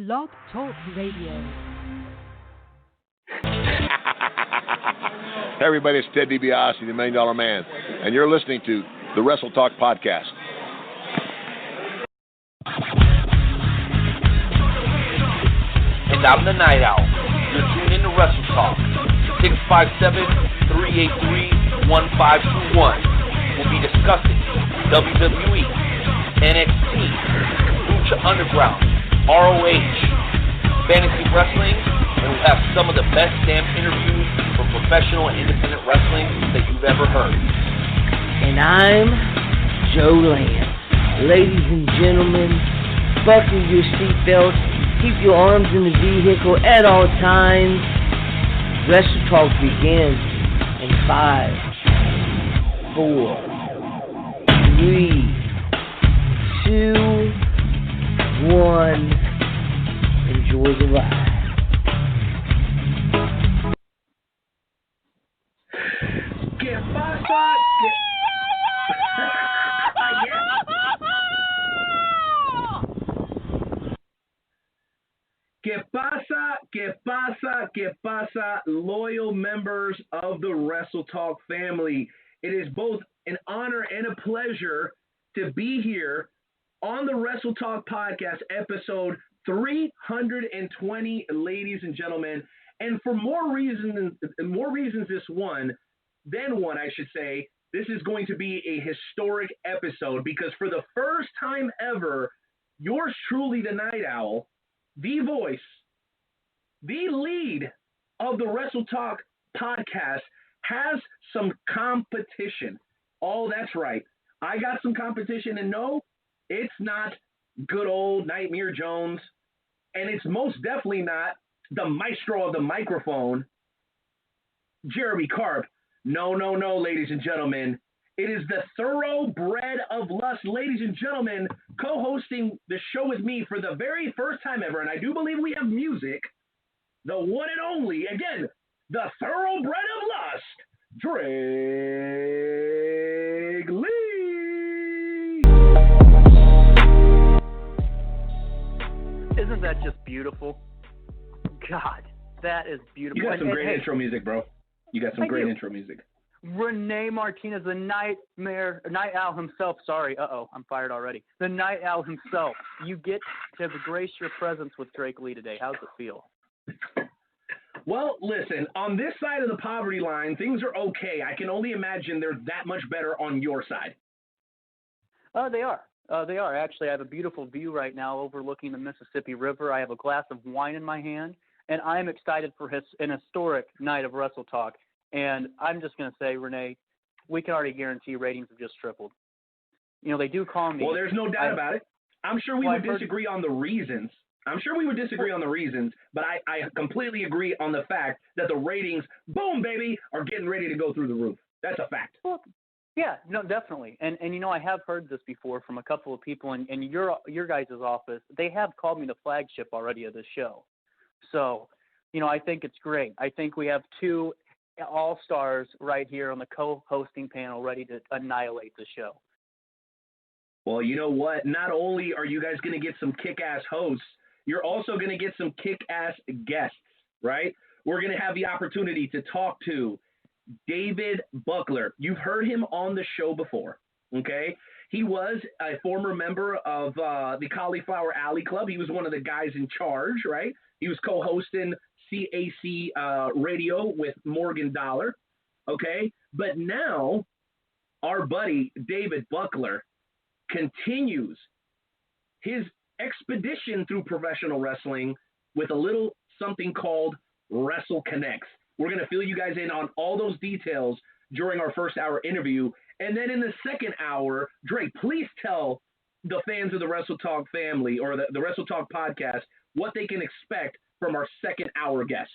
Blog Talk Radio. Hey everybody, it's Ted DiBiase, the $1 Million Man, and you're listening to the Wrestle Talk Podcast. And I'm the Night Owl. You're tuned in to Wrestle Talk. 657-383-1521. We'll be discussing WWE, NXT, Lucha Underground, ROH, fantasy wrestling, and we'll have some of the best damn interviews from professional and independent wrestling that you've ever heard. And I'm Joe Lance. Ladies and gentlemen, buckle your seatbelts, keep your arms in the vehicle at all times. Wrestle Talk begins in 5, 4, 3, 2, 1. Enjoy the ride. ¿Qué pasa? ¿Qué pasa? ¿Qué pasa? ¿Qué pasa? Loyal members of the Wrestle Talk family. It is both an honor and a pleasure to be here on the Wrestle Talk Podcast, episode 320, ladies and gentlemen. And for more reasons this is going to be a historic episode because for the first time ever, yours truly, the Night Owl, the voice, the lead of the Wrestle Talk Podcast, has some competition. Oh, that's right. I got some competition, and no, it's not good old Nightmare Jones, and it's most definitely not the maestro of the microphone, Jeremy Karp. No, ladies and gentlemen. It is the thoroughbred of lust, ladies and gentlemen, co-hosting the show with me for the very first time ever, and I do believe we have music, the one and only, again, the thoroughbred of lust, Drake Lee. Isn't that just beautiful? God, that is beautiful. You got some great intro music, bro. You got some great intro music. Renee Martinez, the Night Owl himself. Sorry, I'm fired already. The Night Owl himself. You get to grace your presence with Drake Lee today. How's it feel? Well, listen, on this side of the poverty line, things are okay. I can only imagine they're that much better on your side. They are. They are. Actually, I have a beautiful view right now overlooking the Mississippi River. I have a glass of wine in my hand, and I am excited for an historic night of Wrestle Talk. And I'm just going to say, Renee, we can already guarantee ratings have just tripled. You know, they do call me. Well, there's no doubt about it. I'm sure we would disagree on the reasons. But I completely agree on the fact that the ratings, boom, baby, are getting ready to go through the roof. That's a fact. Well, yeah, no, definitely. And you know, I have heard this before from a couple of people in your guys' office. They have called me the flagship already of this show. So, you know, I think it's great. I think we have two all-stars right here on the co-hosting panel ready to annihilate the show. Well, you know what? Not only are you guys going to get some kick-ass hosts, you're also going to get some kick-ass guests, right? We're going to have the opportunity to talk to David Buckler. You've heard him on the show before, okay? He was a former member of the Cauliflower Alley Club. He was one of the guys in charge, right? He was co-hosting CAC radio with Morgan Dollar, okay? But now our buddy David Buckler continues his expedition through professional wrestling with a little something called WrestleConnex. We're going to fill you guys in on all those details during our first hour interview. And then in the second hour, Drake, please tell the fans of the Wrestle Talk family or the Wrestle Talk podcast what they can expect from our second hour guest.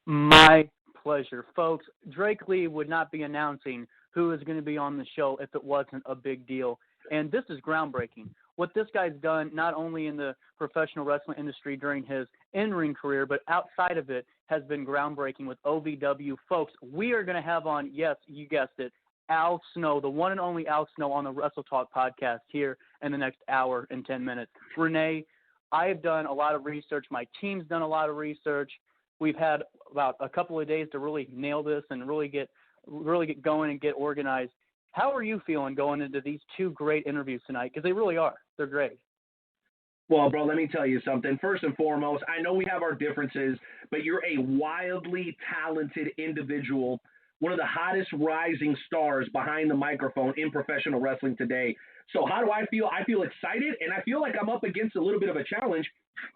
My pleasure. Folks, Drake Lee would not be announcing who is going to be on the show if it wasn't a big deal. And this is groundbreaking. What this guy's done, not only in the professional wrestling industry during his in-ring career, but outside of it, has been groundbreaking with OVW. Folks, we are going to have on, yes, you guessed it, Al Snow, the one and only Al Snow on the Wrestle Talk podcast here in the next hour and 10 minutes. Renee, I have done a lot of research. My team's done a lot of research. We've had about a couple of days to really nail this and really get going and get organized. How are you feeling going into these two great interviews tonight? Because they really are. They're great. Well, bro, let me tell you something. First and foremost, I know we have our differences, but you're a wildly talented individual, one of the hottest rising stars behind the microphone in professional wrestling today. So how do I feel? I feel excited, and I feel like I'm up against a little bit of a challenge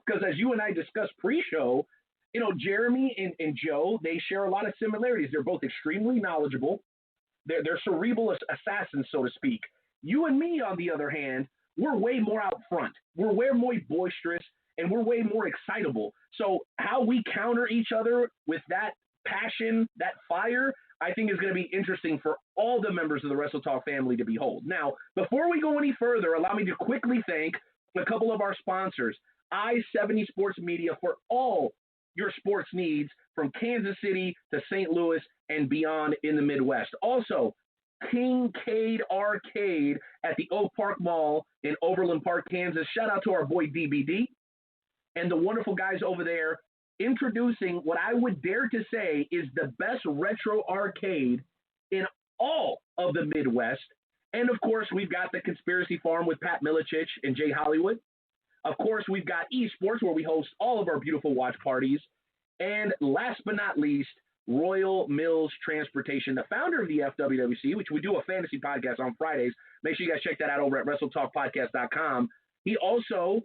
because as you and I discussed pre-show, you know, Jeremy and Joe, they share a lot of similarities. They're both extremely knowledgeable. They're cerebral assassins, so to speak. You and me, on the other hand, we're way more out front. We're way more boisterous, and we're way more excitable. So how we counter each other with that passion, that fire, I think is going to be interesting for all the members of the Wrestle Talk family to behold. Now, before we go any further, allow me to quickly thank a couple of our sponsors, I-70 Sports Media, for all your sports needs from Kansas City to St. Louis and beyond in the Midwest. Also, Kincaid Arcade at the Oak Park Mall in Overland Park, Kansas. Shout out to our boy DBD and the wonderful guys over there introducing what I would dare to say is the best retro arcade in all of the Midwest. And, of course, we've got the Conspiracy Farm with Pat Milicic and Jay Hollywood. Of course, we've got esports where we host all of our beautiful watch parties. And last but not least, Royal Mills Transportation, the founder of the FWWC, which we do a fantasy podcast on Fridays. Make sure you guys check that out over at WrestleTalkPodcast.com. He also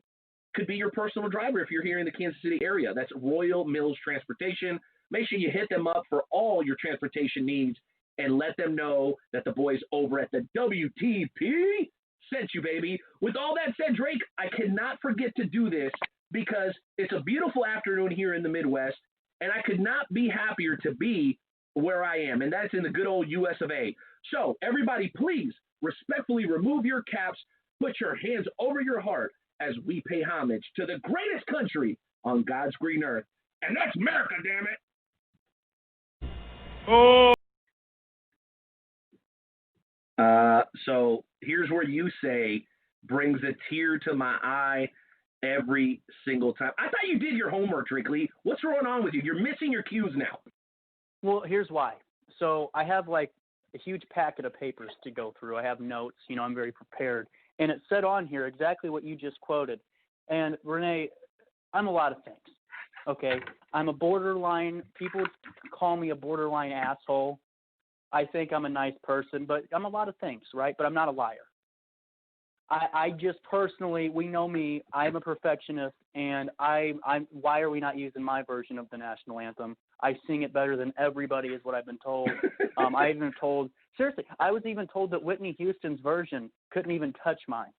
could be your personal driver if you're here in the Kansas City area. That's Royal Mills Transportation. Make sure you hit them up for all your transportation needs and let them know that the boys over at the WTP sent you, baby. With all that said, Drake, I cannot forget to do this because it's a beautiful afternoon here in the Midwest, and I could not be happier to be where I am, and that's in the good old US of A. So, everybody, please respectfully remove your caps, put your hands over your heart as we pay homage to the greatest country on God's green earth, and that's America, damn it. Oh! So here's where you say brings a tear to my eye every single time. I thought you did your homework, Drinkley. What's going on with you? You're missing your cues now. Well, here's why. So I have like a huge packet of papers to go through. I have notes. You know, I'm very prepared. And it said on here exactly what you just quoted. And Renee, I'm a lot of things. Okay, I'm a borderline. People call me a borderline asshole. I think I'm a nice person, but I'm a lot of things, right? But I'm not a liar. I just personally, we know me, I'm a perfectionist, and I'm why are we not using my version of the national anthem? I sing it better than everybody is what I've been told. Seriously, I was even told that Whitney Houston's version couldn't even touch mine.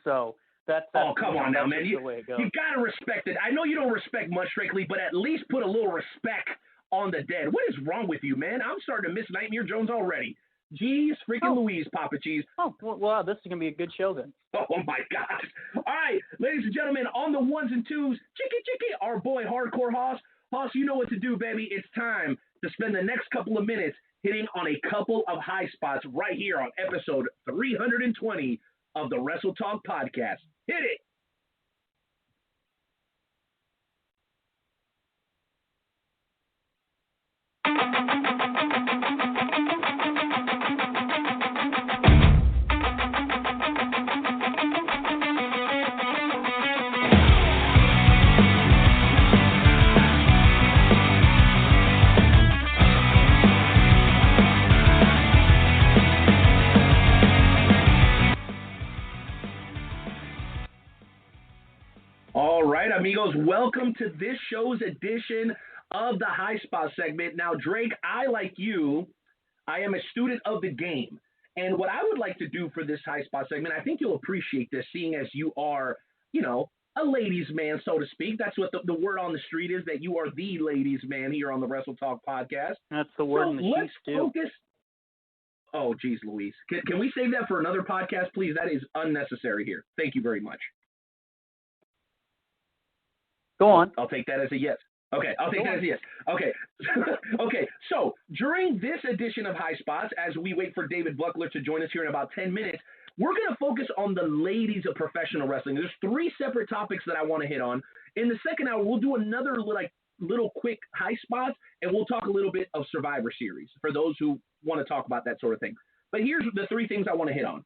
So that's oh, come on now, man. You got to respect it. I know you don't respect much, Strictly, but at least put a little respect on the dead. What is wrong with you, man? I'm starting to miss Nightmare Jones already. Jeez, freaking Louise, Papa Cheese. Oh, well, this is going to be a good show then. Oh, my gosh. All right, ladies and gentlemen, on the ones and twos, Chicky, our boy Hardcore Hoss. Hoss, you know what to do, baby. It's time to spend the next couple of minutes hitting on a couple of high spots right here on episode 320 of the Wrestle Talk podcast. Hit it. All right, amigos, welcome to this show's edition of the High Spot segment. Now, Drake, I, like you, I am a student of the game. And what I would like to do for this High Spot segment, I think you'll appreciate this, seeing as you are, you know, a ladies' man, so to speak. That's what the word on the street is, that you are the ladies' man here on the Wrestle Talk podcast. That's the word in the sheets, too. Focus. Oh, geez, Louise. Can we save that for another podcast, please? That is unnecessary here. Thank you very much. Go on. I'll take that as a yes. Okay, I'll take that as a yes. Okay. Okay, so during this edition of High Spots, as we wait for David Buckler to join us here in about 10 minutes, We're going to focus on the ladies of professional wrestling. There's 3 separate topics that I want to hit on. In the second hour, we'll do another little quick high spots, and we'll talk a little bit of Survivor Series for those who want to talk about that sort of thing. But here's the 3 things I want to hit on.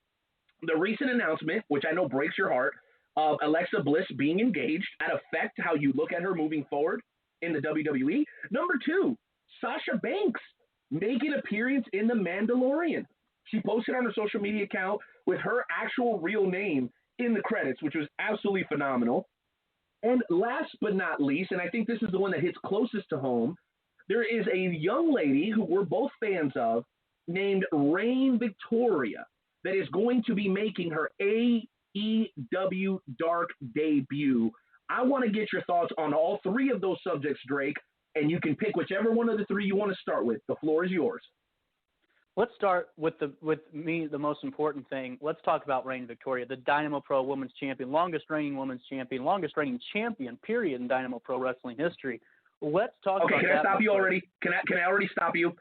The recent announcement, which I know breaks your heart, of Alexa Bliss being engaged that affect how you look at her moving forward in the WWE. Number 2, Sasha Banks making an appearance in The Mandalorian. She posted on her social media account with her actual real name in the credits, which was absolutely phenomenal. And last but not least, and I think this is the one that hits closest to home, there is a young lady who we're both fans of named Reign Victoria that is going to be making her AEW Dark debut. I want to get your thoughts on all 3 of those subjects, Drake, and you can pick whichever one of the 3 you want to start with. The floor is yours. Let's start with the most important thing. Let's talk about Reign Victoria, the Dynamo Pro Women's Champion, longest reigning Women's Champion, longest reigning champion, period, in Dynamo Pro Wrestling history. Let's talk about that. Okay, can I stop you already? Can I already stop you?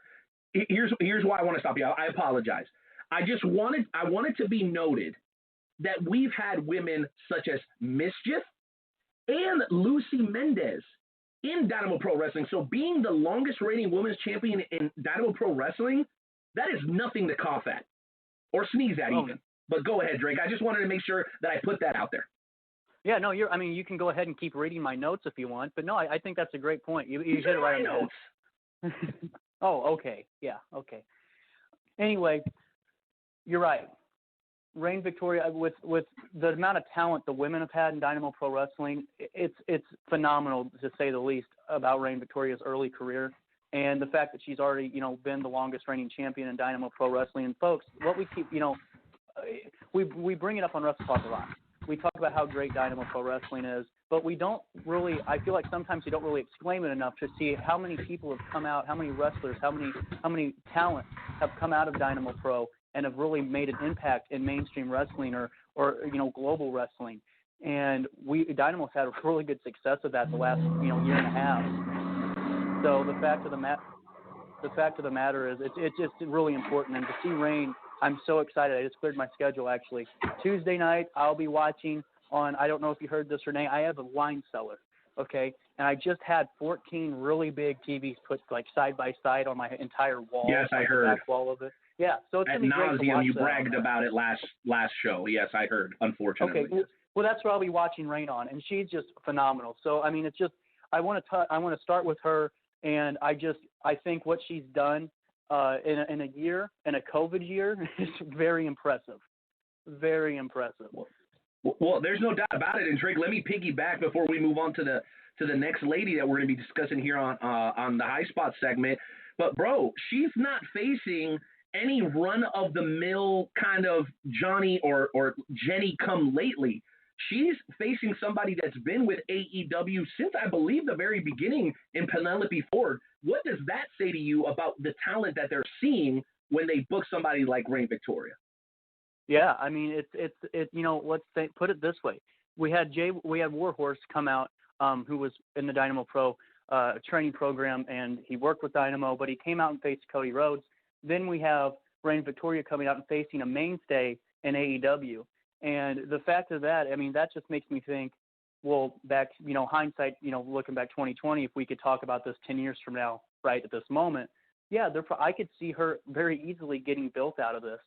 Here's why I want to stop you. I apologize. I wanted to be noted that we've had women such as Mischief and Lucy Mendez in Dynamo Pro Wrestling. So being the longest reigning women's champion in Dynamo Pro Wrestling, that is nothing to cough at or sneeze at even. But go ahead, Drake. I just wanted to make sure that I put that out there. Yeah, no, you can go ahead and keep reading my notes if you want. But no, I think that's a great point. You hit it right on the head. Oh, okay. Yeah, okay. Anyway, you're right. Reign Victoria, with the amount of talent the women have had in Dynamo Pro Wrestling, it's phenomenal, to say the least, about Reign Victoria's early career. And the fact that she's already, been the longest reigning champion in Dynamo Pro Wrestling. And folks, what we keep, we bring it up on Wrestle Talk a lot. We talk about how great Dynamo Pro Wrestling is, but we don't really, I feel like sometimes we don't really exclaim it enough to see how many people have come out, how many wrestlers, how many talents have come out of Dynamo Pro and have really made an impact in mainstream wrestling or global wrestling. And Dynamo's had a really good success of that the last, year and a half. So the fact of the matter is it's just really important. And to see Reign, I'm so excited. I just cleared my schedule, actually. Tuesday night, I'll be watching on, I don't know if you heard this, Renee, I have a wine cellar, okay? And I just had 14 really big TVs put, side by side on my entire wall. Yes, I heard. The back wall of it. Yeah, so it's going to be great to watch you bragged about it last show. Yes, I heard, unfortunately. Okay, well, that's where I'll be watching Reign on, and she's just phenomenal. So, it's just, I want to start with her. And I think what she's done in a year, in a COVID year, is very impressive. Very impressive. Well, there's no doubt about it. And Drake, let me piggyback before we move on to the next lady that we're going to be discussing here on the High Spot segment. But bro, she's not facing any run of the mill kind of Johnny or Jenny come lately. She's facing somebody that's been with AEW since, I believe, the very beginning in Penelope Ford. What does that say to you about the talent that they're seeing when they book somebody like Reign Victoria? Yeah, it's let's put it this way. We had Warhorse come out, who was in the Dynamo Pro training program, and he worked with Dynamo, but he came out and faced Cody Rhodes. Then we have Reign Victoria coming out and facing a mainstay in AEW. And the fact of that, that just makes me think, well, back, hindsight, looking back 2020, if we could talk about this 10 years from now, right at this moment, yeah, I could see her very easily getting built out of this.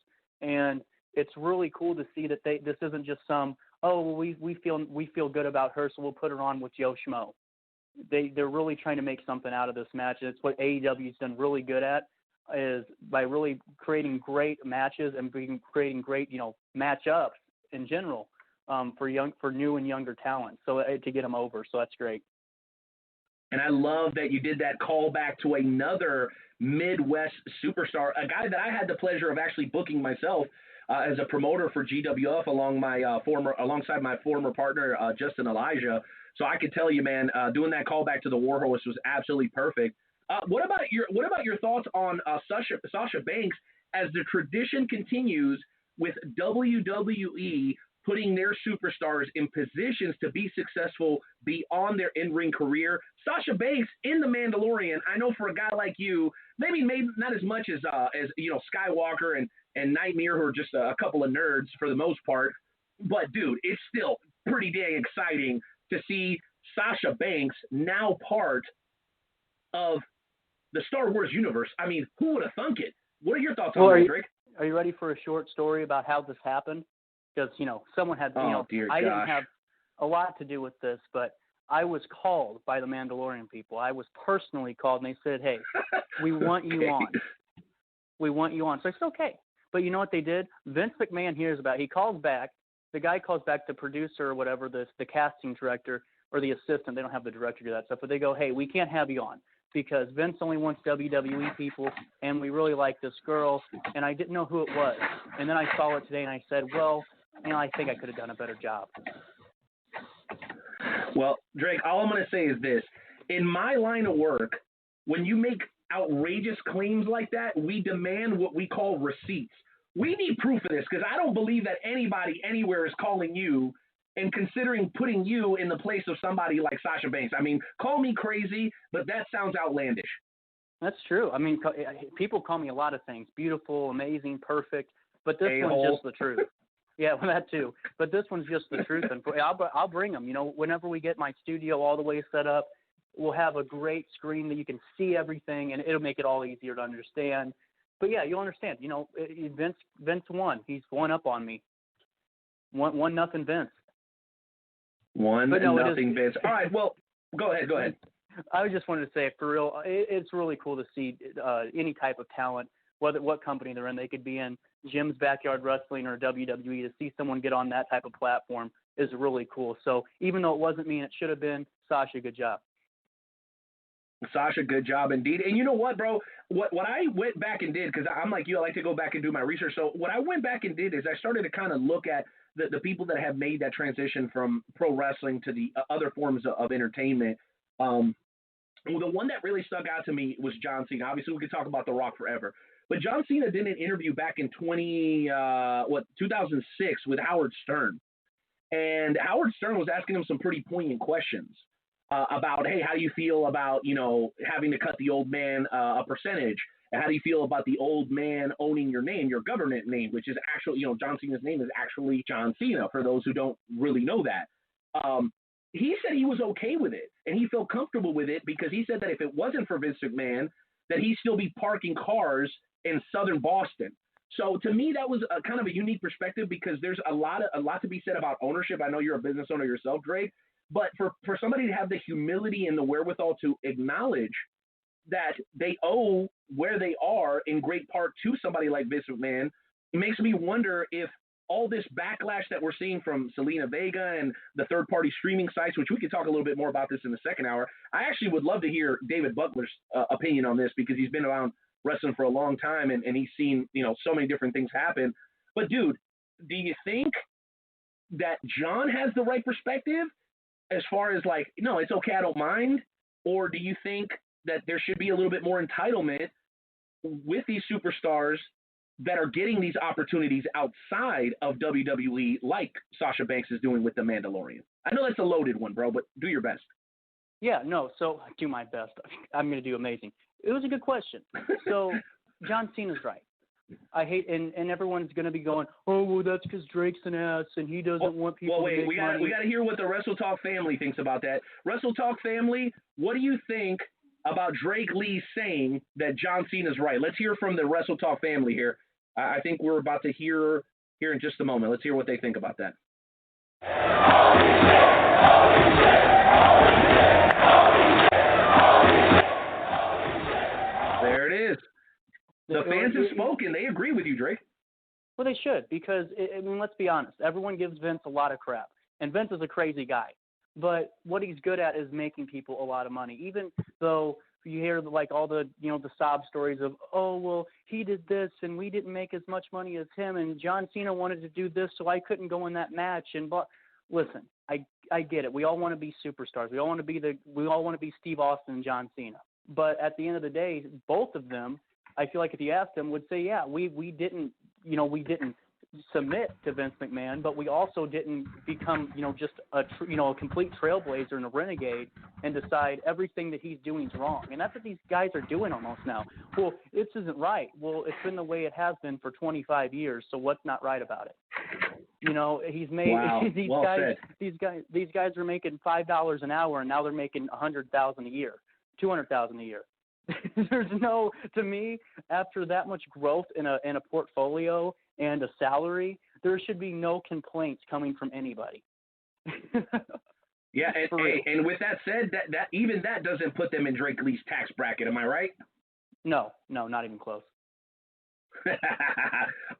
And it's really cool to see that this isn't just some, we feel good about her, so we'll put her on with Joe Schmo. They're really trying to make something out of this match. And it's what AEW's done really good at, is by really creating great matches and creating great, matchups in general, for new and younger talent, so to get them over. So that's great. And I love that you did that callback to another Midwest superstar, a guy that I had the pleasure of actually booking myself as a promoter for GWF alongside my former partner Justin Elijah. So I could tell you, man, doing that callback to the Warhorse was absolutely perfect. What about your thoughts on Sasha Banks as the tradition continues with WWE putting their superstars in positions to be successful beyond their in-ring career? Sasha Banks in The Mandalorian, I know for a guy like you, maybe not as much as Skywalker and Nightmare, who are just a couple of nerds for the most part. But, dude, it's still pretty dang exciting to see Sasha Banks now part of the Star Wars universe. I mean, who would have thunk it? What are your thoughts on that, Drake? Are you ready for a short story about how this happened? Because, someone had, I didn't have a lot to do with this, but I was called by the Mandalorian people. I was personally called, and they said, hey, we want you on. We want you on. So I said, okay. But you know what they did? Vince McMahon hears about it. He calls back. The guy calls back the producer or whatever, the casting director or the assistant. They don't have the director do that stuff. But they go, hey, we can't have you on because Vince only wants WWE people, and we really like this girl. And I didn't know who it was. And then I saw it today, and I said, well, I think I could have done a better job. Well, Drake, all I'm going to say is this. In my line of work, when you make outrageous claims like that, we demand what we call receipts. We need proof of this because I don't believe that anybody anywhere is calling you and considering putting you in the place of somebody like Sasha Banks. I mean, call me crazy, but that sounds outlandish. That's true. I mean, people call me a lot of things, beautiful, amazing, perfect, but this one's just the truth. Yeah, well, that too. But this one's just the truth. And I'll bring them. Whenever we get my studio all the way set up, we'll have a great screen that you can see everything, and it'll make it all easier to understand. But yeah, you'll understand. Vince won. He's one up on me. 1-0 Vince. 1-0 Vince. All right. Well, go ahead. I just wanted to say, for real, it's really cool to see any type of talent, what company they're in. They could be in Jim's Backyard Wrestling or WWE. To see someone get on that type of platform is really cool. So even though it wasn't me and it should have been, Sasha, good job. Sasha, good job indeed. And you know what, bro? What I went back and did, because I'm like you, I like to go back and do my research. So what I went back and did is I started to kind of look at the people that have made that transition from pro wrestling to the other forms of entertainment. Well, the one that really stuck out to me was John Cena. Obviously, we could talk about The Rock forever. But John Cena did an interview back in 2006 with Howard Stern. And Howard Stern was asking him some pretty poignant questions. About, hey, how do you feel about, having to cut the old man a percentage? And how do you feel about the old man owning your name, your government name, which is actually, John Cena's name is actually John Cena, for those who don't really know that. He said he was okay with it, and he felt comfortable with it because he said that if it wasn't for Vince McMahon, that he'd still be parking cars in southern Boston. So to me, that was a kind of a unique perspective because there's a lot to be said about ownership. I know you're a business owner yourself, Drake. But for somebody to have the humility and the wherewithal to acknowledge that they owe where they are in great part to somebody like Vince McMahon, it makes me wonder if all this backlash that we're seeing from Selena Vega and the third-party streaming sites, which we can talk a little bit more about this in the second hour. I actually would love to hear David Butler's opinion on this because he's been around wrestling for a long time and he's seen, so many different things happen. But, dude, do you think that John has the right perspective? As far as like, no, it's okay, I don't mind? Or do you think that there should be a little bit more entitlement with these superstars that are getting these opportunities outside of WWE like Sasha Banks is doing with The Mandalorian? I know that's a loaded one, bro, but do your best. Yeah, no, so do my best. I'm going to do amazing. It was a good question. So John Cena's right. I hate, and everyone's going to be going, oh, well, that's because Drake's an ass and he doesn't want people to make money. We got to hear what the Wrestle Talk family thinks about that. Wrestle Talk family, what do you think about Drake Lee saying that John Cena's right? Let's hear from the Wrestle Talk family here. I think we're about to hear here in just a moment. Let's hear what they think about that. There it is. The fans have spoken. They agree with you, Drake. Well, they should because, let's be honest. Everyone gives Vince a lot of crap, and Vince is a crazy guy. But what he's good at is making people a lot of money, even though you hear like all the, the sob stories of, oh, well, he did this and we didn't make as much money as him, and John Cena wanted to do this, so I couldn't go in that match. And listen, I get it. We all want to be superstars. We all want to be Steve Austin and John Cena. But at the end of the day, both of them, I feel like if you asked them, would say, yeah, we didn't submit to Vince McMahon, but we also didn't become, just a complete trailblazer and a renegade and decide everything that he's doing is wrong. And that's what these guys are doing almost now. Well, this isn't right. Well, it's been the way it has been for 25 years, so what's not right about it? He's made these guys are making $5 an hour, and now they're making $100,000 a year, $200,000 a year. There's no, to me, after that much growth in a portfolio and a salary, there should be no complaints coming from anybody. Yeah, and with that said, that even that doesn't put them in Drake Lee's tax bracket. Am I right? No, not even close.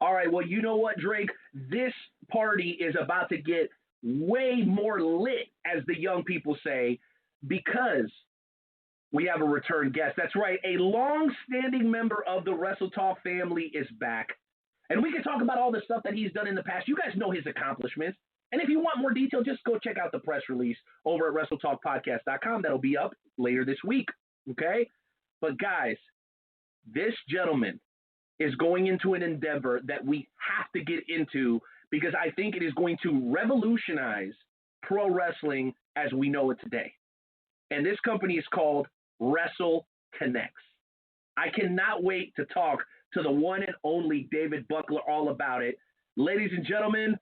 All right, well, you know what, Drake? This party is about to get way more lit, as the young people say, because we have a return guest. That's right, a long-standing member of the Wrestle Talk family is back. And we can talk about all the stuff that he's done in the past. You guys know his accomplishments. And if you want more detail, just go check out the press release over at WrestleTalkPodcast.com. That'll be up later this week, okay? But, guys, this gentleman is going into an endeavor that we have to get into because I think it is going to revolutionize pro wrestling as we know it today. And this company is called WrestleConnex. I cannot wait to talk to the one and only David Buckler all about it. Ladies and gentlemen,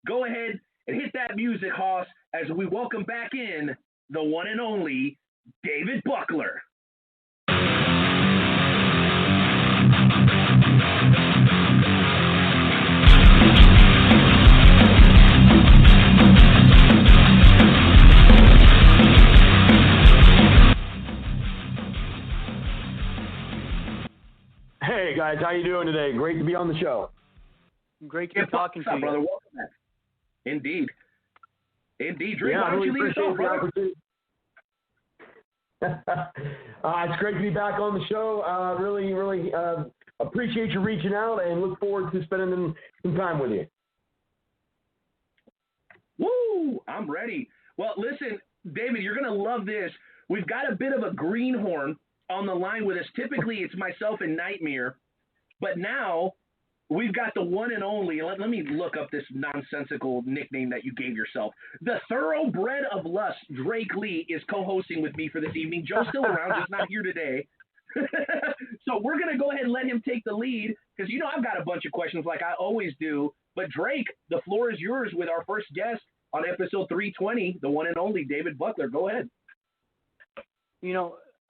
go ahead and hit that music, Hoss, as we welcome back in the one and only David Buckler. Hey guys, how you doing today? Great to be on the show. Great to be talking to you, brother. Welcome back. Indeed. Drake, why don't you lead us off, brother? It's great to be back on the show. Really appreciate you reaching out and look forward to spending some time with you. Woo! I'm ready. Well, listen, David, you're going to love this. We've got a bit of a greenhorn on the line with us. Typically, it's myself and Nightmare, but now we've got the one and only. Let me look up this nonsensical nickname that you gave yourself. The Thoroughbred of Lust, Drake Lee, is co-hosting with me for this evening. Joe's still around, just not here today. So we're going to go ahead and let him take the lead because, I've got a bunch of questions like I always do. But Drake, the floor is yours with our first guest on episode 320, the one and only David Buckler. Go ahead.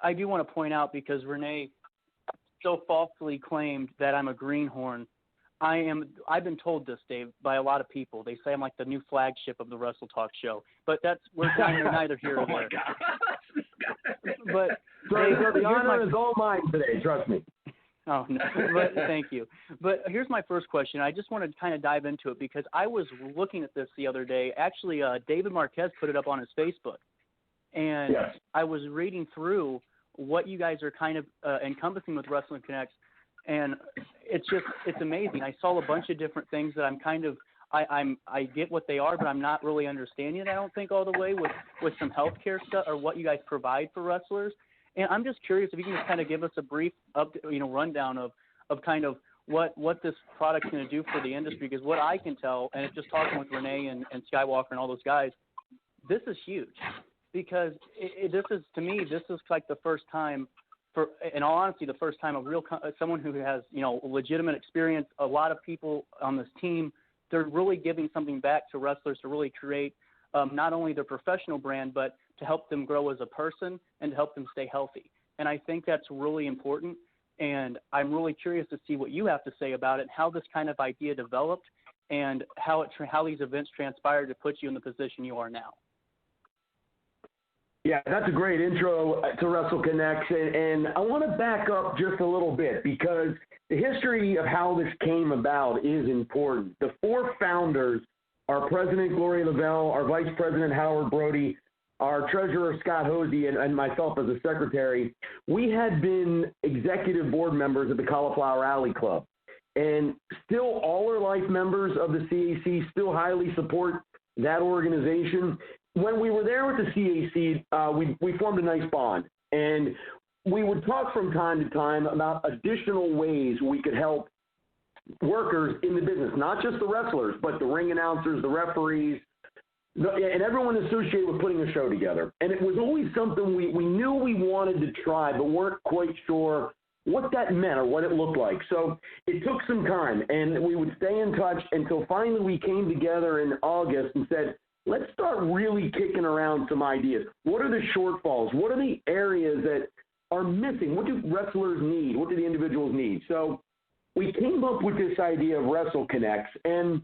I do want to point out because Renee so falsely claimed that I'm a greenhorn. I've been told this, Dave, by a lot of people. They say I'm like the new flagship of the Wrestle Talk show, but we're neither here nor there. But the honor is all mine today. Trust me. Oh no, but thank you. But here's my first question. I just want to kind of dive into it because I was looking at this the other day. Actually, David Marquez put it up on his Facebook, and yes. I was reading through what you guys are kind of encompassing with WrestleConnex, and it's amazing. I saw a bunch of different things that I'm kind of I get what they are, but I'm not really understanding it. I don't think all the way with some healthcare stuff or what you guys provide for wrestlers. And I'm just curious if you can just kind of give us a brief rundown of kind of what this product's going to do for the industry, because what I can tell, and it's just talking with Renee and Skywalker and all those guys, this is huge. Because this is, to me, this is like the first time, in all honesty, the first time someone who has, legitimate experience, a lot of people on this team, they're really giving something back to wrestlers to really create not only their professional brand, but to help them grow as a person and to help them stay healthy. And I think that's really important. And I'm really curious to see what you have to say about it and how this kind of idea developed and how these events transpired to put you in the position you are now. Yeah, that's a great intro to WrestleConnex, and I want to back up just a little bit because the history of how this came about is important. The four founders, our president, Gloria Lavelle, our vice president, Howard Brody, our treasurer, Scott Hosey, and myself as a secretary, we had been executive board members of the Cauliflower Alley Club, and still all our life members of the CAC still highly support that organization. When we were there with the CAC, we formed a nice bond, and we would talk from time to time about additional ways we could help workers in the business, not just the wrestlers, but the ring announcers, the referees, and everyone associated with putting a show together. And it was always something we knew we wanted to try, but weren't quite sure what that meant or what it looked like. So it took some time, and we would stay in touch until finally we came together in August and said, let's start really kicking around some ideas. What are the shortfalls? What are the areas that are missing? What do wrestlers need? What do the individuals need? So we came up with this idea of WrestleConnex, and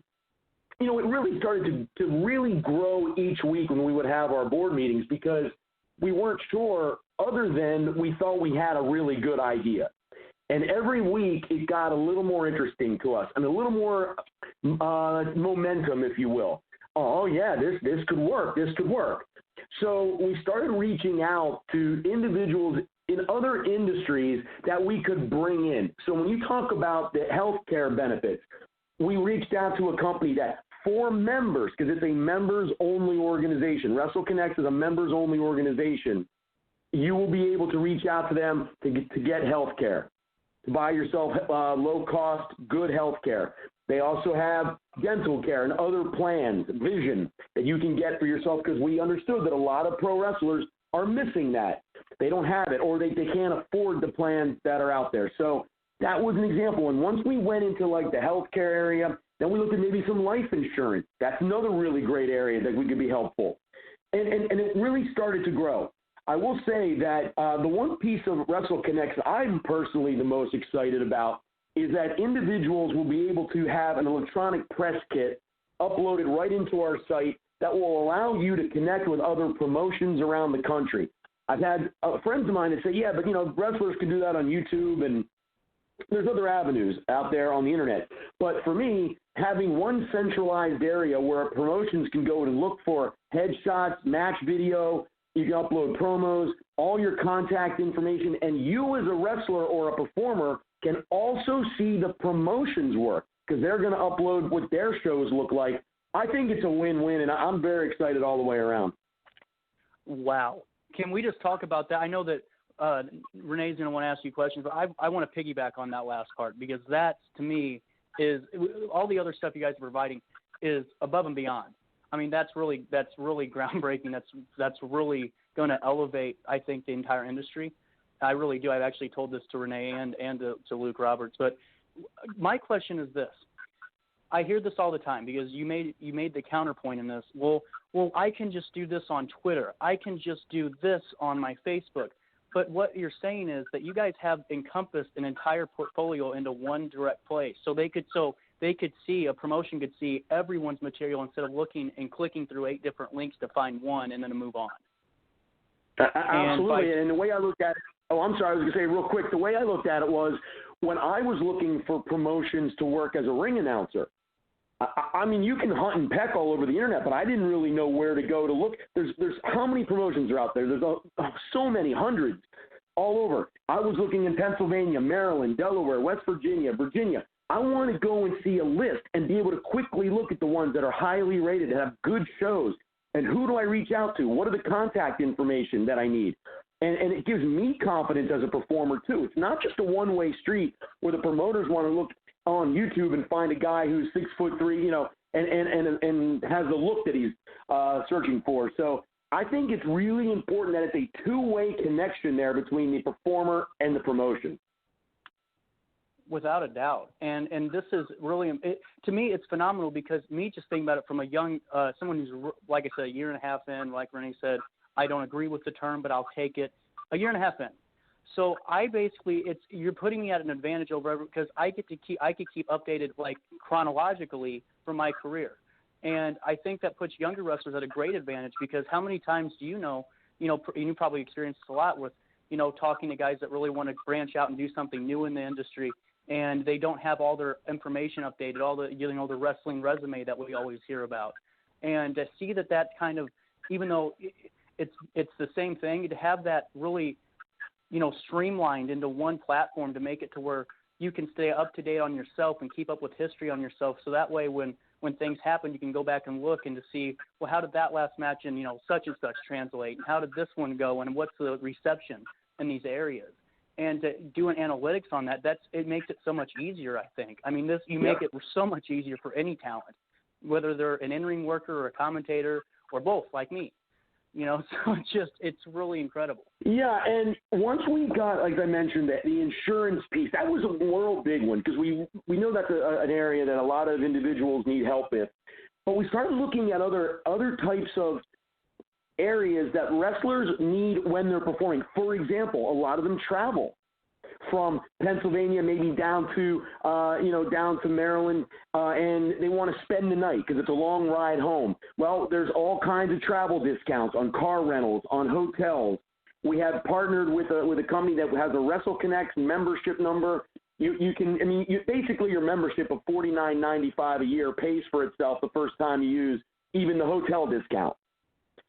it really started to really grow each week when we would have our board meetings, because we weren't sure, other than we thought we had a really good idea. And every week it got a little more interesting to us and a little more momentum, if you will. Oh, yeah, this could work. This could work. So we started reaching out to individuals in other industries that we could bring in. So when you talk about the healthcare benefits, we reached out to a company that for members, because it's a members-only organization. WrestleConnex is a members-only organization. You will be able to reach out to them to get health care, to buy yourself low-cost, good health care. They also have dental care and other plans, vision, that you can get for yourself, because we understood that a lot of pro wrestlers are missing that. They don't have it, or they can't afford the plans that are out there. So that was an example. And once we went into like the healthcare area, then we looked at maybe some life insurance. That's another really great area that we could be helpful. And it really started to grow. I will say that the one piece of WrestleConnex I'm personally the most excited about is that individuals will be able to have an electronic press kit uploaded right into our site that will allow you to connect with other promotions around the country. I've had friends of mine that say, yeah, but, wrestlers can do that on YouTube, and there's other avenues out there on the internet. But for me, having one centralized area where promotions can go and look for headshots, match video, you can upload promos, all your contact information, and you as a wrestler or a performer can also see the promotions work, because they're going to upload what their shows look like. I think it's a win-win, and I'm very excited all the way around. Wow. Can we just talk about that? I know that Renee's going to want to ask you questions, but I want to piggyback on that last part, because that, to me, is all the other stuff you guys are providing is above and beyond. I mean, that's really groundbreaking. That's really going to elevate, I think, the entire industry. I really do. I've actually told this to Renee and to Luke Roberts. But my question is this. I hear this all the time, because you made the counterpoint in this. Well, I can just do this on Twitter. I can just do this on my Facebook. But what you're saying is that you guys have encompassed an entire portfolio into one direct place. So they could see, a promotion could see everyone's material instead of looking and clicking through 8 different links to find one and then to move on. Absolutely. And the way I looked at it, I was going to say real quick, the way I looked at it was when I was looking for promotions to work as a ring announcer, I mean, you can hunt and peck all over the internet, but I didn't really know where to go to look. There's how many promotions are out there? There's so many, hundreds all over. I was looking in Pennsylvania, Maryland, Delaware, West Virginia, Virginia. I want to go and see a list and be able to quickly look at the ones that are highly rated and have good shows. And who do I reach out to? What are the contact information that I need? And it gives me confidence as a performer, too. It's not just a one-way street where the promoters want to look on YouTube and find a guy who's 6'3", and has the look that he's searching for. So I think it's really important that it's a two-way connection there between the performer and the promotion. Without a doubt. And this is really, to me, it's phenomenal, because me just thinking about it from a young, someone who's, like I said, a year and a half in, like Renee said, I don't agree with the term, but I'll take it. A year and a half in. So I basically, you're putting me at an advantage over, because I could keep updated like chronologically from my career. And I think that puts younger wrestlers at a great advantage, because how many times do and you probably experienced this a lot with, talking to guys that really want to branch out and do something new in the industry, and they don't have all their information updated, all the, the wrestling resume that we always hear about. And to see that kind of, even though it's the same thing, to have that really, streamlined into one platform to make it to where you can stay up to date on yourself and keep up with history on yourself. So that way, when things happen, you can go back and look and to see, well, how did that last match in, such and such translate? And how did this one go? And what's the reception in these areas? and doing analytics on that, it makes it so much easier, I think. I mean, make it so much easier for any talent, whether they're an in-ring worker or a commentator or both, like me. So it's really incredible. Yeah, and once we got, like I mentioned, the insurance piece, that was a world big one because we know that's an area that a lot of individuals need help with. But we started looking at other types of areas that wrestlers need when they're performing. For example, a lot of them travel from Pennsylvania, maybe down to Maryland, and they want to spend the night because it's a long ride home. Well, there's all kinds of travel discounts on car rentals, on hotels. We have partnered with a company that has a WrestleConnex membership number. Basically your membership of $49.95 a year pays for itself the first time you use even the hotel discount.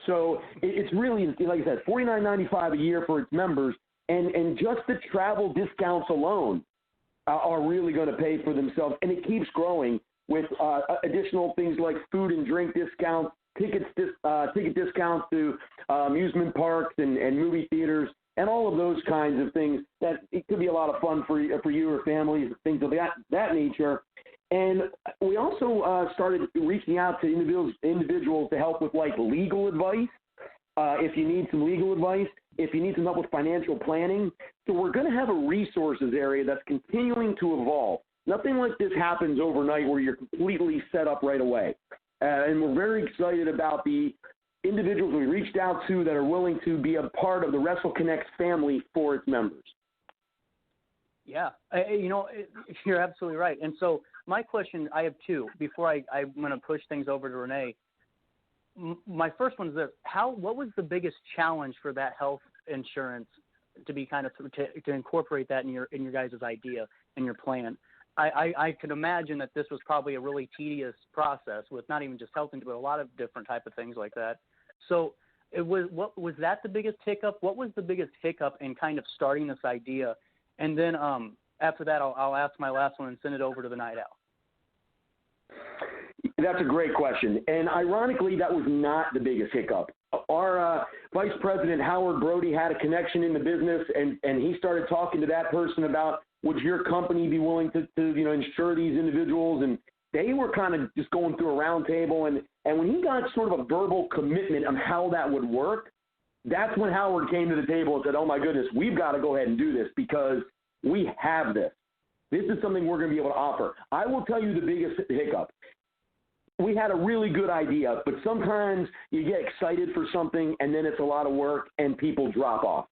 So it's really, like I said, $49.95 a year for its members. And just the travel discounts alone are really going to pay for themselves. And it keeps growing with additional things like food and drink discounts, ticket discounts to amusement parks and movie theaters, and all of those kinds of things that it could be a lot of fun for you or families, things of that nature. And we also started reaching out to individuals to help with, like, legal advice. If you need some legal advice, if you need some help with financial planning. So we're going to have a resources area that's continuing to evolve. Nothing like this happens overnight where you're completely set up right away. And we're very excited about the individuals we reached out to that are willing to be a part of the WrestleConnex family for its members. Yeah, you're absolutely right. And so my question, I have two. Before I'm going to push things over to Renee, my first one is this: what was the biggest challenge for that health insurance to be kind of to incorporate that in your guys' idea and your plan? I could imagine that this was probably a really tedious process with not even just health insurance, but a lot of different type of things like that. So what was that the biggest hiccup? What was the biggest hiccup in kind of starting this idea? And then after that, I'll ask my last one and send it over to the Night Owl. That's a great question. And ironically, that was not the biggest hiccup. Our Vice President, Howard Brody, had a connection in the business, and he started talking to that person about, would your company be willing to insure these individuals? And they were kind of just going through a round table. And when he got sort of a verbal commitment on how that would work, that's when Howard came to the table and said, oh, my goodness, we've got to go ahead and do this because we have this. This is something we're going to be able to offer. I will tell you the biggest hiccup. We had a really good idea, but sometimes you get excited for something and then it's a lot of work and people drop off.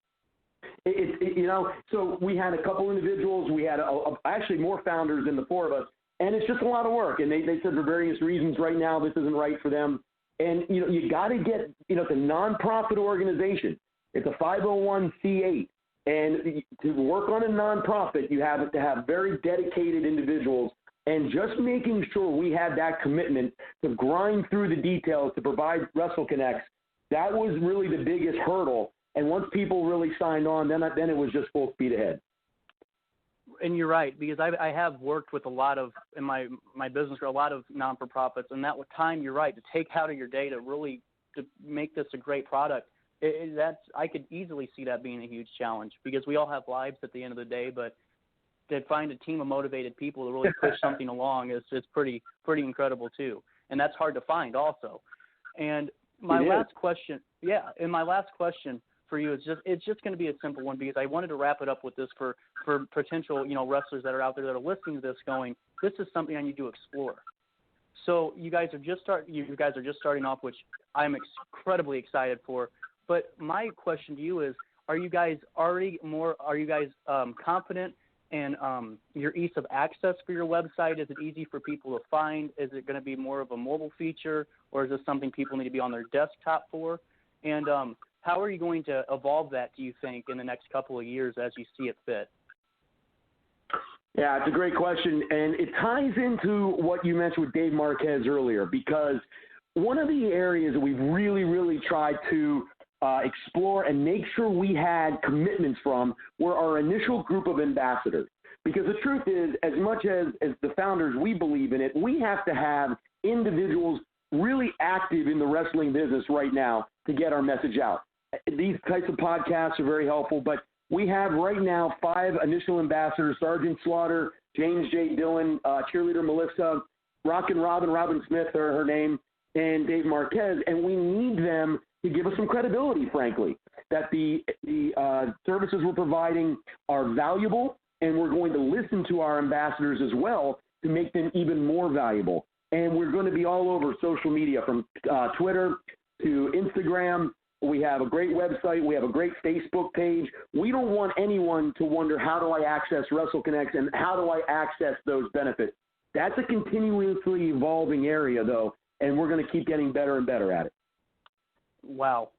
So we had a couple individuals. We had actually more founders than the four of us, and it's just a lot of work. And they said for various reasons right now this isn't right for them. And, you got to get, it's a nonprofit organization. It's a 501c8. And to work on a nonprofit, you have to have very dedicated individuals. And just making sure we had that commitment to grind through the details to provide WrestleConnex, that was really the biggest hurdle. And once people really signed on, then it was just full speed ahead. And you're right, because I have worked with a lot of, in my business, a lot of non-for-profits, and that with time, you're right, to take out of your day to make this a great product, I could easily see that being a huge challenge, because we all have lives at the end of the day, but to find a team of motivated people to really push something along is pretty incredible too. And that's hard to find also. And my last question for you is it's just going to be a simple one, because I wanted to wrap it up with this for potential, wrestlers that are out there that are listening to this going, this is something I need to explore. So you guys are just starting off, which I'm incredibly excited for. But my question to you is, are you guys confident in your ease of access for your website? Is it easy for people to find? Is it going to be more of a mobile feature, or is this something people need to be on their desktop for? And how are you going to evolve that, do you think, in the next couple of years as you see it fit? Yeah, it's a great question, and it ties into what you mentioned with Dave Marquez earlier, because one of the areas that we've really, really tried to explore and make sure we had commitments from were our initial group of ambassadors. Because the truth is, as much as the founders, we believe in it, we have to have individuals really active in the wrestling business right now to get our message out. These types of podcasts are very helpful, but we have right now 5 initial ambassadors: Sergeant Slaughter, James J. Dillon, cheerleader Melissa, Rockin' Robin Smith, her name, and Dave Marquez, and we need them to give us some credibility, frankly, that the services we're providing are valuable, and we're going to listen to our ambassadors as well to make them even more valuable. And we're going to be all over social media, from Twitter to Instagram. We have a great website. We have a great Facebook page. We don't want anyone to wonder, how do I access WrestleConnex and how do I access those benefits? That's a continuously evolving area, though, and we're going to keep getting better and better at it. Wow.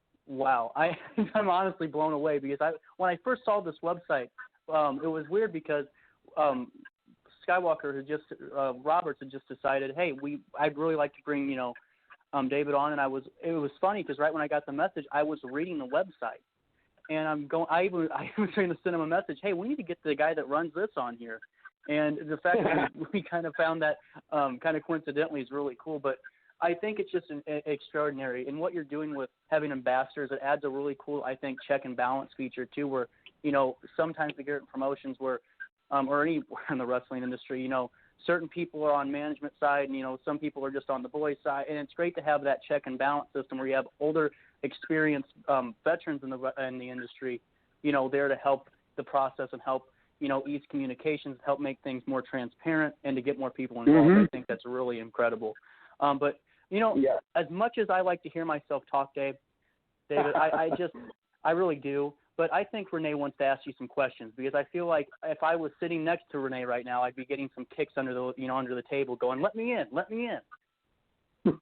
I'm honestly blown away, because when I first saw this website, it was weird because Skywalker Roberts had just decided, hey, I'd really like to bring, David on, and it was funny because right when I got the message, I was reading the website, and I was trying to send him a message, hey, we need to get the guy that runs this on here, and the fact that we kind of found that kind of coincidentally is really cool. But I think it's just extraordinary, and what you're doing with having ambassadors, it adds a really cool, I think, check and balance feature too, where sometimes we get promotions where or anywhere in the wrestling industry, certain people are on management side, and some people are just on the boys side, and it's great to have that check and balance system where you have older, experienced veterans in the industry, there to help the process and help ease communications, help make things more transparent, and to get more people involved. I think that's really incredible. But as much as I like to hear myself talk, David, I really do. But I think Renee wants to ask you some questions, because I feel like if I was sitting next to Renee right now, I'd be getting some kicks under the table, going, "Let me in, let me in."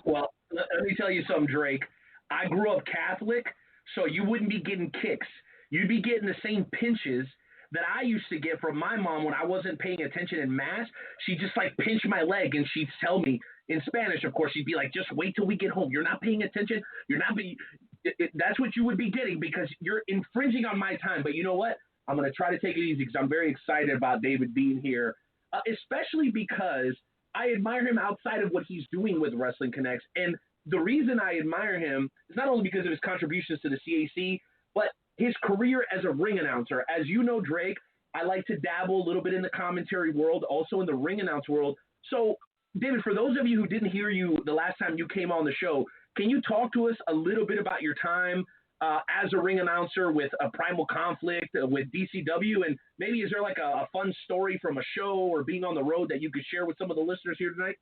Well, let me tell you something, Drake. I grew up Catholic, so you wouldn't be getting kicks. You'd be getting the same pinches that I used to get from my mom when I wasn't paying attention in Mass. She'd just pinch my leg, and she'd tell me in Spanish, of course, she'd be like, "Just wait till we get home. You're not paying attention. You're not being." That's what you would be getting, because you're infringing on my time. But you know what? I'm going to try to take it easy, because I'm very excited about David being here, especially because I admire him outside of what he's doing with WrestleConnex. And the reason I admire him is not only because of his contributions to the CAC, but his career as a ring announcer. As you know, Drake, I like to dabble a little bit in the commentary world, also in the ring announce world. So, David, for those of you who didn't hear you the last time you came on the show, can you talk to us a little bit about your time as a ring announcer with a Primal Conflict, with DCW, and maybe is there a fun story from a show or being on the road that you could share with some of the listeners here tonight?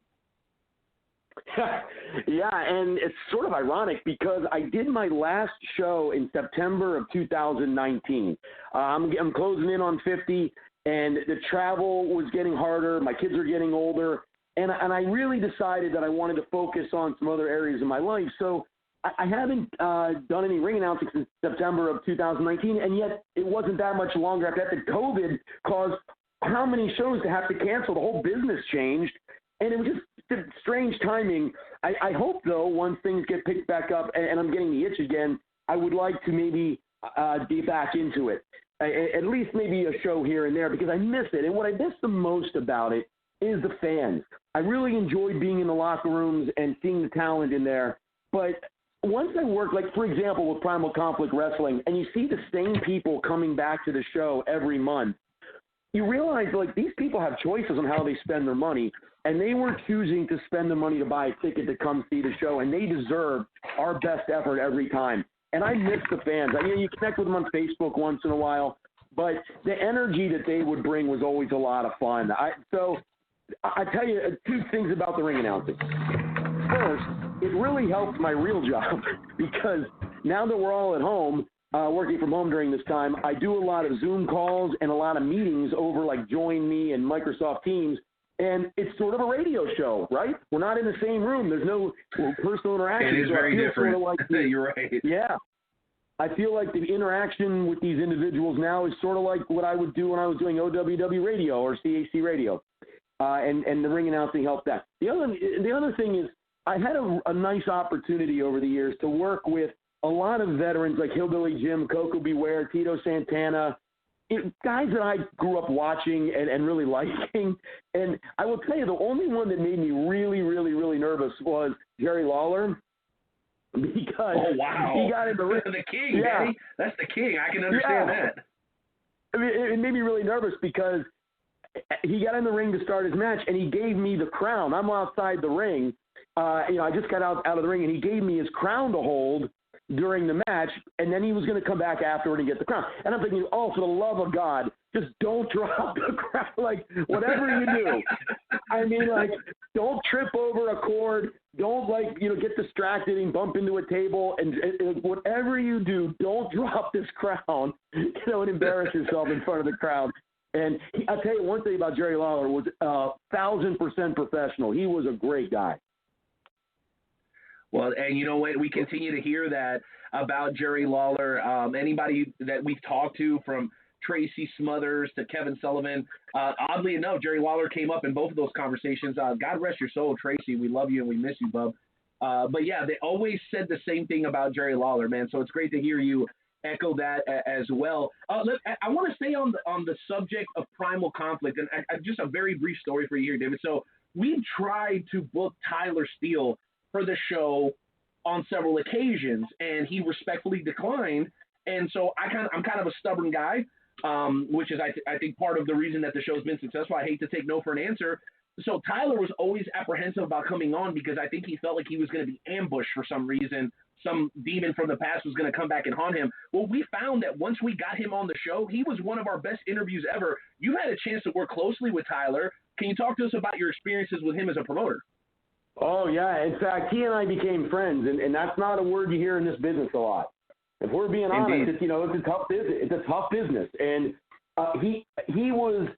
Yeah, and it's sort of ironic because I did my last show in September of 2019. I'm closing in on 50, and the travel was getting harder. My kids are getting older. And I really decided that I wanted to focus on some other areas of my life. So I haven't done any ring announcing since September of 2019, and yet it wasn't that much longer after that. The COVID caused how many shows to have to cancel. The whole business changed, and it was just strange timing. I hope, though, once things get picked back up and I'm getting the itch again, I would like to maybe be back into it, at least maybe a show here and there, because I miss it. And what I miss the most about it is the fans. I really enjoyed being in the locker rooms and seeing the talent in there. But once I work, for example, with Primal Conflict Wrestling, and you see the same people coming back to the show every month, you realize, these people have choices on how they spend their money, and they were choosing to spend the money to buy a ticket to come see the show, and they deserve our best effort every time. And I miss the fans. You connect with them on Facebook once in a while, but the energy that they would bring was always a lot of fun. I tell you 2 things about the ring announcing. First, it really helped my real job, because now that we're all at home, working from home during this time, I do a lot of Zoom calls and a lot of meetings over Join Me and Microsoft Teams, and it's sort of a radio show, right? We're not in the same room. There's no personal interaction. It is very different. You're right. Yeah. I feel like the interaction with these individuals now is sort of like what I would do when I was doing OWW radio or CAC radio. And the ring announcing helped that. The other thing is, I had a nice opportunity over the years to work with a lot of veterans like Hillbilly Jim, Coco Beware, Tito Santana, guys that I grew up watching and really liking. And I will tell you, the only one that made me really, really, really nervous was Jerry Lawler. because wow. he got in the ring. The king, Danny. That's the king. I can understand that. I mean, it made me really nervous because he got in the ring to start his match, and he gave me the crown. I'm outside the ring. I just got out of the ring, and he gave me his crown to hold during the match, and then he was going to come back afterward and get the crown. And I'm thinking, oh, for the love of God, just don't drop the crown. Like, whatever you do. I mean, like, don't trip over a cord. Don't, get distracted and bump into a table. And whatever you do, don't drop this crown, and embarrass yourself in front of the crowd. And I'll tell you one thing about Jerry Lawler was 1,000% professional. He was a great guy. Well, and you know what? We continue to hear that about Jerry Lawler. Anybody that we've talked to, from Tracy Smothers to Kevin Sullivan, oddly enough, Jerry Lawler came up in both of those conversations. God rest your soul, Tracy. We love you and we miss you, bub. But yeah, they always said the same thing about Jerry Lawler, man. So it's great to hear you echo that as well. I want to stay on the subject of primal conflict, and just a very brief story for you here, David. So we tried to book Tyler Steele for the show on several occasions, and he respectfully declined. And so I'm kind of a stubborn guy, which is I think part of the reason that the show's been successful. I hate to take no for an answer. So Tyler was always apprehensive about coming on because I think he felt like he was going to be ambushed for some reason. Some demon from the past was going to come back and haunt him. Well, we found that once we got him on the show, he was one of our best interviews ever. You had a chance to work closely with Tyler. Can you talk to us about your experiences with him as a promoter? Oh, yeah. In fact, he and I became friends, and that's not a word you hear in this business a lot. If we're being honest, it's a tough business. It's a tough business. And he was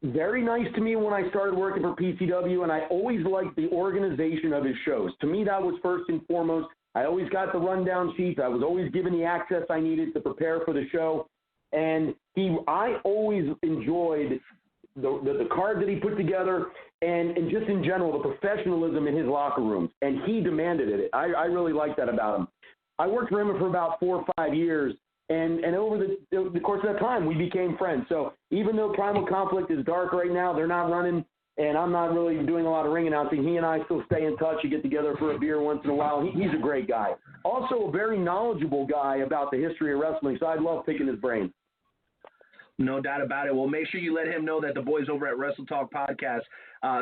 very nice to me when I started working for PCW, and I always liked the organization of his shows. To me, that was first and foremost. I always got the rundown sheets. I was always given the access I needed to prepare for the show. And I always enjoyed the card that he put together, and just in general, the professionalism in his locker rooms. And he demanded it. I really liked that about him. I worked for him for about 4 or 5 years, and over the course of that time, we became friends. So even though Primal Conflict is dark right now, they're not running, and I'm not really doing a lot of ring announcing, he and I still stay in touch. You get together for a beer once in a while. He's a great guy. Also a very knowledgeable guy about the history of wrestling, so I love picking his brain. No doubt about it. Well, make sure you let him know that the boys over at Wrestle Talk Podcast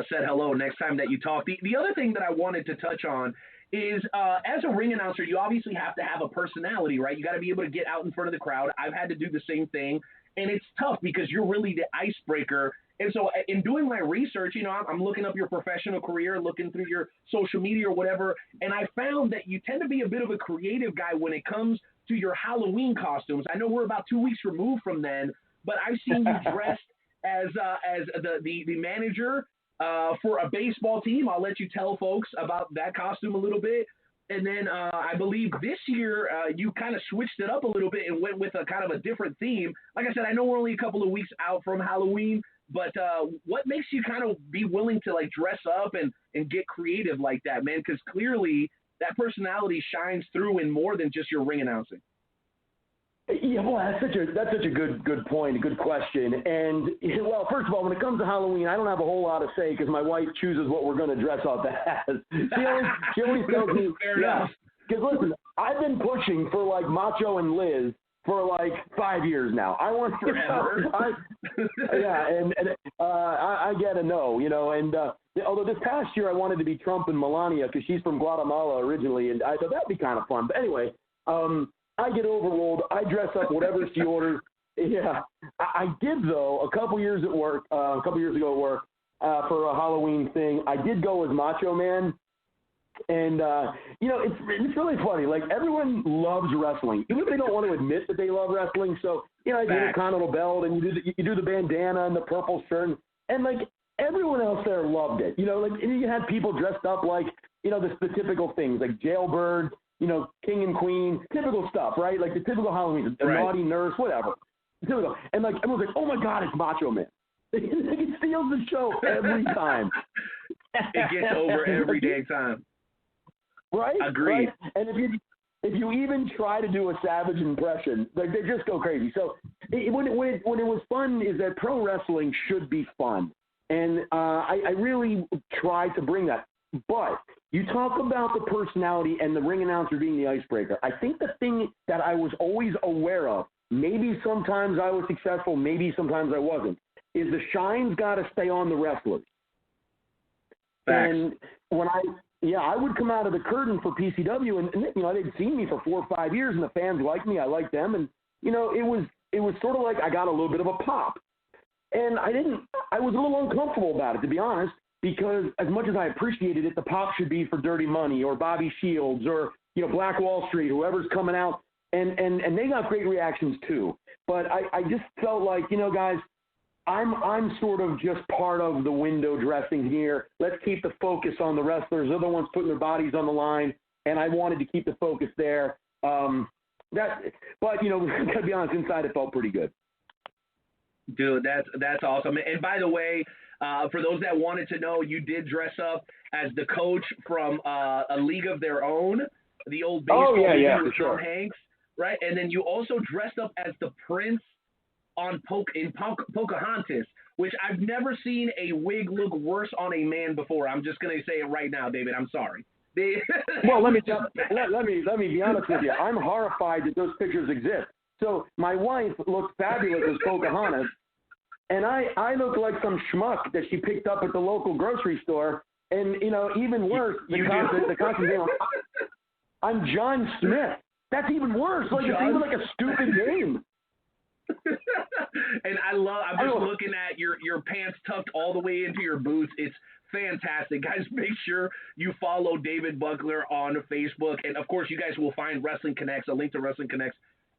said hello next time that you talk. The other thing that I wanted to touch on is as a ring announcer, you obviously have to have a personality, right? You got to be able to get out in front of the crowd. I've had to do the same thing, and it's tough because you're really the icebreaker. And so in doing my research, I'm looking up your professional career, looking through your social media or whatever, and I found that you tend to be a bit of a creative guy when it comes to your Halloween costumes. I know we're about 2 weeks removed from then, but I've seen you dressed as the manager for a baseball team. I'll let you tell folks about that costume a little bit. And then I believe this year you kind of switched it up a little bit and went with a kind of a different theme. Like I said, I know we're only a couple of weeks out from Halloween, but what makes you kind of be willing to dress up and get creative like that, man? Because clearly that personality shines through in more than just your ring announcing. Yeah, well, that's such a good point, a good question. And, well, first of all, when it comes to Halloween, I don't have a whole lot to say because my wife chooses what we're going to dress up as. She always tells me, yeah, because listen, I've been pushing for Macho and Liz for 5 years now. I want forever. I get a no, and although this past year I wanted to be Trump and Melania because she's from Guatemala originally, and I thought that'd be kind of fun. But anyway, I get overruled. I dress up whatever she orders. Yeah, I did though a couple years ago at work for a Halloween thing. I did go as Macho Man, and it's really funny. Everyone loves wrestling, even if they don't want to admit that they love wrestling. So you do the Continental belt and you do the bandana and the purple shirt, and everyone else there loved it. You had people dressed up the typical things like jailbird. King and queen, typical stuff, right? The typical Halloween, the naughty nurse, whatever. Typical. And everyone's like, oh my God, it's Macho Man. It steals the show every time. It gets over every damn time. Right? Agreed. Right? And if you even try to do a Savage impression, they just go crazy. So when it was fun is that pro wrestling should be fun. And I really try to bring that. But You talk about the personality and the ring announcer being the icebreaker. I think the thing that I was always aware of, maybe sometimes I was successful, maybe sometimes I wasn't, is the shine's got to stay on the wrestlers. Facts. And when I would come out of the curtain for PCW, and they'd seen me for 4 or 5 years, and the fans liked me, I liked them, and it was sort of like I got a little bit of a pop, and I was a little uncomfortable about it, to be honest, because as much as I appreciated it, the pop should be for Dirty Money or Bobby Shields or Black Wall Street, whoever's coming out, and they got great reactions too. But I just felt like, guys, I'm sort of just part of the window dressing here. Let's keep the focus on the wrestlers. They're the ones putting their bodies on the line, and I wanted to keep the focus there. But to be honest, inside it felt pretty good. Dude, that's awesome. And by the way, for those that wanted to know, you did dress up as the coach from A League of Their Own, the old baseball movie with Tom Hanks, right? And then you also dressed up as the prince in Pocahontas, which I've never seen a wig look worse on a man before. I'm just gonna say it right now, David. I'm sorry. Well, let me be honest with you. I'm horrified that those pictures exist. So my wife looked fabulous as Pocahontas, and I look like some schmuck that she picked up at the local grocery store. And even worse, the costume name. I'm John Smith. That's even worse. Like it's even like a stupid name. And I'm just looking at your pants tucked all the way into your boots. It's fantastic. Guys, make sure you follow David Buckler on Facebook. And, of course, you guys will find WrestleConnex, a link to WrestleConnex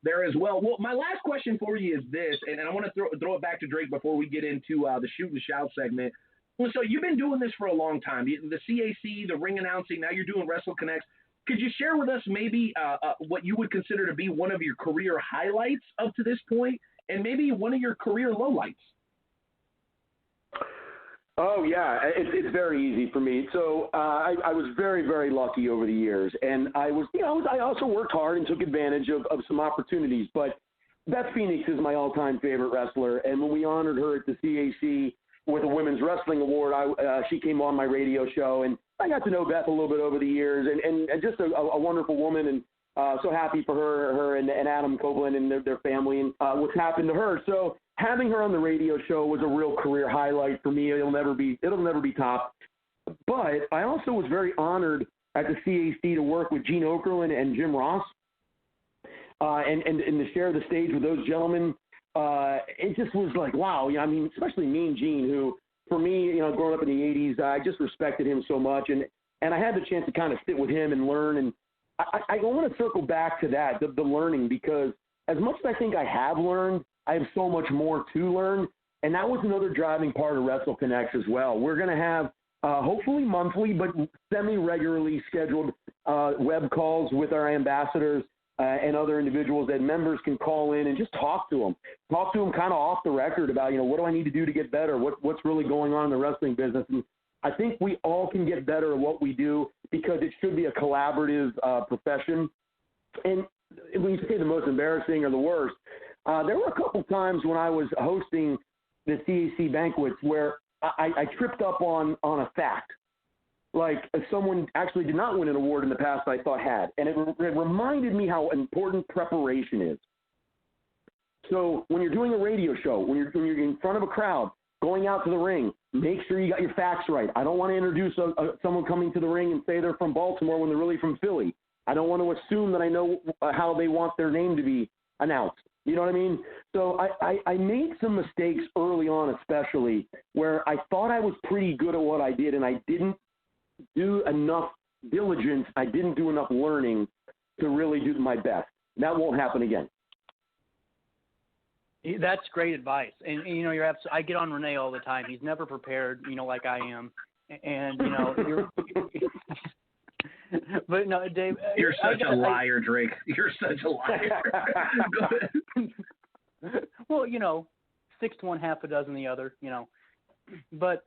there as well. Well, my last question for you is this, and I want to throw it back to Drake before we get into the Shoot and Shout segment. Well, so you've been doing this for a long time. The CAC, the ring announcing, now you're doing WrestleConnex. Could you share with us maybe what you would consider to be one of your career highlights up to this point, and maybe one of your career lowlights? Oh, yeah, it's very easy for me. So I was very, very lucky over the years, and I also worked hard and took advantage of some opportunities. But Beth Phoenix is my all-time favorite wrestler, and when we honored her at the CAC with a Women's Wrestling Award, she came on my radio show, and I got to know Beth a little bit over the years, and just a wonderful woman, and so happy for her and Adam Copeland and their family and what's happened to her. So having her on the radio show was a real career highlight for me. It'll never be topped. But I also was very honored at the CAC to work with Gene Okerlund and Jim Ross, and to share the stage with those gentlemen. It just was like, wow. I mean, especially me and Gene, who for me, growing up in the 80s, I just respected him so much, and I had the chance to kind of sit with him and learn. And I want to circle back to that, the learning, because as much as I think I have learned, I have so much more to learn, and that was another driving part of WrestleConnex as well. We're going to have hopefully monthly but semi-regularly scheduled web calls with our ambassadors and other individuals that members can call in and just talk to them kind of off the record about, what do I need to do to get better? What's really going on in the wrestling business? And I think we all can get better at what we do because it should be a collaborative profession. And when you say the most embarrassing or the worst, there were a couple times when I was hosting the CAC banquets where I tripped up on a fact. Like someone actually did not win an award in the past I thought had. And it reminded me how important preparation is. So when you're doing a radio show, when you're in front of a crowd, going out to the ring, make sure you got your facts right. I don't want to introduce someone coming to the ring and say they're from Baltimore when they're really from Philly. I don't want to assume that I know how they want their name to be announced. You know what I mean? So I made some mistakes early on, especially where I thought I was pretty good at what I did, and I didn't do enough diligence. I didn't do enough learning to really do my best. That won't happen again. That's great advice. And you're I get on Renee all the time. He's never prepared, like I am. And, you're but no, Dave. You're such a liar, Drake. You're such a liar. Go ahead. Well, 6 to 1, half a dozen the other, But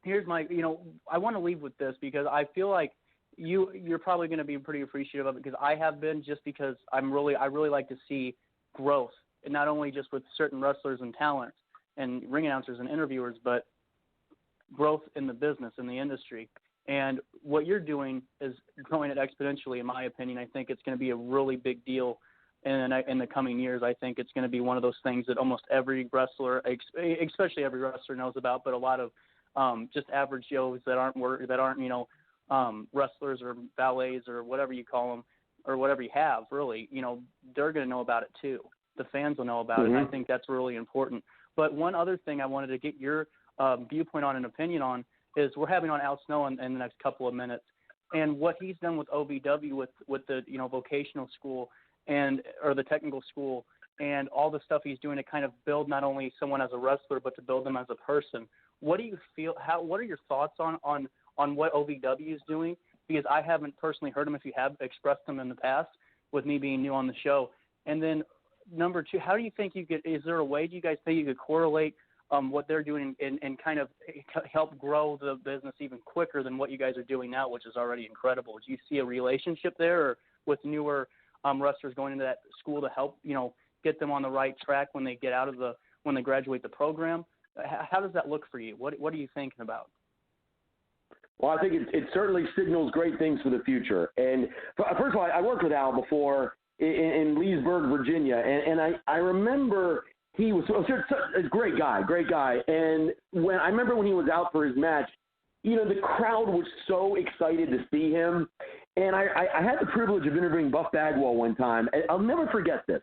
here's my, I want to leave with this because I feel like you're probably going to be pretty appreciative of it because I have been, just because I really like to see growth, and not only just with certain wrestlers and talents and ring announcers and interviewers, but growth in the business, in the industry. And what you're doing is growing it exponentially, in my opinion. I think it's going to be a really big deal in the coming years. I think it's going to be one of those things that almost every wrestler, especially every wrestler, knows about, but a lot of just average Joes that aren't wrestlers or ballets or whatever you call them, or whatever you have, really, they're going to know about it too. The fans will know about it, and I think that's really important. But one other thing I wanted to get your viewpoint on and opinion on is we're having on Al Snow in the next couple of minutes, and what he's done with OVW with the vocational school or the technical school, and all the stuff he's doing to kind of build not only someone as a wrestler but to build them as a person. What do you feel? What are your thoughts on what OVW is doing? Because I haven't personally heard them. If you have expressed them in the past, with me being new on the show. And then number two, how do you think is there a way, do you guys think you could correlate what they're doing and kind of help grow the business even quicker than what you guys are doing now, which is already incredible? Do you see a relationship there, or with newer wrestlers going into that school to help, get them on the right track when they get when they graduate the program? How does that look for you? What are you thinking about? Well, I think it certainly signals great things for the future. And first of all, I worked with Al before in Leesburg, Virginia, and I remember he was a great guy. And I remember when he was out for his match, the crowd was so excited to see him. And I had the privilege of interviewing Buff Bagwell one time. And I'll never forget this.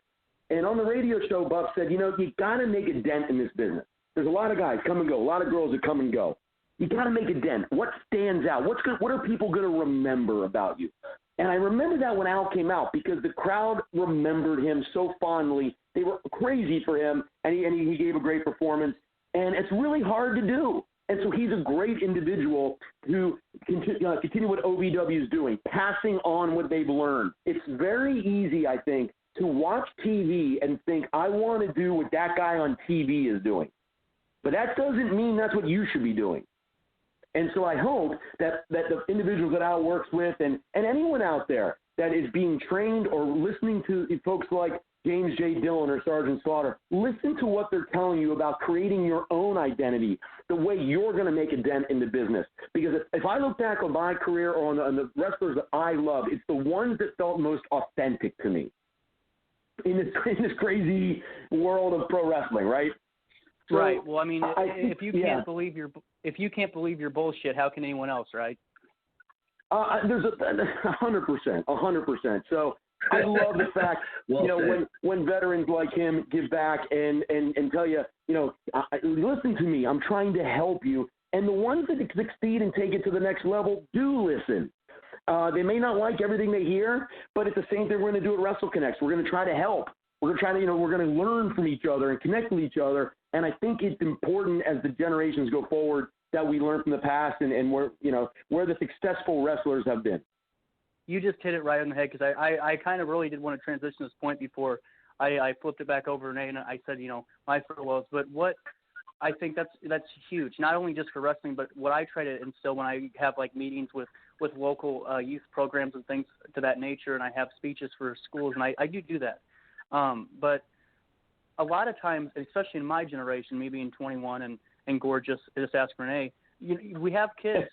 And on the radio show, Buff said, you got to make a dent in this business. There's a lot of guys come and go, a lot of girls that come and go. You got to make a dent. What stands out? What are people going to remember about you? And I remember that when Al came out, because the crowd remembered him so fondly. They were crazy for him, and he gave a great performance. And it's really hard to do. And so he's a great individual to continue what OVW is doing, passing on what they've learned. It's very easy, I think, to watch TV and think, I want to do what that guy on TV is doing. But that doesn't mean that's what you should be doing. And so I hope that the individuals that Al works with and anyone out there that is being trained or listening to folks like James J. Dillon or Sergeant Slaughter, listen to what they're telling you about creating your own identity, the way you're going to make a dent in the business. Because if I look back on my career or on the wrestlers that I love, it's the ones that felt most authentic to me in this crazy world of pro wrestling, right? So, right. Well, I mean, if you can't believe your bullshit, how can anyone else, right? There's 100%. So I love the fact, when veterans like him give back and tell you, listen to me, I'm trying to help you. And the ones that succeed and take it to the next level do listen. They may not like everything they hear, but it's the same thing we're going to do at WrestleConnex. We're going to try to help. We're going to try to, we're going to learn from each other and connect with each other. And I think it's important as the generations go forward that we learn from the past and where the successful wrestlers have been. You just hit it right on the head, because I kind of really did want to transition this point before I flipped it back over to Nate, and I said, my furloughs. But what I think that's huge, not only just for wrestling, but what I try to instill when I have meetings with local youth programs and things to that nature, and I have speeches for schools, and I do that. But a lot of times, especially in my generation, me being 21 and gorgeous, just ask Renee, we have kids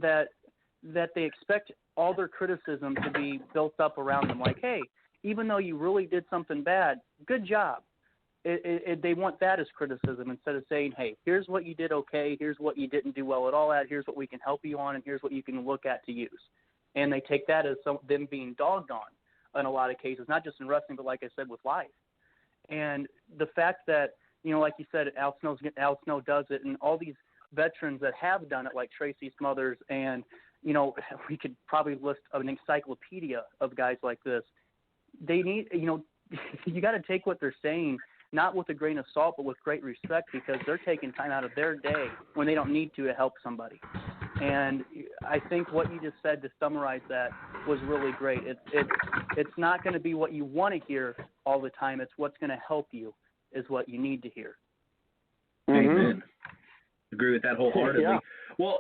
that they expect all their criticism to be built up around them. Like, hey, even though you really did something bad, good job. They want that as criticism instead of saying, hey, here's what you did okay, here's what you didn't do well at all at, here's what we can help you on, and here's what you can look at to use. And they take that as them being dogged on in a lot of cases, not just in wrestling, but like I said, with life. And the fact that, like you said, Al Snow does it, and all these veterans that have done it, like Tracy Smothers, and, we could probably list an encyclopedia of guys like this. They need, you got to take what they're saying, not with a grain of salt, but with great respect, because they're taking time out of their day when they don't need to help somebody. And I think what you just said to summarize that was really great. It's not going to be what you want to hear all the time. It's what's going to help you is what you need to hear. Amen. Agree with that wholeheartedly. Yeah. Well,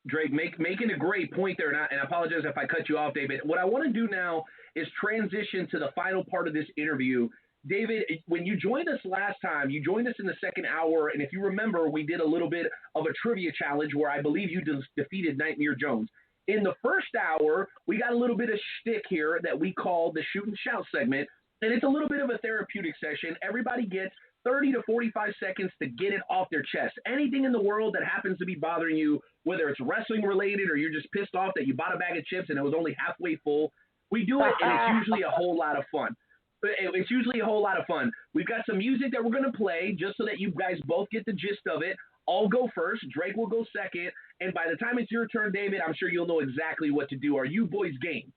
Drake, making a great point there, and I apologize if I cut you off, David. What I want to do now is transition to the final part of this interview David, when you joined us last time, you joined us in the second hour, and if you remember, we did a little bit of a trivia challenge where I believe you defeated Nightmare Jones. In the first hour, we got a little bit of shtick here that we call the Shoot and Shout segment, and it's a little bit of a therapeutic session. Everybody gets 30 to 45 seconds to get it off their chest. Anything in the world that happens to be bothering you, whether it's wrestling related or you're just pissed off that you bought a bag of chips and it was only halfway full, we do it, and it's usually a whole lot of fun. It's usually a whole lot of fun. We've got some music that we're going to play just so that you guys both get the gist of it. I'll go first. Drake will go second. And by the time it's your turn, David, I'm sure you'll know exactly what to do. Are you boys game?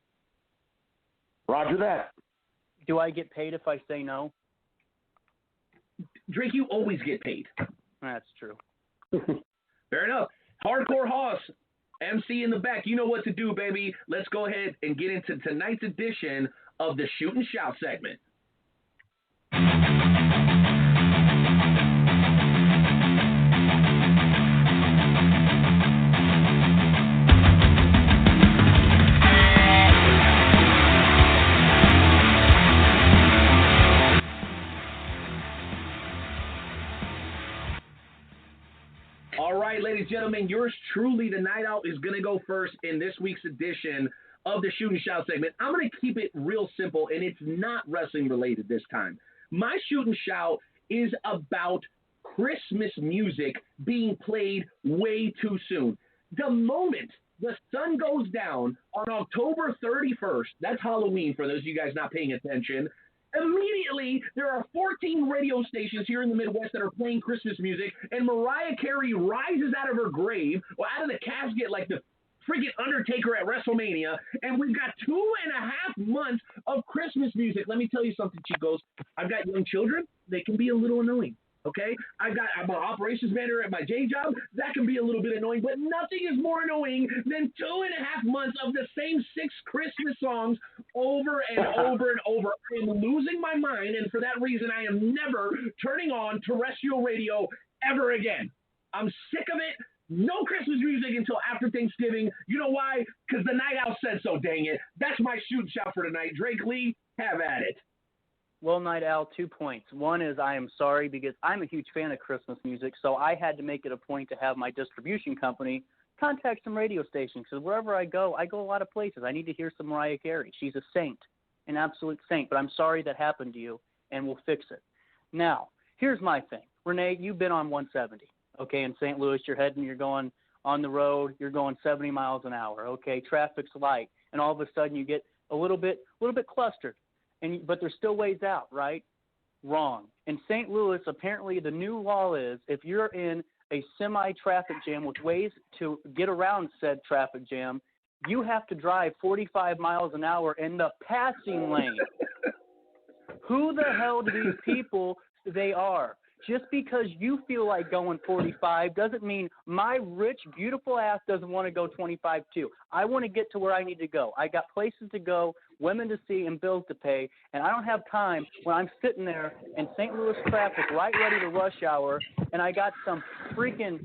Roger that. Do I get paid if I say no? Drake, you always get paid. That's true. Fair enough. Hardcore Hoss, MC in the back, you know what to do, baby. Let's go ahead and get into tonight's edition of the Shoot and Shout segment. All right, ladies and gentlemen, yours truly, the Night Out, is going to go first in this week's edition of the Shoot and Shout segment. I'm going to keep it real simple, and it's not wrestling related this time. My Shoot and Shout is about Christmas music being played way too soon. The moment the sun goes down on October 31st, that's Halloween for those of you guys not paying attention, immediately, there are 14 radio stations here in the Midwest that are playing Christmas music, and Mariah Carey rises out of her grave, or out of the casket like the freaking Undertaker at WrestleMania, and we've got 2.5 months of Christmas music. Let me tell you something, chicos. I've got young children. They can be a little annoying. Okay, I'm an operations manager at my day job. That can be a little bit annoying, but nothing is more annoying than 2.5 months of the same 6 Christmas songs over and over and over. I am losing my mind, and for that reason, I am never turning on terrestrial radio ever again. I'm sick of it. No Christmas music until after Thanksgiving. You know why? Because the Night Owl said so, dang it. That's my shoot and shout for tonight. Drake Lee, have at it. Well, Night Owl, 2 points. One is I am sorry because I'm a huge fan of Christmas music, so I had to make it a point to have my distribution company contact some radio stations because wherever I go a lot of places. I need to hear some Mariah Carey. She's a saint, an absolute saint, but I'm sorry that happened to you, and we'll fix it. Now, here's my thing. Renee, you've been on 170, okay, in St. Louis. You're going on the road. You're going 70 miles an hour, okay, traffic's light, and all of a sudden you get a little bit clustered. But there's still ways out, right? Wrong. In St. Louis, apparently the new law is if you're in a semi-traffic jam with ways to get around said traffic jam, you have to drive 45 miles an hour in the passing lane. Who the hell do these people they are? Just because you feel like going 45 doesn't mean my rich, beautiful ass doesn't want to go 25 too. I want to get to where I need to go. I got places to go, women to see, and bills to pay, and I don't have time when I'm sitting there in St. Louis traffic right ready to rush hour, and I got some freaking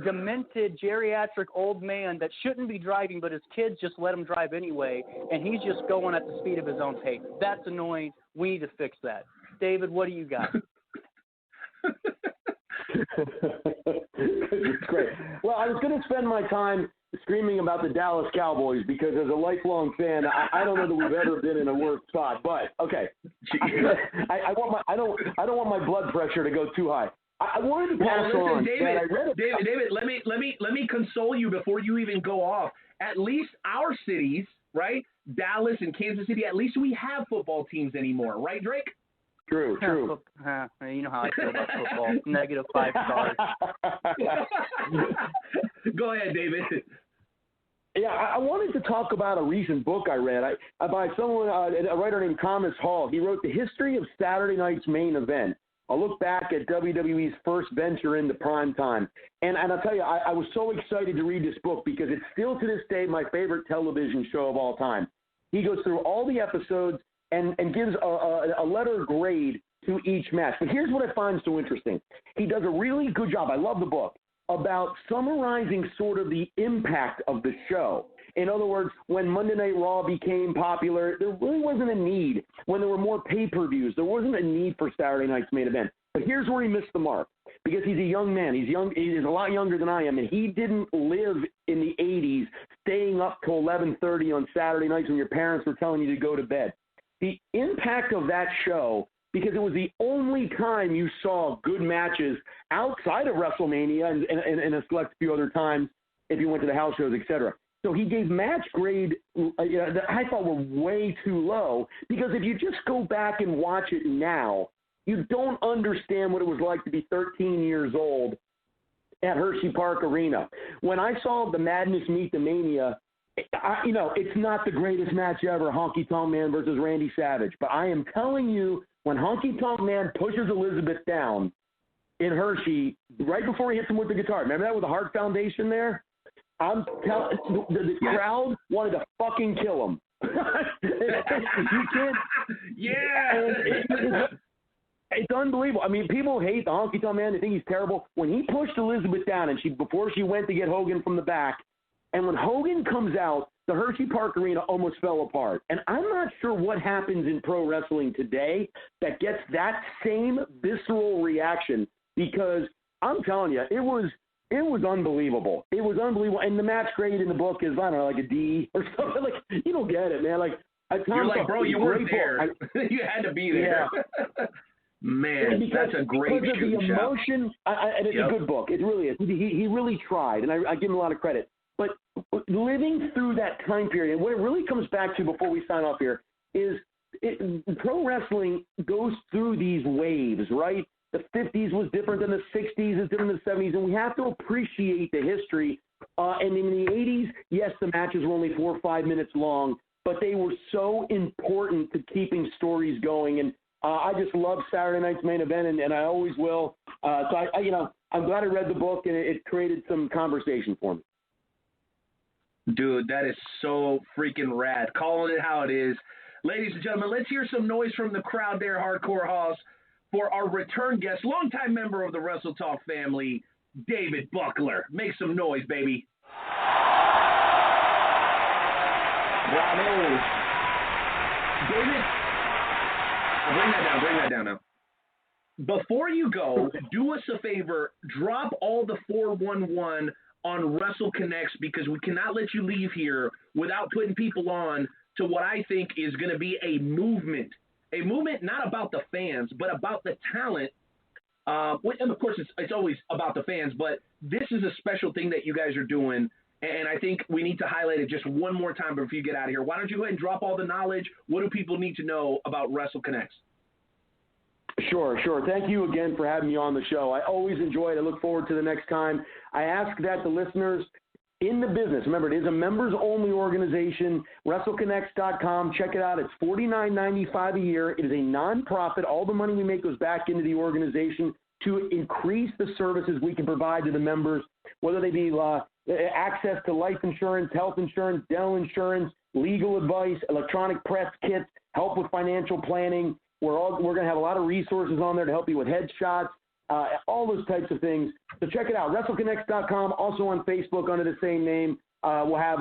demented geriatric old man that shouldn't be driving, but his kids just let him drive anyway, and he's just going at the speed of his own pace. That's annoying. We need to fix that. David, what do you got? It's great. Well, I was going to spend my time screaming about the Dallas Cowboys because as a lifelong fan, I don't know that we've ever been in a worse spot. But okay, I don't want my blood pressure to go too high. I wanted to pass on. David, let me console you before you even go off. At least our cities, right? Dallas and Kansas City. At least we have football teams anymore, right, Drake? True. You know how I feel about football. Negative 5 stars. Go ahead, David. Yeah, I wanted to talk about a recent book I read by someone, a writer named Thomas Hall. He wrote The History of Saturday Night's Main Event. A look back at WWE's first venture into prime time. And I'll tell you, I was so excited to read this book because it's still to this day my favorite television show of all time. He goes through all the episodes and gives a letter grade to each match. But here's what I find so interesting. He does a really good job, I love the book, about summarizing sort of the impact of the show. In other words, when Monday Night Raw became popular, there really wasn't a need. When there were more pay-per-views, there wasn't a need for Saturday night's main event. But here's where he missed the mark, because he's a young man. He's a lot younger than I am, and he didn't live in the 80s staying up till 11:30 on Saturday nights when your parents were telling you to go to bed. The impact of that show, because it was the only time you saw good matches outside of WrestleMania and a select few other times if you went to the house shows, etc. So he gave match grade that I thought were way too low, because if you just go back and watch it now, you don't understand what it was like to be 13 years old at Hershey Park Arena. When I saw the Madness meet the Mania, it's not the greatest match ever, Honky Tonk Man versus Randy Savage. But I am telling you, when Honky Tonk Man pushes Elizabeth down in Hershey, right before he hits him with the guitar, remember that with the Heart Foundation there? I'm telling the crowd wanted to fucking kill him. You can't. Yeah. It's unbelievable. I mean, people hate the Honky Tonk Man. They think he's terrible. When he pushed Elizabeth down and before she went to get Hogan from the back, and when Hogan comes out, the Hershey Park Arena almost fell apart. And I'm not sure what happens in pro wrestling today that gets that same visceral reaction, because I'm telling you, it was unbelievable. It was unbelievable. And the match grade in the book is, I don't know, like a D or something. Like, you don't get it, man. Like, you're like, bro, you weren't there. You had to be there. Yeah. Man, that's a great because of the emotion, and it's Yep. a good book. It really is. He really tried, and I give him a lot of credit. But living through that time period, and what it really comes back to before we sign off here is pro wrestling goes through these waves, right? The 50s was different than the 60s, is different than the 70s, and we have to appreciate the history. And in the 80s, yes, the matches were only 4 or 5 minutes long, but they were so important to keeping stories going. And I just love Saturday night's main event, and I always will. So I'm glad I read the book, and it created some conversation for me. Dude, that is so freaking rad. Calling it how it is. Ladies and gentlemen, let's hear some noise from the crowd there, Hardcore Hoss, for our return guest, longtime member of the Wrestle Talk family, David Buckler. Make some noise, baby. Bravo. David, bring that down now. Before you go, do us a favor, drop all the 411 on WrestleConnex, because we cannot let you leave here without putting people on to what I think is going to be a movement not about the fans, but about the talent. And of course, it's always about the fans, but this is a special thing that you guys are doing, and I think we need to highlight it just one more time before you get out of here. Why don't you go ahead and drop all the knowledge? What do people need to know about WrestleConnex? Sure. Thank you again for having me on the show. I always enjoy it. I look forward to the next time. I ask that the listeners in the business, remember, it is a members-only organization, WrestleConnex.com. Check it out. It's $49.95 a year. It is a nonprofit. All the money we make goes back into the organization to increase the services we can provide to the members, whether they be access to life insurance, health insurance, dental insurance, legal advice, electronic press kits, help with financial planning. We're going to have a lot of resources on there to help you with headshots, all those types of things. So check it out, WrestleConnex.com, also on Facebook under the same name. We'll have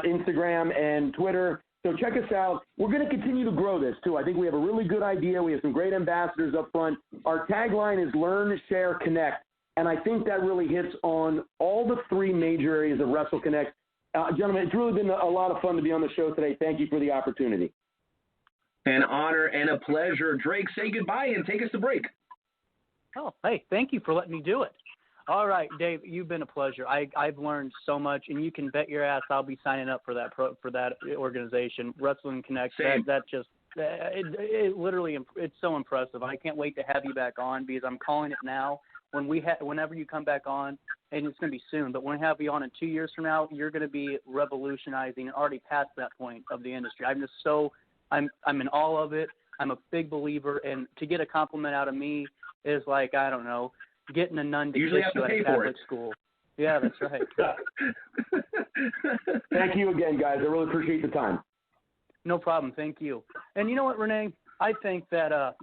Instagram and Twitter. So check us out. We're going to continue to grow this, too. I think we have a really good idea. We have some great ambassadors up front. Our tagline is Learn, Share, Connect. And I think that really hits on all the three major areas of WrestleConnex. Gentlemen, it's really been a lot of fun to be on the show today. Thank you for the opportunity. An honor and a pleasure. Drake, say goodbye and take us to break. Oh, hey, thank you for letting me do it. All right, Dave, you've been a pleasure. I've learned so much, and you can bet your ass I'll be signing up for that organization, WrestleConnex. That just it literally, it's so impressive. I can't wait to have you back on, because I'm calling it now. Whenever you come back on, and it's going to be soon, but when I have you on in 2 years from now, you're going to be revolutionizing and already past that point of the industry. I'm in awe of it. I'm a big believer, and to get a compliment out of me is like, I don't know, getting a nun to kiss you at a Catholic school. Yeah, that's right. Thank you again, guys. I really appreciate the time. No problem. Thank you. And you know what, Renee? I think that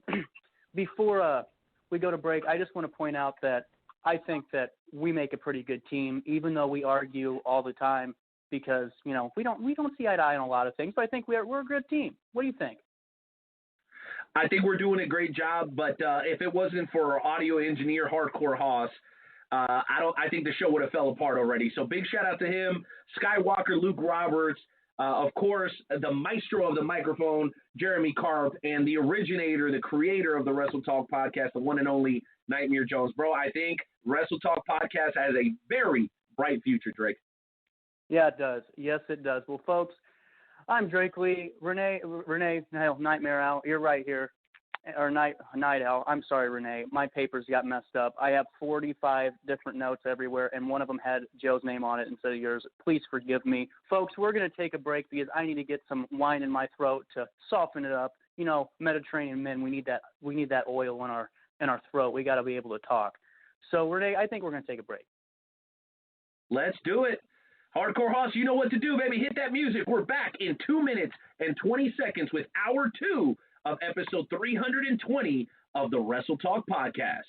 before we go to break, I just want to point out that I think that we make a pretty good team, even though we argue all the time because, you know, we don't see eye to eye on a lot of things, but I think we're a good team. What do you think? I think we're doing a great job, but if it wasn't for our audio engineer, Hardcore Hoss, I think the show would have fell apart already. So big shout out to him, Skywalker, Luke Roberts, of course, the maestro of the microphone, Jeremy Karp, and the originator, the creator of the Wrestle Talk podcast, the one and only Nightmare Jones. Bro, I think Wrestle Talk podcast has a very bright future, Drake. Yeah, it does. Yes, it does. Well, folks, I'm Drake Lee. Renee, no, Nightmare Owl, you're right here. Or Night Owl. I'm sorry, Renee. My papers got messed up. I have 45 different notes everywhere, and one of them had Joe's name on it instead of yours. Please forgive me. Folks, we're going to take a break because I need to get some wine in my throat to soften it up. You know, Mediterranean men, we need that oil in our throat. We got to be able to talk. So, Renee, I think we're going to take a break. Let's do it. Hardcore Hoss, you know what to do, baby. Hit that music. We're back in 2 minutes and 20 seconds with hour 2 of episode 320 of the Wrestle Talk podcast.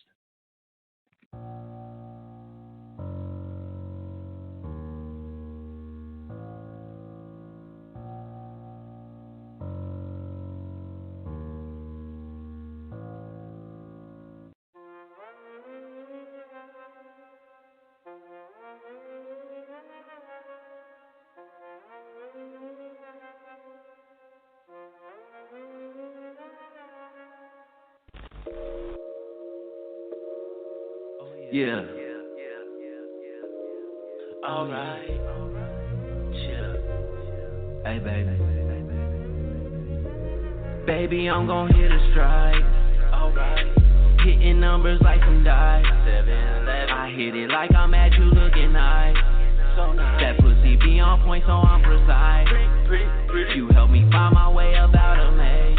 Yeah. Alright. Chill. Hey, baby. Baby, I'm gon' hit a strike. Alright. Hitting numbers like some dice. 7-11. I hit it like I'm at you looking nice. So nice. That pussy be on point, so I'm precise. Pretty. You help me find my way about a maze.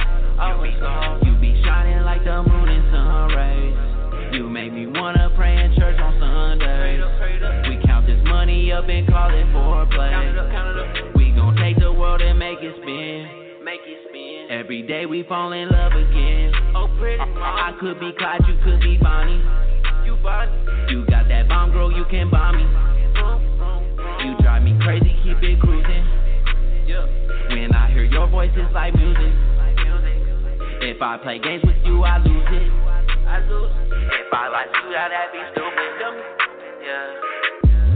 You be shining like the moon and sun rays. You make me wanna pray in church on Sundays. We count this money up and call it foreplay. We gon' take the world and make it spin. Every day we fall in love again. I could be Clyde, you could be Bonnie. You got that bomb, girl, you can bomb me. You drive me crazy, keep it cruising. When I hear your voice, it's like music. If I play games with you, I lose it. If I like you, that'd be stupid. Yeah.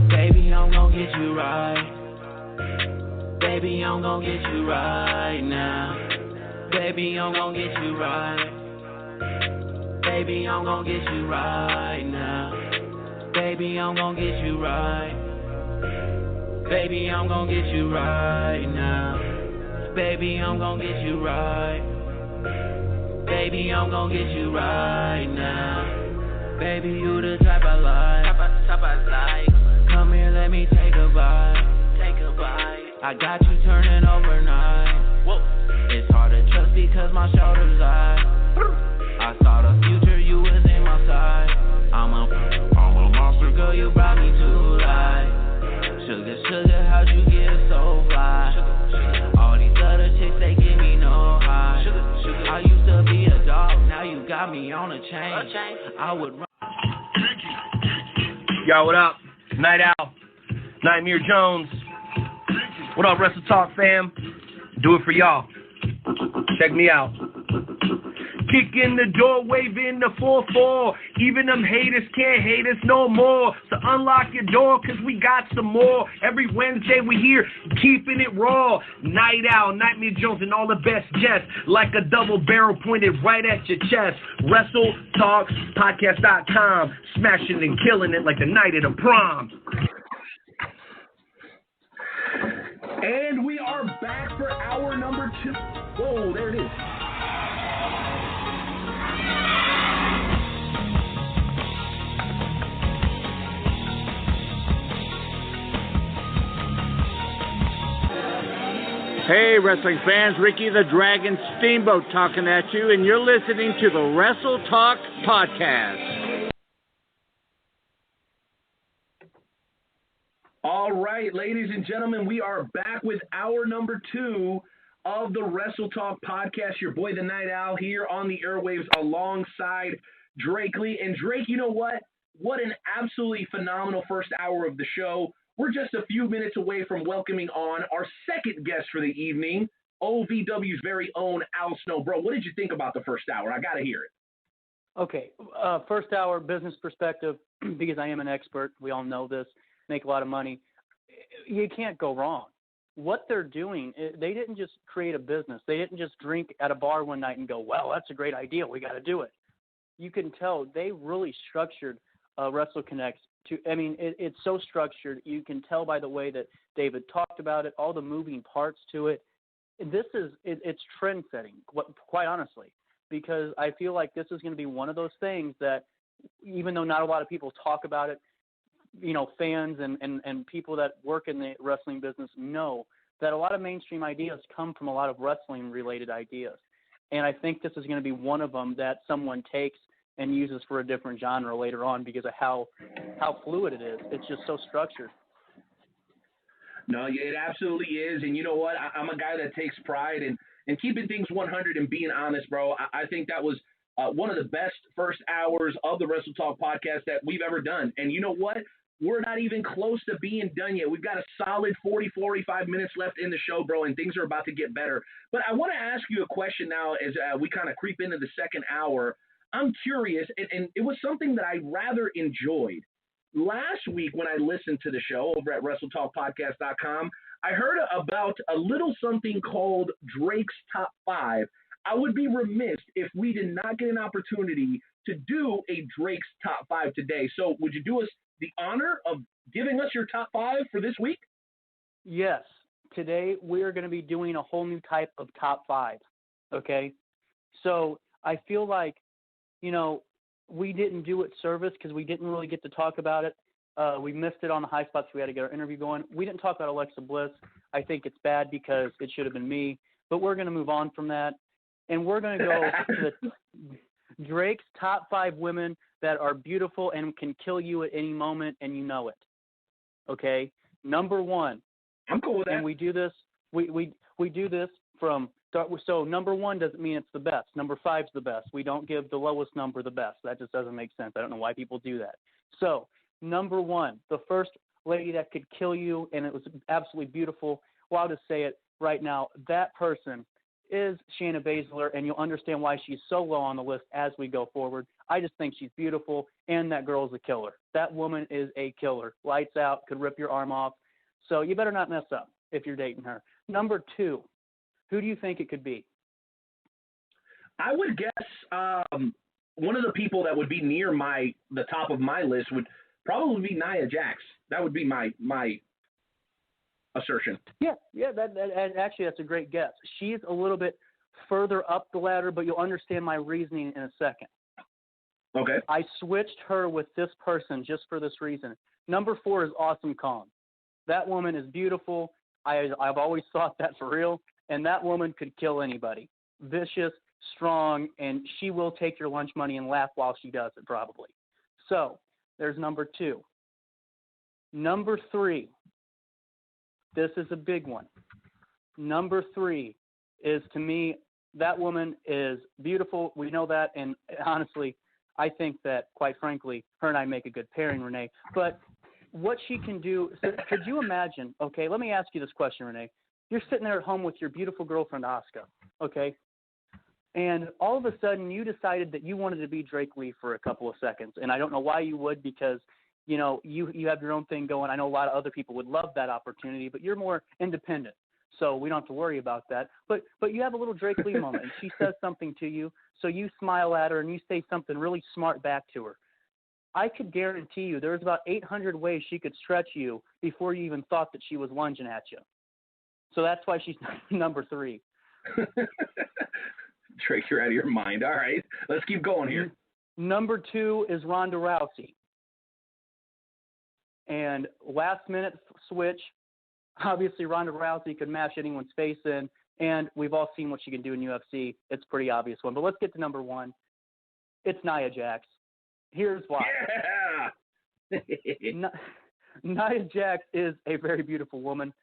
Baby, I'm gon' get you right. Baby, I'm gon' get you right now. Baby, I'm gon' get you right. Baby, I'm gon' get you right now. Baby, I'm gon' get you right. Baby, I'm gon' get you right now. Baby, I'm gon' get you right. Baby, I'm gon' get you right now. Baby, you the type I like. Come here, let me take a bite. I got you turning overnight. Whoa. It's hard to trust because my shoulders high. I saw the future, you was in my side. I'm a monster, girl, you brought me to life. Sugar, how'd you get so fly? All these other chicks, they give me no high. I used to be a dog, now you got me on a chain. I would run. Yo, what up? Night Owl, Nightmare Jones. What up, Wrestle Talk fam? Do it for y'all. Check me out. Kick in the door, waving the 4-4. Even them haters can't hate us no more. So unlock your door, cause we got some more. Every Wednesday we here, keeping it raw. Night Owl, Nightmare Jones, and all the best jets. Like a double barrel pointed right at your chest. WrestleTalkPodcast.com. Smashing and killing it like the night of the prom. And we are back for hour number 2. Whoa, there it is. Hey, wrestling fans, Ricky the Dragon Steamboat talking at you, and you're listening to the Wrestle Talk podcast. All right, ladies and gentlemen, we are back with hour number 2 of the Wrestle Talk podcast. Your boy, the Night Owl, here on the airwaves alongside Drake Lee. And Drake, you know what? what an absolutely phenomenal first hour of the show. We're just a few minutes away from welcoming on our second guest for the evening, OVW's very own Al Snow. Bro, what did you think about the first hour? I got to hear it. Okay, first hour, business perspective, because I am an expert. We all know this. Make a lot of money. You can't go wrong. What they're doing, they didn't just create a business. They didn't just drink at a bar one night and go, well, that's a great idea. We got to do it. You can tell they really structured WrestleConnex to, I mean, it's so structured. You can tell by the way that David talked about it, all the moving parts to it. It's trend setting, quite honestly, because I feel like this is going to be one of those things that, even though not a lot of people talk about it, you know, fans and people that work in the wrestling business know that a lot of mainstream ideas come from a lot of wrestling related ideas. And I think this is going to be one of them that someone takes and uses for a different genre later on because of how fluid it is. It's just so structured. No, it absolutely is. And you know what? I'm a guy that takes pride in keeping things 100 and being honest, bro. I think that was one of the best first hours of the Wrestle Talk podcast that we've ever done. And you know what? We're not even close to being done yet. We've got a solid 40, 45 minutes left in the show, bro, and things are about to get better. But I want to ask you a question now as we kind of creep into the second hour. I'm curious, and it was something that I rather enjoyed. Last week when I listened to the show over at WrestleTalkPodcast.com, I heard about a little something called Drake's Top 5. I would be remiss if we did not get an opportunity to do a Drake's Top 5 today. So would you do us the honor of giving us your top 5 for this week? Yes. Today we are going to be doing a whole new type of top 5. Okay? So I feel like, you know, we didn't do it service because we didn't really get to talk about it. We missed it on the high spots. We had to get our interview going. We didn't talk about Alexa Bliss. I think it's bad because it should have been me. But we're going to move on from that. And we're going to go to Drake's top 5 women that are beautiful and can kill you at any moment, and you know it. Okay? Number 1. I'm cool with that. And we do this. We do this from start. So number 1 doesn't mean it's the best. Number 5 is the best. We don't give the lowest number the best. That just doesn't make sense. I don't know why people do that. So number 1, the first lady that could kill you, and it was absolutely beautiful. Well, I'll just say it right now. That person is Shayna Baszler, and you'll understand why she's so low on the list as we go forward. I just think she's beautiful, and that girl's a killer. That woman is a killer. Lights out, could rip your arm off. So you better not mess up if you're dating her. Number 2, who do you think it could be? I would guess one of the people that would be near the top of my list would probably be Nia Jax. That would be my assertion. Yeah, that actually that's a great guess. She's a little bit further up the ladder, but you'll understand my reasoning in a second. Okay. I switched her with this person just for this reason. Number 4 is Awesome Kong. That woman is beautiful. I've always thought that for real, and that woman could kill anybody. Vicious, strong, and she will take your lunch money and laugh while she does it probably. So there's number 2. Number 3. This is a big one. Number 3 is, to me, that woman is beautiful. We know that, and honestly, I think that, quite frankly, her and I make a good pairing, Renee. But what she can do, so could you imagine, okay, let me ask you this question, Renee. You're sitting there at home with your beautiful girlfriend, Asuka, okay? And all of a sudden, you decided that you wanted to be Drake Lee for a couple of seconds. And I don't know why you would, because you know, you have your own thing going. I know a lot of other people would love that opportunity, but you're more independent, so we don't have to worry about that. But you have a little Drake Lee moment, and she says something to you, so you smile at her and you say something really smart back to her. I could guarantee you there's about 800 ways she could stretch you before you even thought that she was lunging at you. So that's why she's number 3. Drake, you're out of your mind. All right, let's keep going here. Number 2 is Ronda Rousey. And last-minute switch, obviously Ronda Rousey could mash anyone's face in, and we've all seen what she can do in UFC. It's a pretty obvious one. But let's get to number 1. It's Nia Jax. Here's why. Yeah! Nia Jax is a very beautiful woman,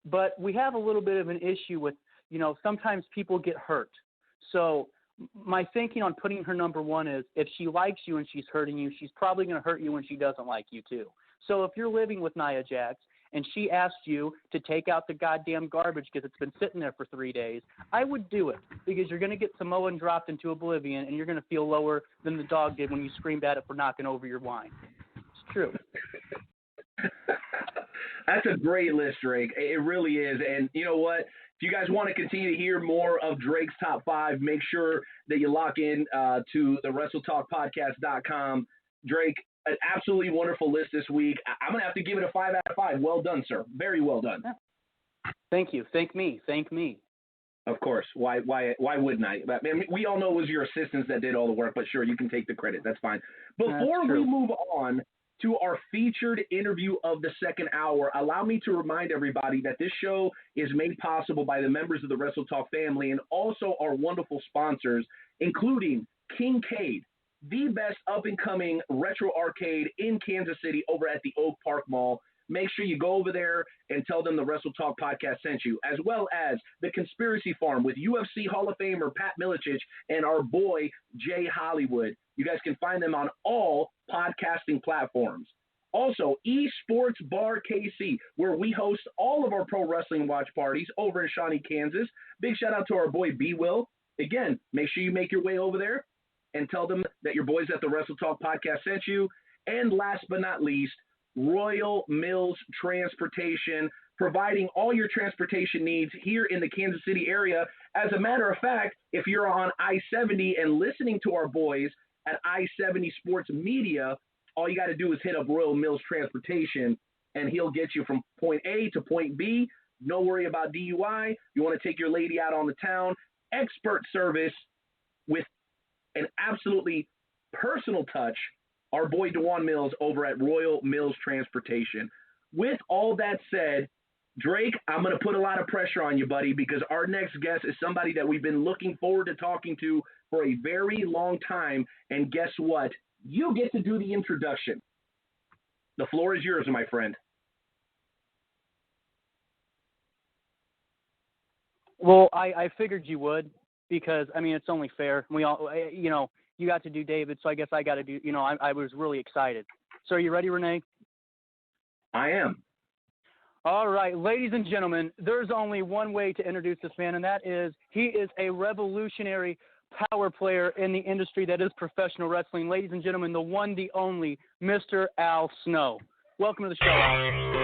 but we have a little bit of an issue with, you know, sometimes people get hurt. So my thinking on putting her number one is if she likes you and she's hurting you, she's probably going to hurt you when she doesn't like you too. So if you're living with Nia Jax and she asked you to take out the goddamn garbage because it's been sitting there for 3 days, I would do it because you're going to get Samoan dropped into oblivion and you're going to feel lower than the dog did when you screamed at it for knocking over your wine. It's true. That's a great list, Drake. It really is. And you know what? If you guys want to continue to hear more of Drake's top 5, make sure that you lock in to the WrestleTalkPodcast.com. Drake, an absolutely wonderful list this week. I'm going to have to give it a 5 out of 5. Well done, sir. Very well done. Thank you. Thank me. Thank me. Of course. Why wouldn't I? I mean, we all know it was your assistants that did all the work, but sure, you can take the credit. That's fine. Before we move on to our featured interview of the second hour, allow me to remind everybody that this show is made possible by the members of the Wrestle Talk family and also our wonderful sponsors, including Kincaid, the best up-and-coming retro arcade in Kansas City over at the Oak Park Mall. Make sure you go over there and tell them the Wrestle Talk podcast sent you, as well as the Conspiracy Farm with UFC Hall of Famer Pat Milicic and our boy Jay Hollywood. You guys can find them on all podcasting platforms. Also, Esports Bar KC, where we host all of our pro wrestling watch parties over in Shawnee, Kansas. Big shout out to our boy B-Will. Again, make sure you make your way over there and tell them that your boys at the Wrestle Talk podcast sent you. And last but not least, Royal Mills Transportation, providing all your transportation needs here in the Kansas City area. As a matter of fact, if you're on I-70 and listening to our boys at I-70 Sports Media, all you got to do is hit up Royal Mills Transportation, and he'll get you from point A to point B. No worry about DUI. You want to take your lady out on the town. Expert service with an absolutely personal touch. Our boy DeJuan Mills over at Royal Mills Transportation. With all that said, Drake, I'm going to put a lot of pressure on you, buddy, because our next guest is somebody that we've been looking forward to talking to for a very long time. And guess what? You get to do the introduction. The floor is yours, my friend. Well, I figured you would because, I mean, it's only fair. We all, you know, you got to do David, so I guess I got to do, you know, I was really excited. So are you ready, Renee? I am. All right, ladies and gentlemen, there's only one way to introduce this man, and that is he is a revolutionary power player in the industry that is professional wrestling. Ladies and gentlemen, the one, the only, Mr. Al Snow. Welcome to the show, Al.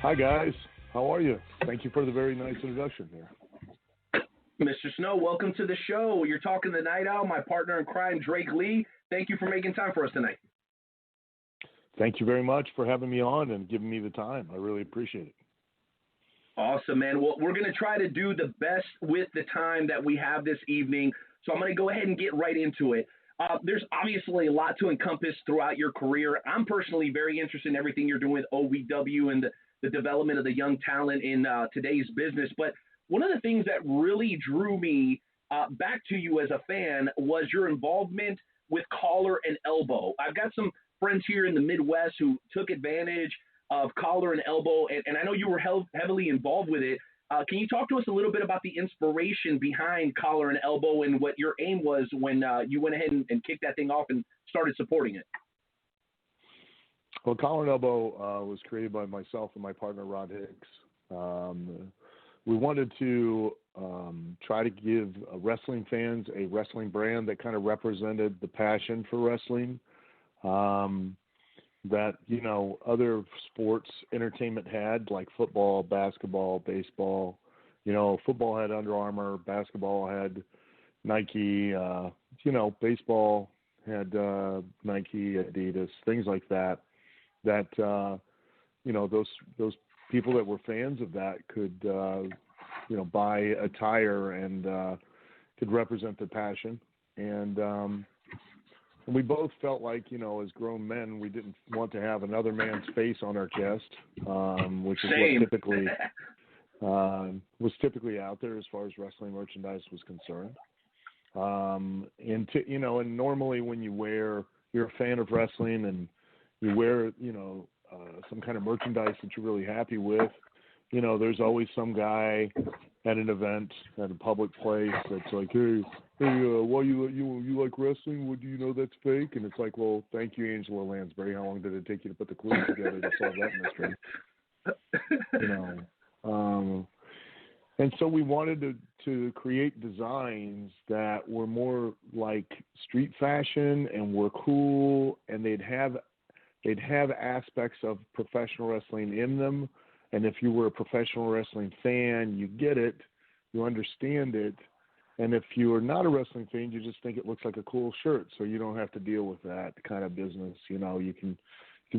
Hi, guys. How are you? Thank you for the very nice introduction there. Mr. Snow, welcome to the show. You're talking to Night Owl, my partner in crime, Drake Lee. Thank you for making time for us tonight. Thank you very much for having me on and giving me the time. I really appreciate it. Awesome, man. Well, we're going to try to do the best with the time that we have this evening, so I'm going to go ahead and get right into it. There's obviously a lot to encompass throughout your career. I'm personally very interested in everything you're doing with OVW and the development of the young talent in today's business. But one of the things that really drew me back to you as a fan was your involvement with Collar and Elbow. I've got some friends here in the Midwest who took advantage of Collar and Elbow, and I know you were heavily involved with it. Can you talk to us a little bit about the inspiration behind Collar and Elbow and what your aim was when you went ahead and kicked that thing off and started supporting it? Well, Collar and Elbow was created by myself and my partner, Rod Hicks. We wanted to try to give wrestling fans a wrestling brand that kind of represented the passion for wrestling that, you know, other sports entertainment had, like football, basketball, baseball. You know, football had Under Armour, basketball had Nike, you know, baseball had Nike, Adidas, things like that. That, you know, those people that were fans of that could, you know, buy attire and could represent their passion. And And we both felt like, as grown men, we didn't want to have another man's face on our chest, which is Same. what typically was typically out there as far as wrestling merchandise was concerned. And normally when you're a fan of wrestling and you wear, some kind of merchandise that you're really happy with, there's always some guy at an event at a public place that's like, hey, why you like wrestling? What do you know that's fake? And it's like, well, thank you, Angela Lansbury. How long did it take you to put the clues together to solve that mystery? And so we wanted to create designs that were more like street fashion and were cool, and they'd have aspects of professional wrestling in them. And if you were a professional wrestling fan, you get it, you understand it. And if you are not a wrestling fan, you just think it looks like a cool shirt, so you don't have to deal with that kind of business. You can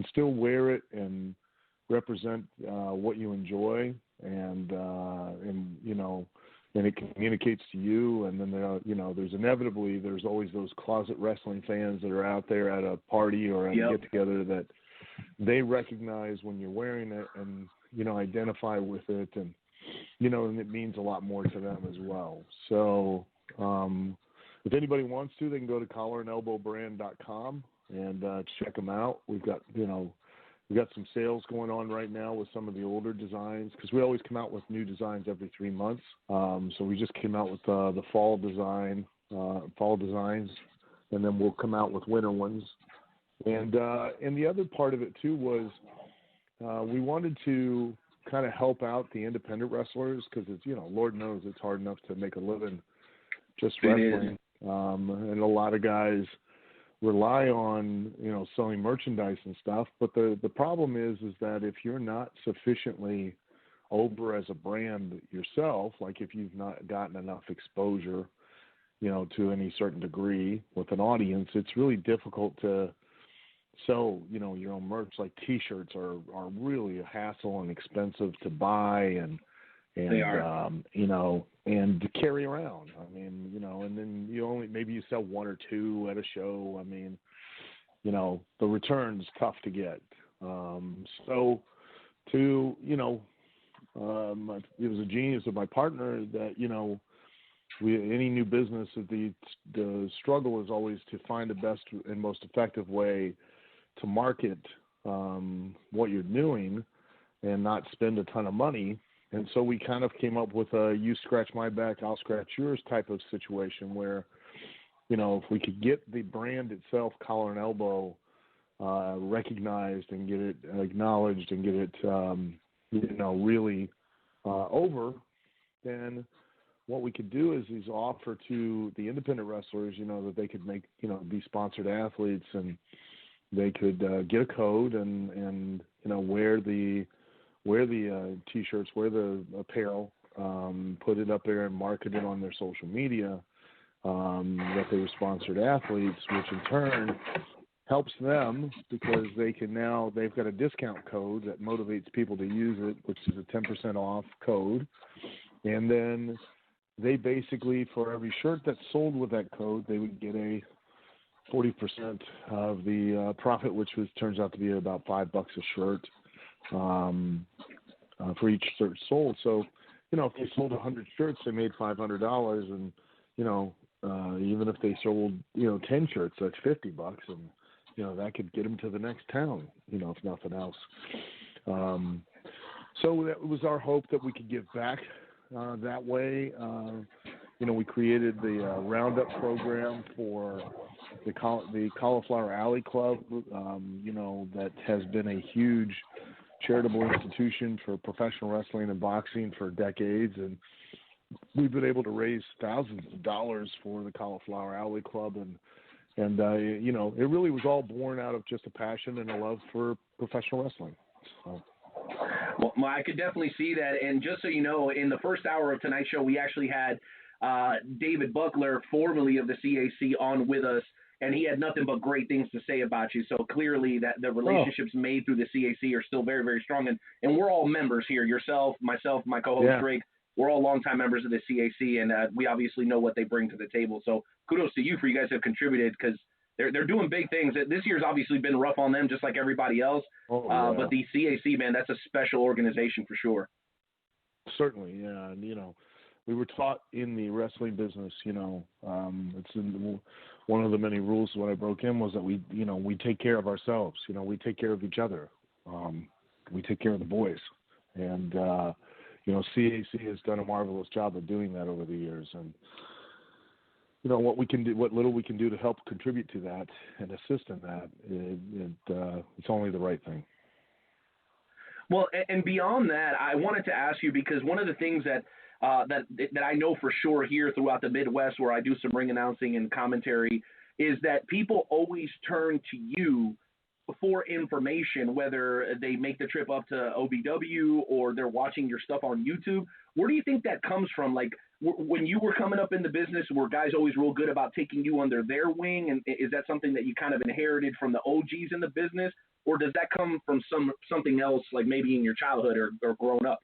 still wear it and represent what you enjoy, and it communicates to you. And then there's always those closet wrestling fans that are out there at a party or at a get together that they recognize when you're wearing it and identify with it, and and it means a lot more to them as well. So if anybody wants to, they can go to collarandelbowbrand.com and check them out. We've got some sales going on right now with some of the older designs, because we always come out with new designs every 3 months. So we just came out with the fall designs, and then we'll come out with winter ones. And the other part of it too was we wanted to kind of help out the independent wrestlers, because it's Lord knows it's hard enough to make a living just wrestling, and a lot of guys rely on selling merchandise and stuff. But the problem is that if you're not sufficiently over as a brand yourself, like if you've not gotten enough exposure, to any certain degree with an audience, it's really difficult to sell, your own merch. Like T-shirts are really a hassle and expensive to buy and they are. And to carry around. I mean, and then maybe you sell one or two at a show. I mean, the return's tough to get. So it was a genius of my partner that, any new business, the struggle is always to find the best and most effective way to market what you're doing and not spend a ton of money. And so we kind of came up with a you scratch my back, I'll scratch yours type of situation where, if we could get the brand itself, Collar and Elbow, recognized and get it acknowledged and get it, really over, then what we could do is offer to the independent wrestlers, that they could make, be sponsored athletes, and they could get a code and wear the T-shirts, wear the apparel, put it up there and market it on their social media, that they were sponsored athletes, which in turn helps them because they've got a discount code that motivates people to use it, which is a 10% off code. And then they basically, for every shirt that's sold with that code, they would get a 40% of the profit, which turns out to be about $5 a shirt for each shirt sold. So, if they sold 100 shirts, they made $500, and even if they sold 10 shirts, that's $50, and that could get them to the next town, if nothing else. So that was our hope that we could give back that way. We created the Roundup program for the Cauliflower Alley Club, that has been a huge charitable institution for professional wrestling and boxing for decades. And we've been able to raise thousands of dollars for the Cauliflower Alley Club. And it really was all born out of just a passion and a love for professional wrestling. So. Well, I could definitely see that. And just so you know, in the first hour of tonight's show, we actually had David Buckler, formerly of the CAC, on with us, and he had nothing but great things to say about you. So clearly that the relationships made through the CAC are still very, very strong. And we're all members here, yourself, myself, my co-host Drake. We're all longtime members of the CAC, and we obviously know what they bring to the table. So kudos to you for you guys have contributed, because they're doing big things. This year's obviously been rough on them, just like everybody else. But the CAC, man, that's a special organization for sure. Certainly, yeah. And, we were taught in the wrestling business, it's one of the many rules when I broke in was that we take care of ourselves. We take care of each other. We take care of the boys. And, CAC has done a marvelous job of doing that over the years. And, what we can do, what little we can do to help contribute to that and assist in that, it's only the right thing. Well, and beyond that, I wanted to ask you, because one of the things that I know for sure here throughout the Midwest, where I do some ring announcing and commentary, is that people always turn to you for information, whether they make the trip up to OVW or they're watching your stuff on YouTube. Where do you think that comes from? Like, when you were coming up in the business, were guys always real good about taking you under their wing? And is that something that you kind of inherited from the OGs in the business? Or does that come from something else, like maybe in your childhood or growing up?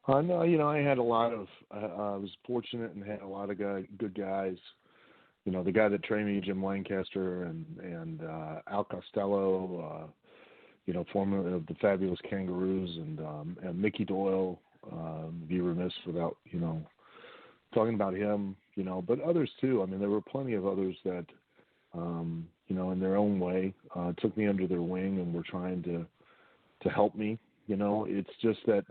No, I had a lot of I was fortunate and had a lot of good guys. The guy that trained me, Jim Lancaster, and Al Costello, former of the Fabulous Kangaroos, and Mickey Doyle. Be remiss without talking about him. But others too. I mean, there were plenty of others that in their own way took me under their wing and were trying to help me. It's just that.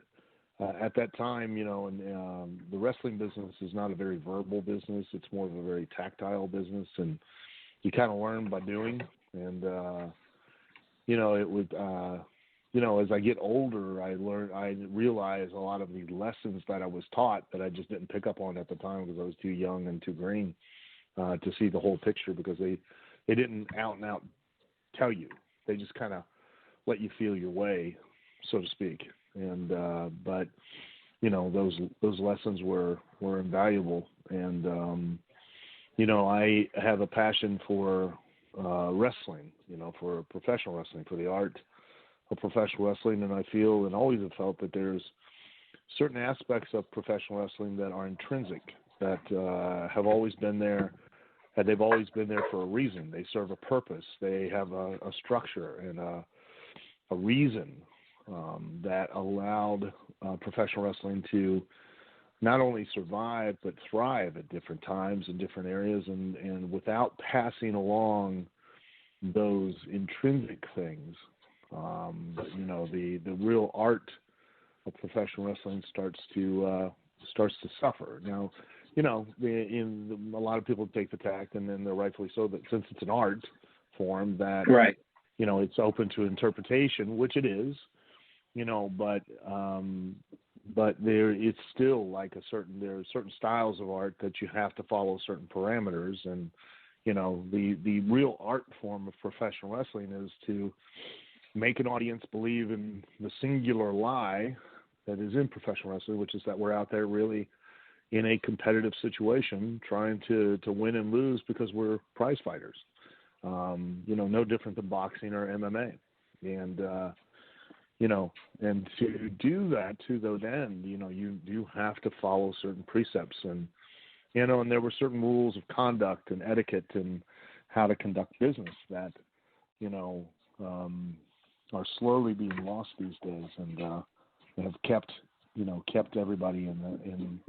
At that time, and the wrestling business is not a very verbal business. It's more of a very tactile business, and you kind of learn by doing. And it would, as I get older, I realize a lot of the lessons that I was taught that I just didn't pick up on at the time because I was too young and too green to see the whole picture, because they didn't out and out tell you. They just kind of let you feel your way, so to speak. And but those lessons were invaluable, and I have a passion for wrestling, for professional wrestling, for the art of professional wrestling, and I feel and always have felt that there's certain aspects of professional wrestling that are intrinsic, that have always been there, and they've always been there for a reason. They serve a purpose. They have a structure and a reason that allowed professional wrestling to not only survive but thrive at different times in different areas, and without passing along those intrinsic things, the real art of professional wrestling starts to suffer. Now, a lot of people take the tact, and then they're rightfully so, that since it's an art form, that right. It's open to interpretation, which it is. But it's still like there are certain styles of art that you have to follow certain parameters, and the real art form of professional wrestling is to make an audience believe in the singular lie that is in professional wrestling, which is that we're out there really in a competitive situation trying to win and lose because we're prize fighters. No different than boxing or MMA, and and to do that to that end, you have to follow certain precepts, and and there were certain rules of conduct and etiquette and how to conduct business that are slowly being lost these days, and have kept everybody in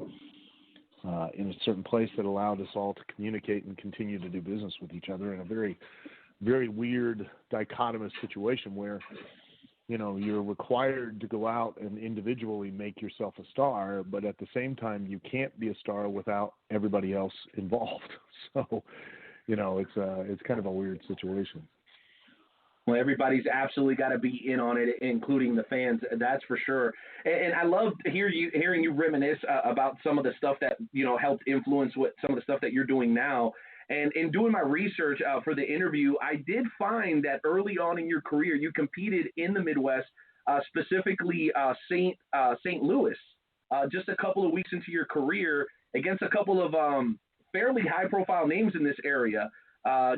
a certain place that allowed us all to communicate and continue to do business with each other in a very, very weird dichotomous situation where you're required to go out and individually make yourself a star, but at the same time, you can't be a star without everybody else involved. So, it's kind of a weird situation. Well, everybody's absolutely got to be in on it, including the fans. That's for sure. And I love hearing you reminisce about some of the stuff that helped influence some of the stuff that you're doing now. And in doing my research for the interview, I did find that early on in your career, you competed in the Midwest, specifically St. Louis, just a couple of weeks into your career against a couple of fairly high-profile names in this area.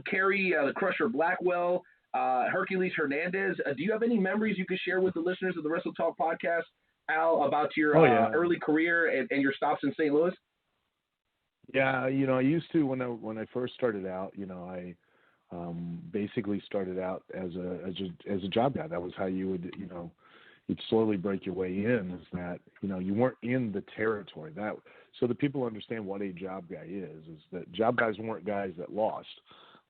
Kerry the Crusher Blackwell, Hercules Hernandez. Do you have any memories you could share with the listeners of the Wrestle Talk podcast, Al, about your early career and your stops in St. Louis? Yeah, you know, I used to when I first started out. You know, I basically started out as a job guy. That was how you would, you know, you'd slowly break your way in. Is that, you know, you weren't in the territory. That so that people understand what a job guy is that job guys weren't guys that lost.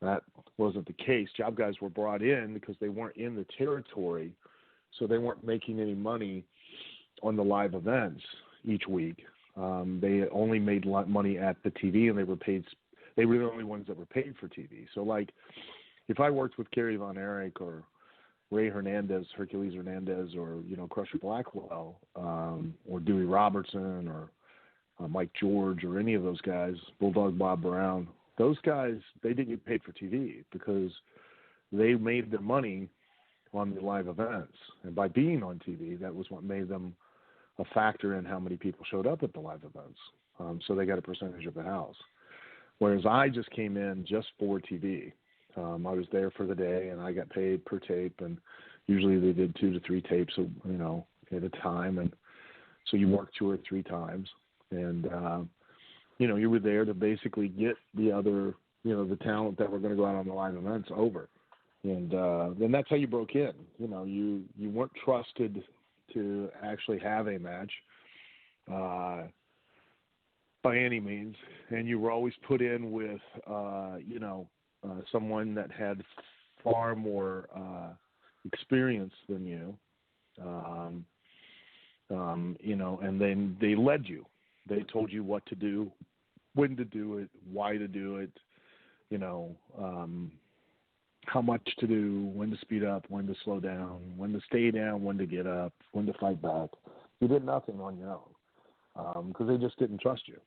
That wasn't the case. Job guys were brought in because they weren't in the territory, so they weren't making any money on the live events each week. They only made money at the TV, and they were the only ones that were paid for TV. So, like, if I worked with Kerry Von Erich or Ray Hernandez, Hercules Hernandez, or, you know, Crusher Blackwell, or Dewey Robertson, or Mike George, or any of those guys, Bulldog Bob Brown, those guys, they didn't get paid for TV because they made their money on the live events. And by being on TV, that was what made them a factor in how many people showed up at the live events. So they got a percentage of the house. Whereas I just came in just for TV. I was there for the day, and I got paid per tape, and usually they did 2 to 3 tapes, you know, at a time. And so you work 2 or 3 times. And, you know, you were there to basically get the other, you know, the talent that were going to go out on the live events over. And then that's how you broke in. You know, you weren't trusted to actually have a match by any means. And you were always put in with, you know, someone that had far more experience than you, you know, and then they led you. They told you what to do, when to do it, why to do it, you know, how much to do, when to speed up, when to slow down, when to stay down, when to get up, when to fight back. You did nothing on your own because they just didn't trust you.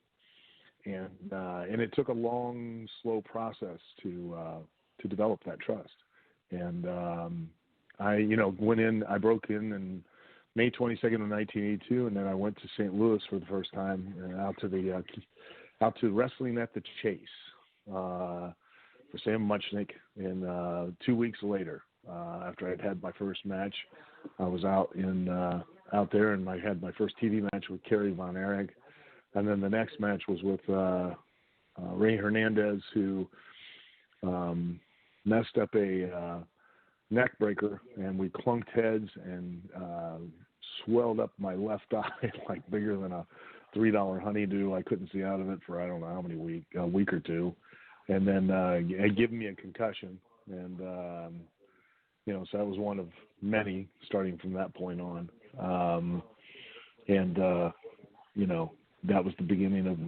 And it took a long, slow process to develop that trust. And I, you know, I broke in May 22nd of 1982, and then I went to St. Louis for the first time, out to Wrestling at the Chase for Sam Muchnick. And 2 weeks later, after I'd had my first match, I was out there, and I had my first TV match with Kerry Von Erich. And then the next match was with Ray Hernandez, who messed up a neck breaker, and we clunked heads and swelled up my left eye like bigger than a $3 honeydew. I couldn't see out of it for I don't know how many a week or two, and then it gave me a concussion, and you know, so that was one of many starting from that point on, and you know, that was the beginning of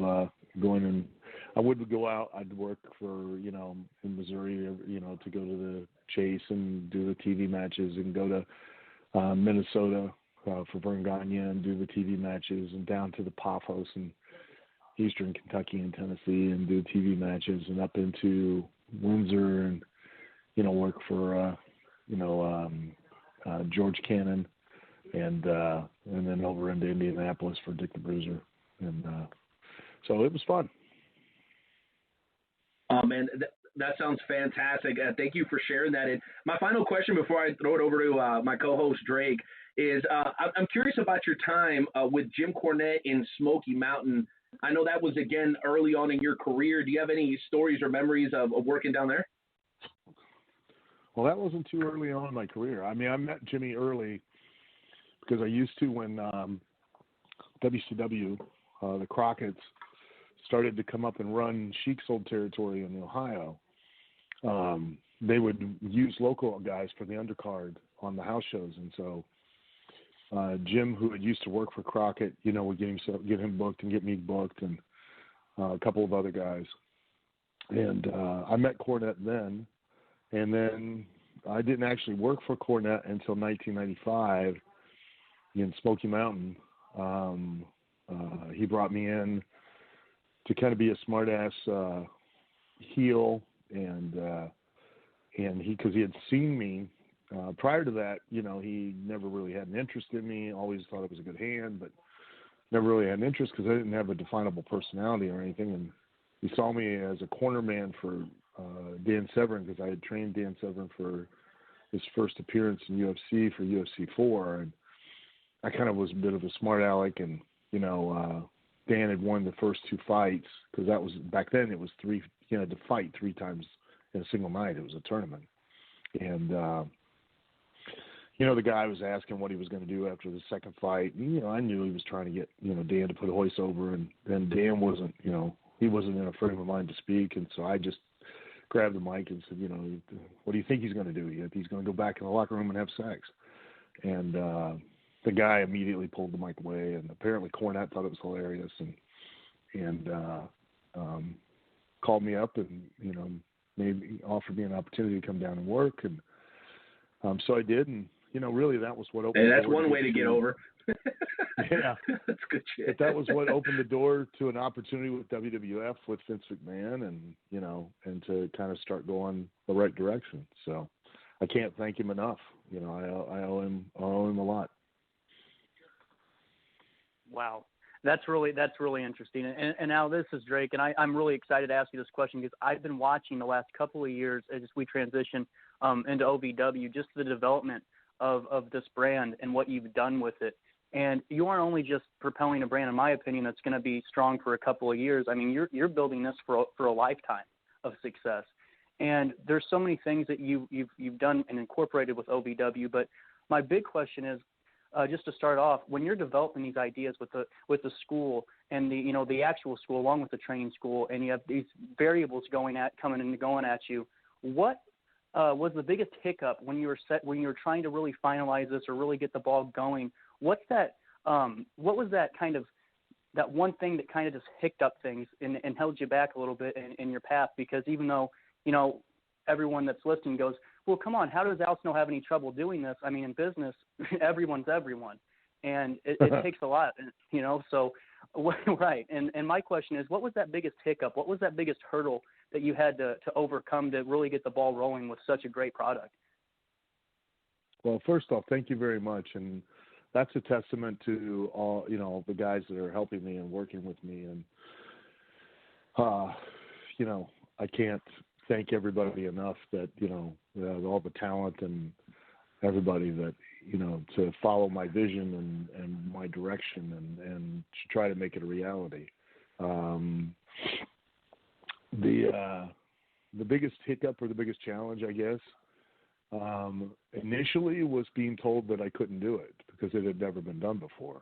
going in. I would go out. I'd work for, you know, in Missouri, you know, to go to the Chase and do the TV matches, and go to Minnesota for Vern Gagne and do the TV matches, and down to the Paphos in Eastern Kentucky and Tennessee and do TV matches, and up into Windsor and, you know, work for, you know, George Cannon, and then over into Indianapolis for Dick the Bruiser. And so it was fun. Man, that sounds fantastic. Thank you for sharing that. And my final question before I throw it over to my co-host Drake is I'm curious about your time with Jim Cornette in Smoky Mountain. I know that was, again, early on in your career. Do you have any stories or memories of working down there? Well, that wasn't too early on in my career. I mean, I met Jimmy early because I used to when WCW, the Crockett's, started to come up and run Sheik's old territory in Ohio. They would use local guys for the undercard on the house shows, and so Jim, who had used to work for Crockett, you know, would get him booked and get me booked, and a couple of other guys. And I met Cornette then, and then I didn't actually work for Cornette until 1995 in Smoky Mountain. He brought me in to kind of be a smart-ass heel, and because he had seen me prior to that, you know, he never really had an interest in me. Always thought I was a good hand, but never really had an interest because I didn't have a definable personality or anything. And he saw me as a corner man for Dan Severn, because I had trained Dan Severn for his first appearance in UFC for UFC 4, and I kind of was a bit of a smart aleck, and you know, Dan had won the first 2 fights, because that was back then. It was 3. You had to fight 3 times in a single night. It was a tournament, and the guy was asking what he was going to do after the second fight. And, I knew he was trying to get Dan to put Hoist over, and Dan wasn't he wasn't in a frame of mind to speak, and so I just grabbed the mic and said, what do you think he's going to do? He's going to go back in the locker room and have sex. And the guy immediately pulled the mic away, and apparently Cornette thought it was hilarious, and called me up and offered me an opportunity to come down and work, and so I did, and really that was what opened. And that's one way to get over. Yeah, that's good shit. But that was what opened the door to an opportunity with WWF with Vince McMahon, and to kind of start going the right direction. So I can't thank him enough. I owe him a lot. Wow. That's really interesting. And now this is Drake, and I'm really excited to ask you this question because I've been watching the last couple of years as we transition into OVW, just the development of this brand and what you've done with it. And you aren't only just propelling a brand, in my opinion, that's going to be strong for a couple of years. I mean, you're building this for a lifetime of success. And there's so many things that you've done and incorporated with OVW. But my big question is, just to start off, when you're developing these ideas with the school and the actual school along with the training school, and you have these variables coming and going at you, what was the biggest hiccup when you were trying to really finalize this or really get the ball going? What's that? What was that kind of that one thing that kind of just hicked up things and held you back a little bit in your path? Because even though everyone that's listening goes, well, come on, how does Al Snow have any trouble doing this? I mean, in business, everyone's everyone, and it takes a lot, So, right. And my question is, what was that biggest hiccup? What was that biggest hurdle that you had to overcome to really get the ball rolling with such a great product? Well, first off, thank you very much, and that's a testament to all the guys that are helping me and working with me, and I can't thank everybody enough that all the talent and everybody that to follow my vision and my direction and to try to make it a reality. The biggest hiccup or the biggest challenge, I guess, initially was being told that I couldn't do it because it had never been done before.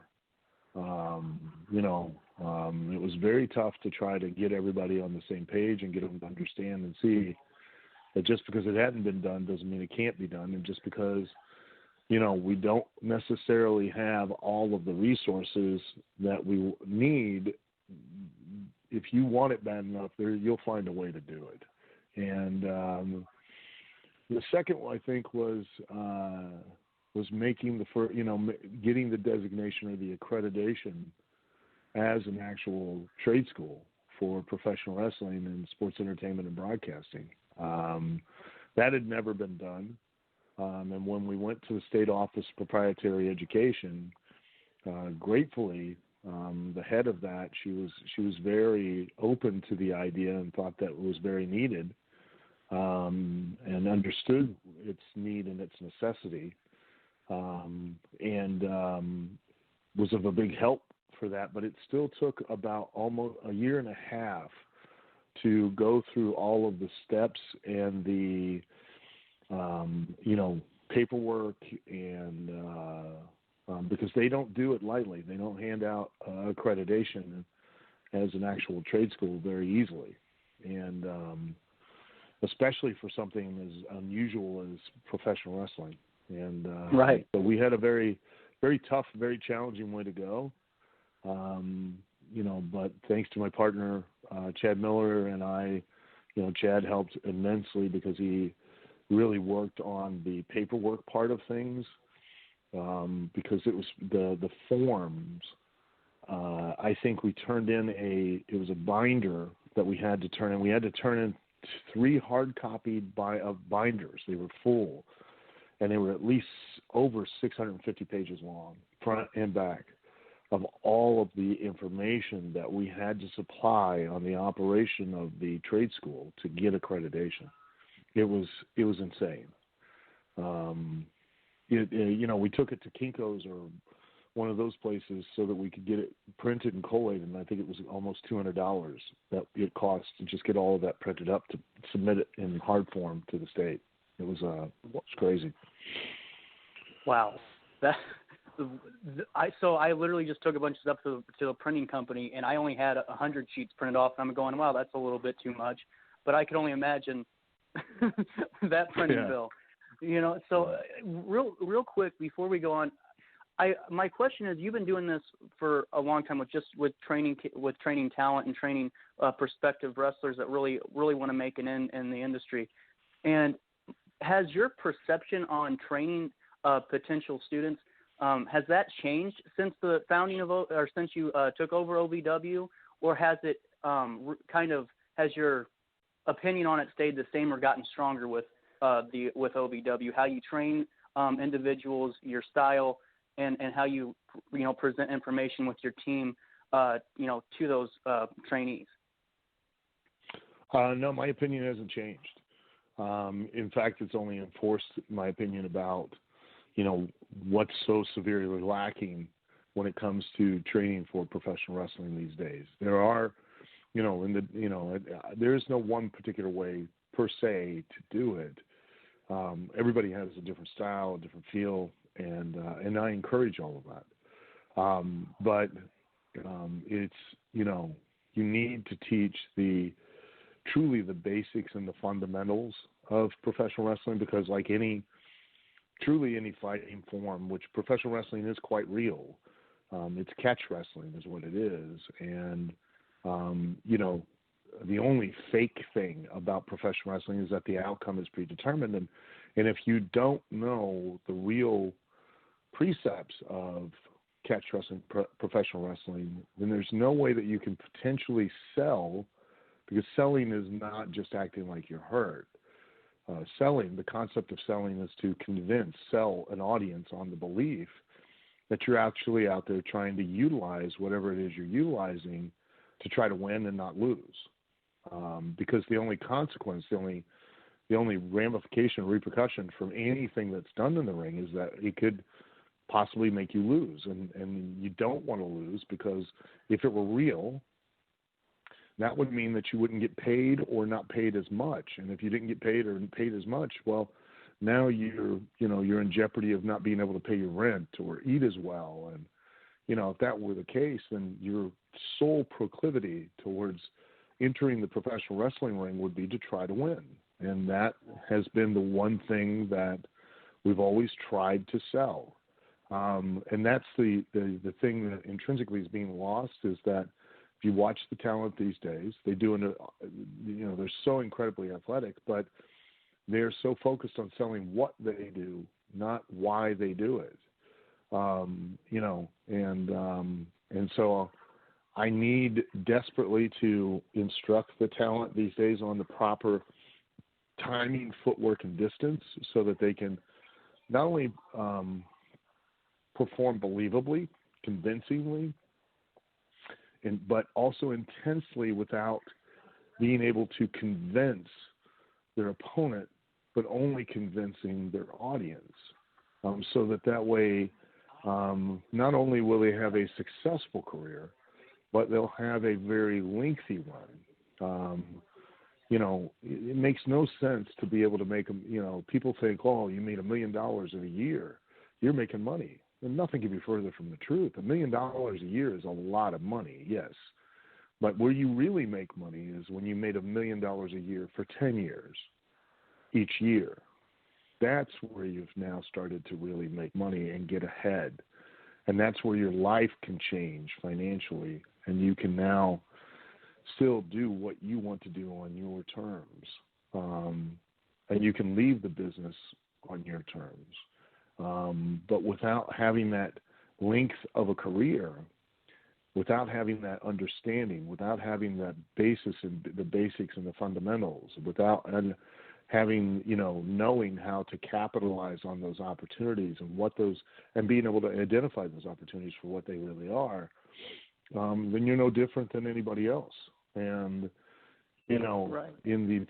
It was very tough to try to get everybody on the same page and get them to understand and see that just because it hadn't been done doesn't mean it can't be done. And just because, we don't necessarily have all of the resources that we need, if you want it bad enough, you'll find a way to do it. And the second one, I think, was making getting the designation or the accreditation as an actual trade school for professional wrestling and sports entertainment and broadcasting. That had never been done. And when we went to the State Office of Proprietary Education, gratefully, the head of that, she was very open to the idea and thought that it was very needed, and understood its need and its necessity, and was of a big help for that. But it still took about almost a year and a half to go through all of the steps and the paperwork, and because they don't do it lightly. They don't hand out accreditation as an actual trade school very easily, and especially for something as unusual as professional wrestling. And right. So we had a very, very tough, very challenging way to go. But thanks to my partner, Chad Miller, and I, Chad helped immensely because he really worked on the paperwork part of things, because it was the forms. I think we turned in it was a binder that we had to turn in. We had to turn in 3 hard copied binders. They were full, and they were at least over 650 pages long, front and back, of all of the information that we had to supply on the operation of the trade school to get accreditation. It was insane. We took it to Kinko's or one of those places so that we could get it printed and collated, and I think it was almost $200 that it cost to just get all of that printed up to submit it in hard form to the state. It was crazy. Wow. So I literally just took a bunch of stuff to a printing company, and I only had 100 sheets printed off, and I'm going, wow, that's a little bit too much. But I could only imagine that printing bill. So real quick before we go on, my question is, you've been doing this for a long time with training talent and training prospective wrestlers that really want to make an end in the industry. And has your perception on training potential students, has that changed since the founding of or since you took over OVW, or has it has your opinion on it stayed the same or gotten stronger with OVW? How you train individuals, your style, and how you present information with your team, to those trainees? No, my opinion hasn't changed. In fact, it's only enforced my opinion about what's so severely lacking when it comes to training for professional wrestling these days. There are, there is no one particular way per se to do it. Everybody has a different style, a different feel, and I encourage all of that. But it's, you need to teach truly the basics and the fundamentals of professional wrestling, because like any fighting form, which professional wrestling is quite real, it's catch wrestling is what it is. And, the only fake thing about professional wrestling is that the outcome is predetermined. And if you don't know the real precepts of catch wrestling, professional wrestling, then there's no way that you can potentially sell, because selling is not just acting like you're hurt. The concept of selling is to sell an audience on the belief that you're actually out there trying to utilize whatever it is you're utilizing to try to win and not lose. Because the only consequence, the only ramification, repercussion from anything that's done in the ring is that it could possibly make you lose. And you don't want to lose, because if it were real, that would mean that you wouldn't get paid or not paid as much. And if you didn't get paid or paid as much, well, now you're in jeopardy of not being able to pay your rent or eat as well. And, if that were the case, then your sole proclivity towards entering the professional wrestling ring would be to try to win. And that has been the one thing that we've always tried to sell. And that's the thing that intrinsically is being lost, is that if you watch the talent these days, they're so incredibly athletic, but they're so focused on selling what they do, not why they do it. And so I need desperately to instruct the talent these days on the proper timing, footwork, and distance, so that they can not only perform believably, convincingly, but also intensely without being able to convince their opponent, but only convincing their audience. So that way, not only will they have a successful career, but they'll have a very lengthy run. It makes no sense to be able to make them, people think, oh, you made $1 million in a year, you're making money. And nothing can be further from the truth. $1 million a year is a lot of money, yes. But where you really make money is when you made $1 million a year for 10 years, each year. That's where you've now started to really make money and get ahead. And that's where your life can change financially, and you can now still do what you want to do on your terms. And you can leave the business on your terms. But without having that length of a career, without having that understanding, without having that basis and the basics and the fundamentals, without having, knowing how to capitalize on those opportunities and being able to identify those opportunities for what they really are, then you're no different than anybody else. And, right. In the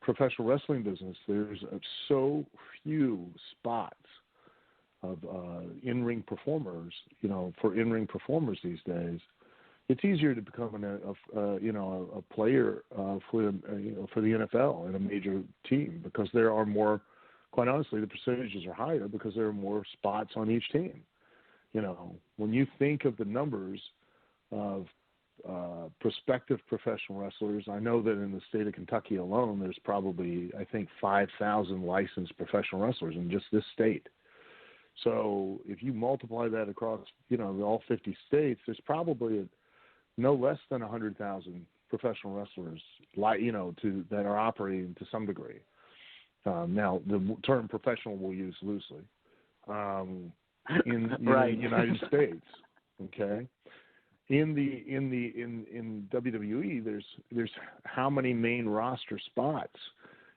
professional wrestling business, there's so few spots in-ring performers, for in-ring performers these days, it's easier to become a player for the NFL in a major team because there are more. Quite honestly, the percentages are higher because there are more spots on each team. When you think of the numbers of prospective professional wrestlers, I know that in the state of Kentucky alone, there's probably, I think, 5,000 licensed professional wrestlers in just this state. So if you multiply that across, all 50 states, there's probably no less than 100,000 professional wrestlers, that are operating to some degree. Now, the term professional we'll use loosely in right. the United States. Okay, in WWE, there's how many main roster spots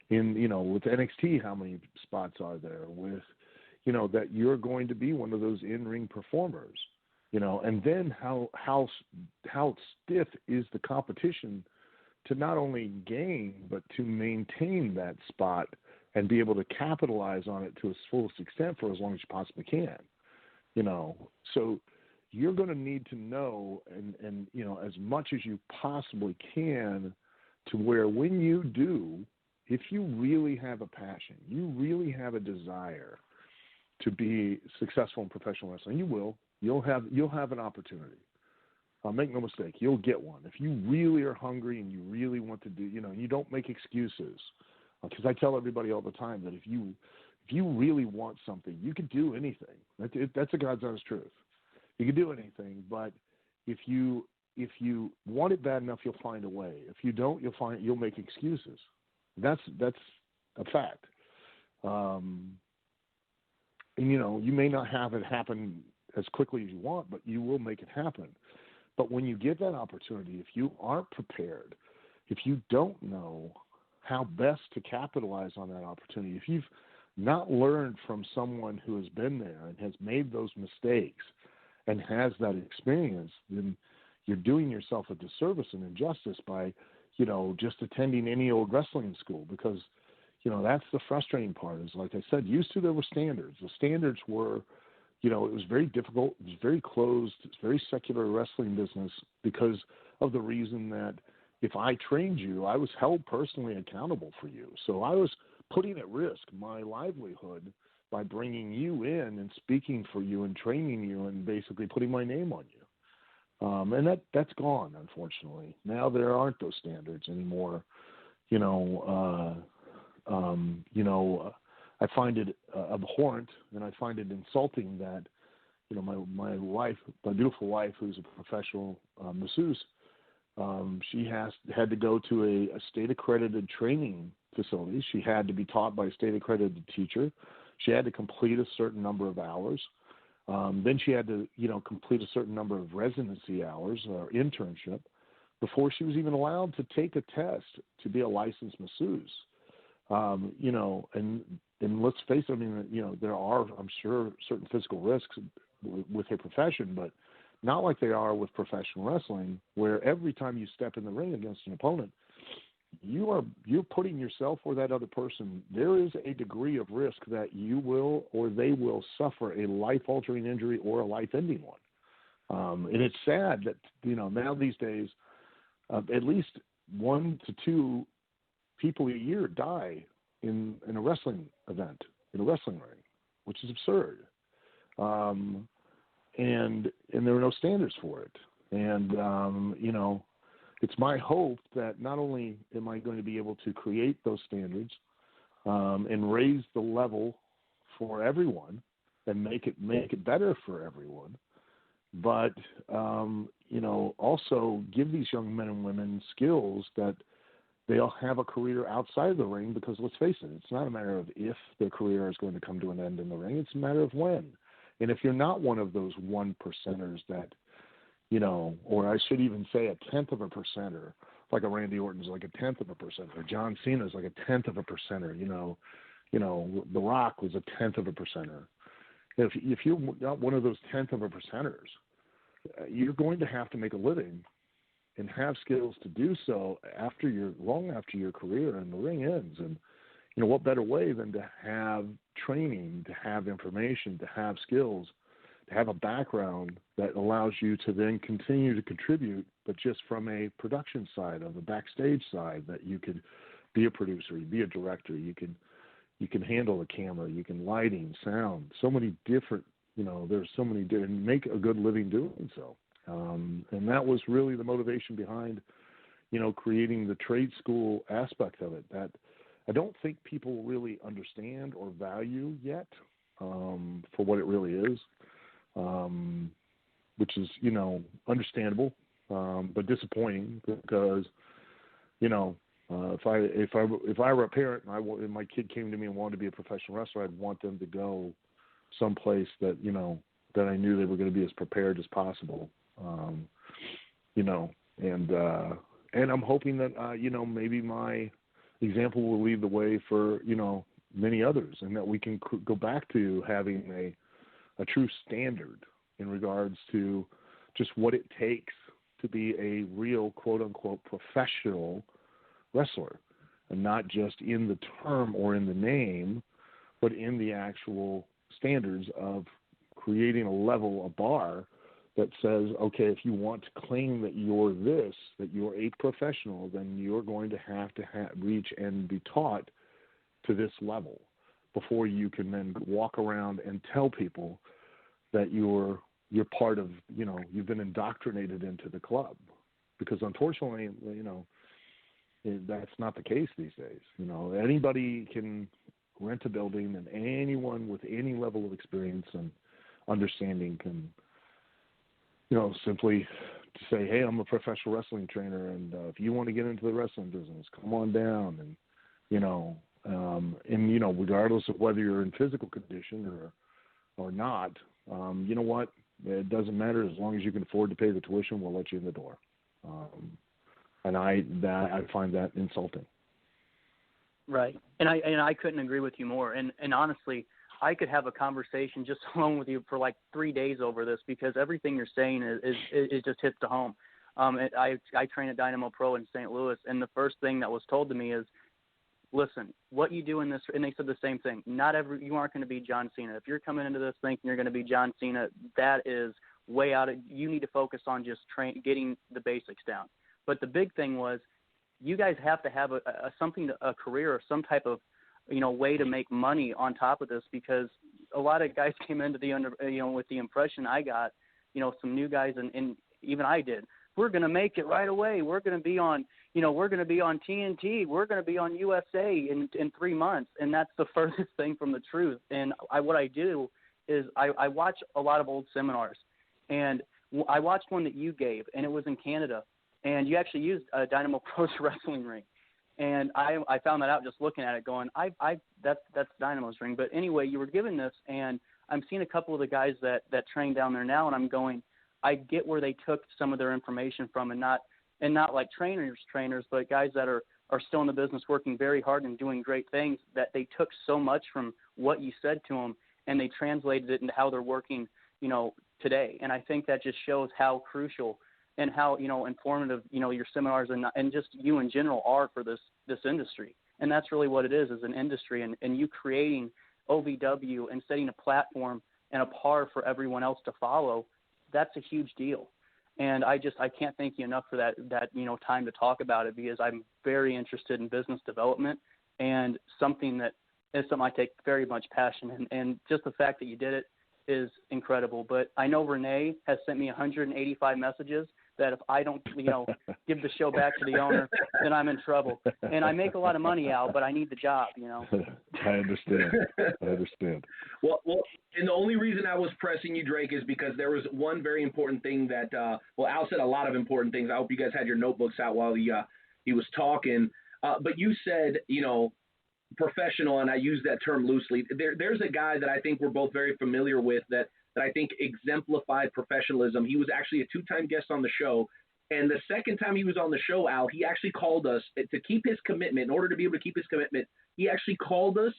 with NXT? How many spots are there with that you're going to be one of those in-ring performers? And then how stiff is the competition to not only gain but to maintain that spot and be able to capitalize on it to its fullest extent for as long as you possibly can. So you're going to need to know and as much as you possibly can to where when you do, if you really have a passion, you really have a desire to be successful in professional wrestling, you will. You'll have an opportunity. Make no mistake, you'll get one. If you really are hungry and you really want to do, you don't make excuses. Because I tell everybody all the time that if you really want something, you can do anything. That's a God's honest truth. You can do anything, but if you want it bad enough, you'll find a way. If you don't, you'll make excuses. That's a fact. And you may not have it happen as quickly as you want, but you will make it happen. But when you get that opportunity, if you aren't prepared, if you don't know how best to capitalize on that opportunity, if you've not learned from someone who has been there and has made those mistakes and has that experience, then you're doing yourself a disservice and injustice by, just attending any old wrestling school because, that's the frustrating part is, like I said, used to there were standards. The standards were, it was very difficult. It was very closed. It's very secular wrestling business because of the reason that if I trained you, I was held personally accountable for you. So I was putting at risk my livelihood by bringing you in and speaking for you and training you and basically putting my name on you. And that's gone, unfortunately. Now there aren't those standards anymore. I find it abhorrent and I find it insulting that, my wife, my beautiful wife, who's a professional masseuse, she had to go to a state-accredited training facility. She had to be taught by a state-accredited teacher. She had to complete a certain number of hours. Then she had to, complete a certain number of residency hours or internship before she was even allowed to take a test to be a licensed masseuse. And let's face it, there are, I'm sure, certain physical risks with her profession, but not like they are with professional wrestling, where every time you step in the ring against an opponent, you're putting yourself or that other person. There is a degree of risk that you will or they will suffer a life-altering injury or a life-ending one. And it's sad that now these days, at least 1 to 2 people a year die in a wrestling event, in a wrestling ring, which is absurd. And there are no standards for it. And, it's my hope that not only am I going to be able to create those standards and raise the level for everyone and make it better for everyone, but, also give these young men and women skills that they'll have a career outside of the ring, because let's face it, it's not a matter of if their career is going to come to an end in the ring. It's a matter of when. And if you're not one of those 1%ers that, or I should even say 1/10%, like a Randy Orton's like 1/10%, or John Cena's like 1/10%, The Rock was 1/10%. If you're not one of those 1/10%ers, you're going to have to make a living and have skills to do so long after your career in the ring ends. And what better way than to have training, to have information, to have skills, to have a background that allows you to then continue to contribute, but just from a production side, of a backstage side, that you could be a producer, you be a director, you can handle the camera, you can lighting, sound, so many different, there's so many different, make a good living doing so. And that was really the motivation behind, creating the trade school aspect of it, that I don't think people really understand or value yet, for what it really is, which is, understandable, but disappointing, because, if I were a parent and my kid came to me and wanted to be a professional wrestler, I'd want them to go someplace that, that I knew they were going to be as prepared as possible, and I'm hoping that, maybe my example will lead the way for, many others, and that we can go back to having a true standard in regards to just what it takes to be a real quote-unquote professional wrestler, and not just in the term or in the name, but in the actual standards of creating a level, a bar that says, okay, if you want to claim that you're this, that you're a professional, then you're going to have reach and be taught to this level before you can then walk around and tell people that you're part of, you've been indoctrinated into the club. Because unfortunately, that's not the case these days. Anybody can rent a building, and anyone with any level of experience and understanding can, simply say, hey, I'm a professional wrestling trainer, and if you want to get into the wrestling business, come on down. And, regardless of whether you're in physical condition or not, you know what? It doesn't matter. As long as you can afford to pay the tuition, we'll let you in the door. And I find that insulting. Right. And I couldn't agree with you more. And honestly, I could have a conversation just alone with you for like 3 days over this, because everything you're saying is just hits to home. I train at Dynamo Pro in St. Louis, and the first thing that was told to me is, listen, what you do in this, and they said the same thing, you aren't going to be John Cena. If you're coming into this thinking you're going to be John Cena, that is way out. You need to focus on just getting the basics down. But the big thing was, you guys have to have a career or some type of, way to make money on top of this, because a lot of guys came into with the impression I got, some new guys, and even I did, we're going to make it right away. We're going to be on, we're going to be on TNT. We're going to be on USA in 3 months. And that's the furthest thing from the truth. And what I do is I watch a lot of old seminars, and I watched one that you gave, and it was in Canada, and you actually used Dynamo Pro's wrestling ring. And I found that out just looking at it, going, that's Dynamo's ring. But anyway, you were given this, and I'm seeing a couple of the guys that train down there now, and I'm going, I get where they took some of their information from, and not like trainers, but guys that are still in the business working very hard and doing great things, that they took so much from what you said to them, and they translated it into how they're working, today. And I think that just shows how crucial and how, informative, your seminars and just you in general are for this industry. And that's really what it is an industry, and you creating OVW and setting a platform and a par for everyone else to follow. That's a huge deal. And I can't thank you enough for that time to talk about it, because I'm very interested in business development, and something that is something I take very much passion in. And just the fact that you did it is incredible. But I know Renee has sent me 185 messages that if I don't, give the show back to the owner, then I'm in trouble. And I make a lot of money, Al, but I need the job, I understand. Well, and the only reason I was pressing you, Drake, is because there was one very important thing that, Al said a lot of important things. I hope you guys had your notebooks out while he was talking. But you said, professional, and I use that term loosely. There's a guy that I think we're both very familiar with that I think exemplified professionalism. He was actually a 2-time guest on the show. And the second time he was on the show, Al, he actually called us to keep his commitment. In order to be able to keep his commitment, he actually called us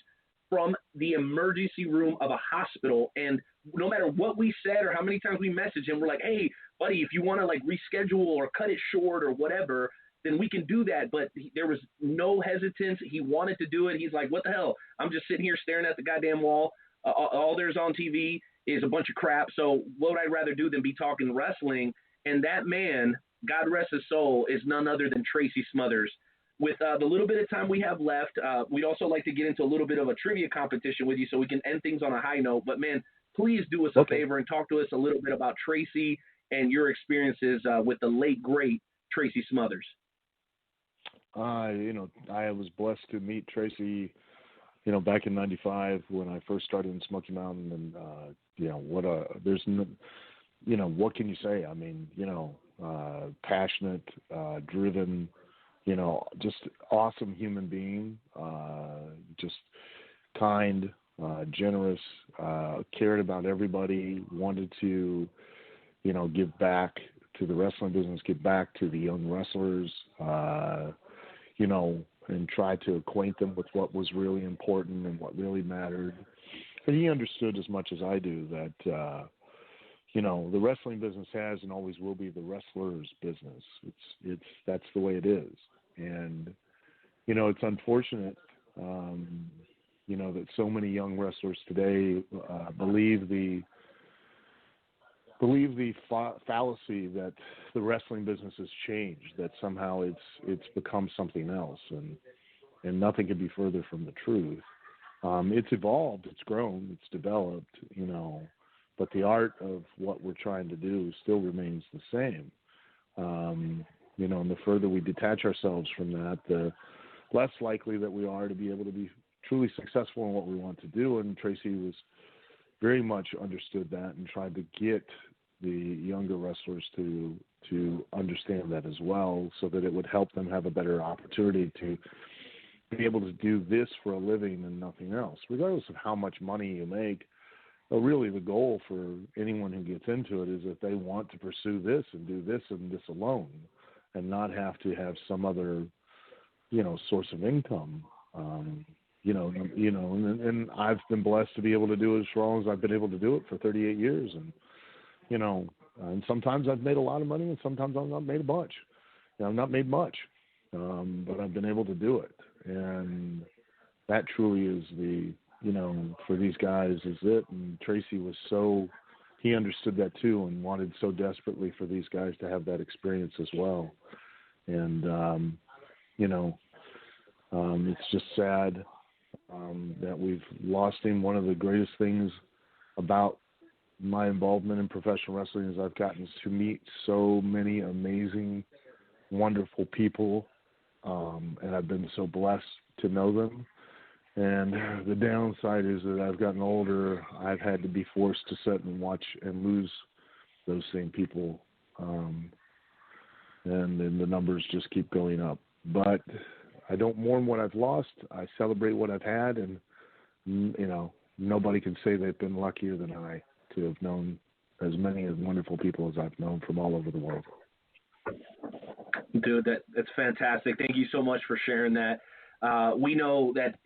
from the emergency room of a hospital. And no matter what we said or how many times we messaged him, we're like, hey, buddy, if you want to reschedule or cut it short or whatever, then we can do that. But there was no hesitance. He wanted to do it. He's like, what the hell? I'm just sitting here staring at the goddamn wall. All there's on TV is a bunch of crap. So what would I rather do than be talking wrestling? And that man, God rest his soul, is none other than Tracy Smothers. With the little bit of time we have left, we'd also like to get into a little bit of a trivia competition with you so we can end things on a high note. But, man, please do us a favor and talk to us a little bit about Tracy and your experiences with the late, great Tracy Smothers. I was blessed to meet Tracy, back in '95 when I first started in Smoky Mountain, and what can you say? I mean, passionate, driven, just awesome human being, just kind, generous, cared about everybody, wanted to, give back to the wrestling business, give back to the young wrestlers, and try to acquaint them with what was really important and what really mattered. And he understood as much as I do that, the wrestling business has and always will be the wrestler's business. That's the way it is. And, it's unfortunate, that so many young wrestlers today believe the fallacy that the wrestling business has changed, that somehow it's become something else, and nothing could be further from the truth. It's evolved, it's grown, it's developed, but the art of what we're trying to do still remains the same. And the further we detach ourselves from that, the less likely that we are to be able to be truly successful in what we want to do. And Tracy was very much understood that and tried to get the younger wrestlers to understand that as well, so that it would help them have a better opportunity to be able to do this for a living and nothing else, regardless of how much money you make. Really the goal for anyone who gets into it is that they want to pursue this and do this and this alone, and not have to have some other, source of income. And I've been blessed to be able to do it as long as I've been able to do it for 38 years. And, and sometimes I've made a lot of money and sometimes I've not made a bunch. I've not made much, but I've been able to do it. And that truly is for these guys is it. And Tracy he understood that too and wanted so desperately for these guys to have that experience as well. And, it's just sad that we've lost him. One of the greatest things about my involvement in professional wrestling is I've gotten to meet so many amazing, wonderful people, and I've been so blessed to know them. And the downside is that I've gotten older. I've had to be forced to sit and watch and lose those same people. And then the numbers just keep going up. But I don't mourn what I've lost. I celebrate what I've had. And, nobody can say they've been luckier than I to have known as many wonderful people as I've known from all over the world. Dude, that's fantastic. Thank you so much for sharing that. We know that,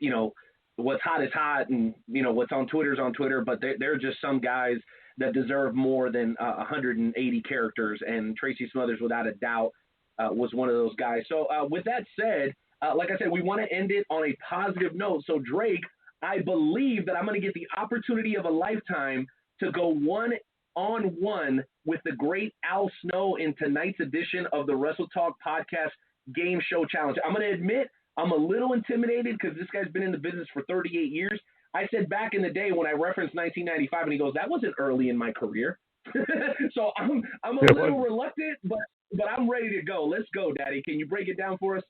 what's hot is hot, and, what's on Twitter is on Twitter, but there are just some guys that deserve more than 180 characters, and Tracy Smothers, without a doubt, was one of those guys. So with that said, like I said, we want to end it on a positive note. So, Drake, I believe that I'm going to get the opportunity of a lifetime to go one-on-one with the great Al Snow in tonight's edition of the Wrestle Talk Podcast Game Show Challenge. I'm going to admit I'm a little intimidated because this guy's been in the business for 38 years. I said back in the day when I referenced 1995, and he goes, that wasn't early in my career. So I'm a little reluctant, but I'm ready to go. Let's go, Daddy. Can you break it down for us?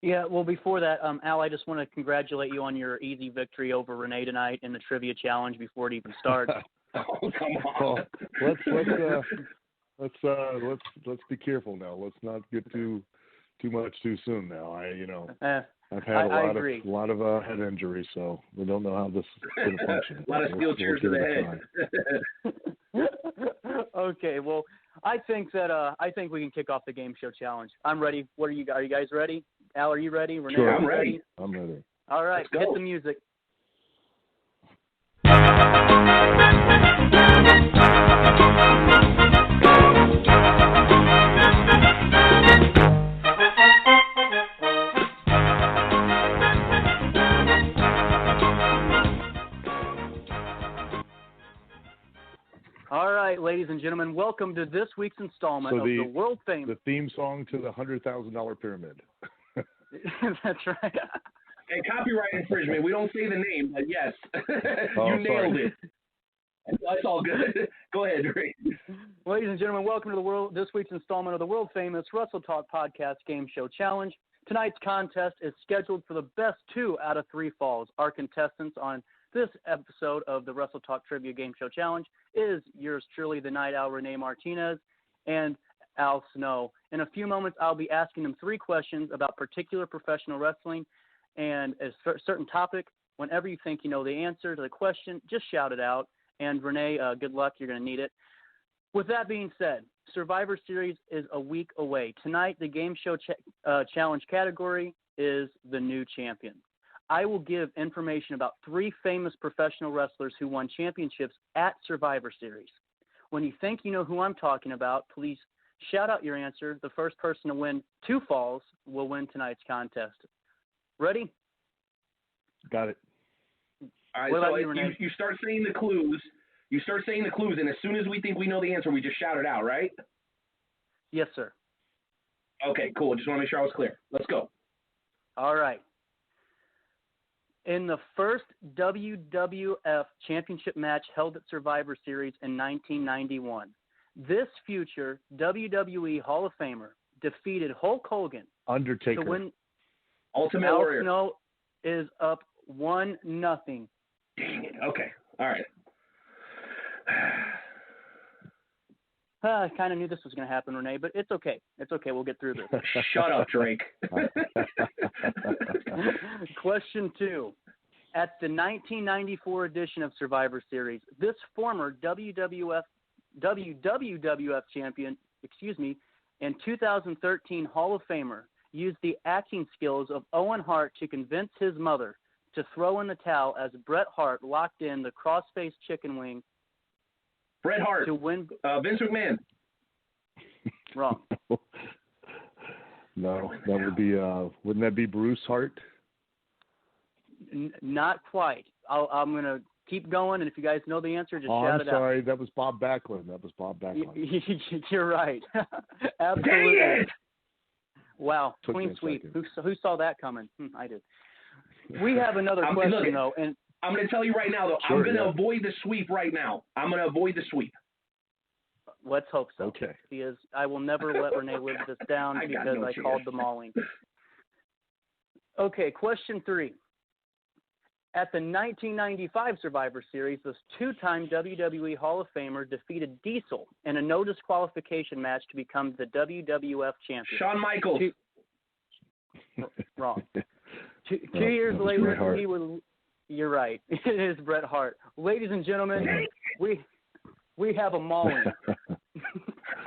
Yeah, well, before that, Al, I just want to congratulate you on your easy victory over Renee tonight in the trivia challenge before it even starts. Oh, come on. Let's be careful now. Let's not get too much too soon now. I've had a lot of head injuries, so we don't know how this is going to function. A lot of steel chairs to the head. Okay, well, I think we can kick off the game show challenge. I'm ready. Are you guys ready? Al, are you ready? Renee, sure, I'm ready. I'm ready. All right, hit the music. All right, ladies and gentlemen, welcome to this week's installment of the world famous. The theme song to the $100,000 pyramid. That's right. Hey, copyright infringement. We don't say the name, but yes, Oh, you nailed it. That's all good. Go ahead, Ray. Ladies and gentlemen, welcome to this week's installment of the world famous Wrestle Talk Podcast Game Show Challenge. Tonight's contest is scheduled for the best 2 out of 3 falls. Our contestants on this episode of the Wrestle Talk Trivia Game Show Challenge is yours truly, the Night Owl Renee Martinez and Al Snow. In a few moments, I'll be asking them 3 questions about particular professional wrestling and a certain topic. Whenever you think you know the answer to the question, just shout it out. And Renee, good luck. You're going to need it. With that being said, Survivor Series is a week away. Tonight, the Game Show Challenge category is the new champion. I will give information about 3 famous professional wrestlers who won championships at Survivor Series. When you think you know who I'm talking about, please shout out your answer. The first person to win 2 falls will win tonight's contest. Ready? Got it. All right, What so about you, Renee? you start saying the clues. You start saying the clues, and as soon as we think we know the answer, we just shout it out, right? Yes, sir. Okay, cool. Just want to make sure I was clear. Let's go. All right. In the first WWF Championship match held at Survivor Series in 1991, this future WWE Hall of Famer defeated Hulk Hogan Undertaker. to win. Ultimate Al Warrior. Snow is up 1-0. Dang it. Okay. All right. I kind of knew this was going to happen, Renee, but it's okay. It's okay. We'll get through this. Shut up, Drake. Question 2. At the 1994 edition of Survivor Series, this former WWF champion, and 2013 Hall of Famer used the acting skills of Owen Hart to convince his mother to throw in the towel as Bret Hart locked in the cross-faced chicken wing. Bret Hart. To win. Vince McMahon. Wrong. No, that would be, wouldn't that be Bruce Hart? Not quite. I'm going to keep going, and if you guys know the answer, just shout it out. I'm sorry, that was Bob Backlund. You're right. Absolutely. Dang it! Wow, Took me clean a sweep. second. Who saw that coming? I did. We have another question, though, and I'm going to tell you right now, though. Sure, I'm going to avoid the sweep right now. I'm going to avoid the sweep. let's hope so. Okay. Because I will never let Renee live this down because I called the mauling. Okay, question 3. At the 1995 Survivor Series, this 2-time WWE Hall of Famer defeated Diesel in a no disqualification match to become the WWF champion. Shawn Michaels. Wrong. Two years later, he was. You're right. It is Bret Hart. Ladies and gentlemen, we have a mauling.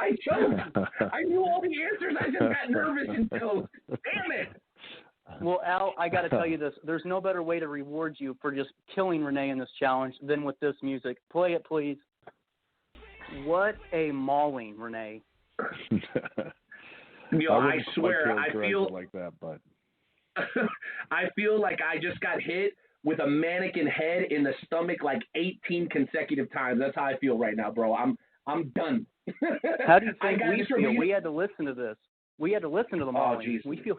I choked. I knew all the answers. I just got nervous and choked. Damn it. Well, Al, I got to tell you this. There's no better way to reward you for just killing Renee in this challenge than with this music. Play it, please. What a mauling, Renee. I swear, I feel like that, but I feel like I just got hit with a mannequin head in the stomach like 18 consecutive times. That's how I feel right now, bro. I'm done. How do you think we feel? We had to listen to this. We had to listen to the mauling. Oh, we feel.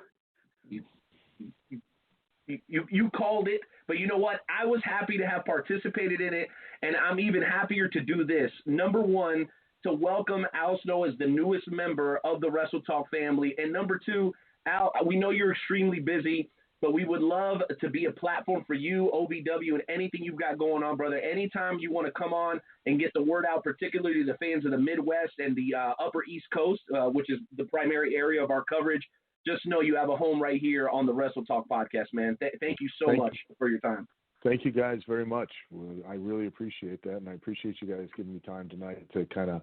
You called it, but you know what? I was happy to have participated in it, and I'm even happier to do this. Number one, to welcome Al Snow as the newest member of the Wrestle Talk family, and number two, Al, we know you're extremely busy, but we would love to be a platform for you, OVW, and anything you've got going on, brother. Anytime you want to come on and get the word out, particularly to the fans of the Midwest and the Upper East Coast, which is the primary area of our coverage, just know you have a home right here on the Wrestle Talk podcast, man. Thank you so much for your time. Thank you guys very much. I really appreciate that, and I appreciate you guys giving me time tonight to kind of,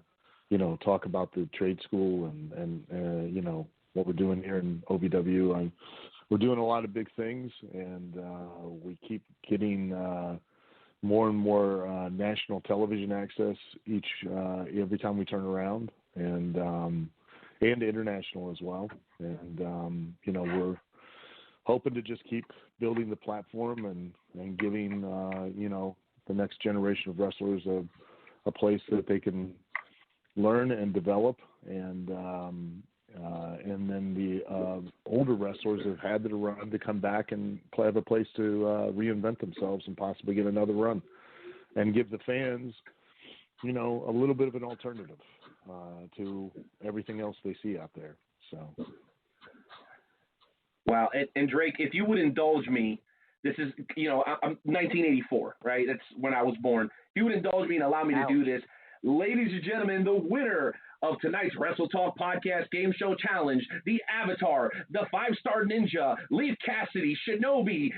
talk about the trade school and what we're doing here in OVW. We're doing a lot of big things, and we keep getting more and more national television access every time we turn around, and international as well. And, we're hoping to just keep building the platform and giving, the next generation of wrestlers a place that they can learn and develop, and then the older wrestlers have had their run to come back and have a place to reinvent themselves and possibly get another run, and give the fans, a little bit of an alternative to everything else they see out there. So. Wow, and Drake, if you would indulge me, this is, I'm 1984, right? That's when I was born. If you would indulge me and allow me to do this, ladies and gentlemen, the winner of tonight's Wrestle Talk Podcast Game Show Challenge, the Avatar, the 5-Star Ninja, Leaf Cassidy, Shinobi,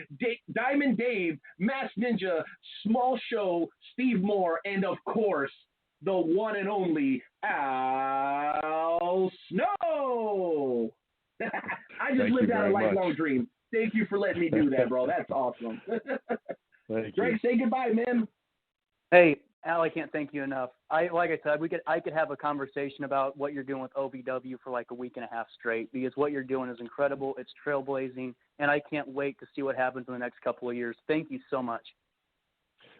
Diamond Dave, Masked Ninja, Small Show, Steve Moore, and of course, the one and only Al Snow. I just lived out a lifelong dream. Thank you for letting me do that, bro. That's awesome. Drake, say goodbye, man. Hey, Al, I can't thank you enough. Like I said, I could have a conversation about what you're doing with OVW for like a week and a half straight, because what you're doing is incredible. It's trailblazing, and I can't wait to see what happens in the next couple of years. Thank you so much.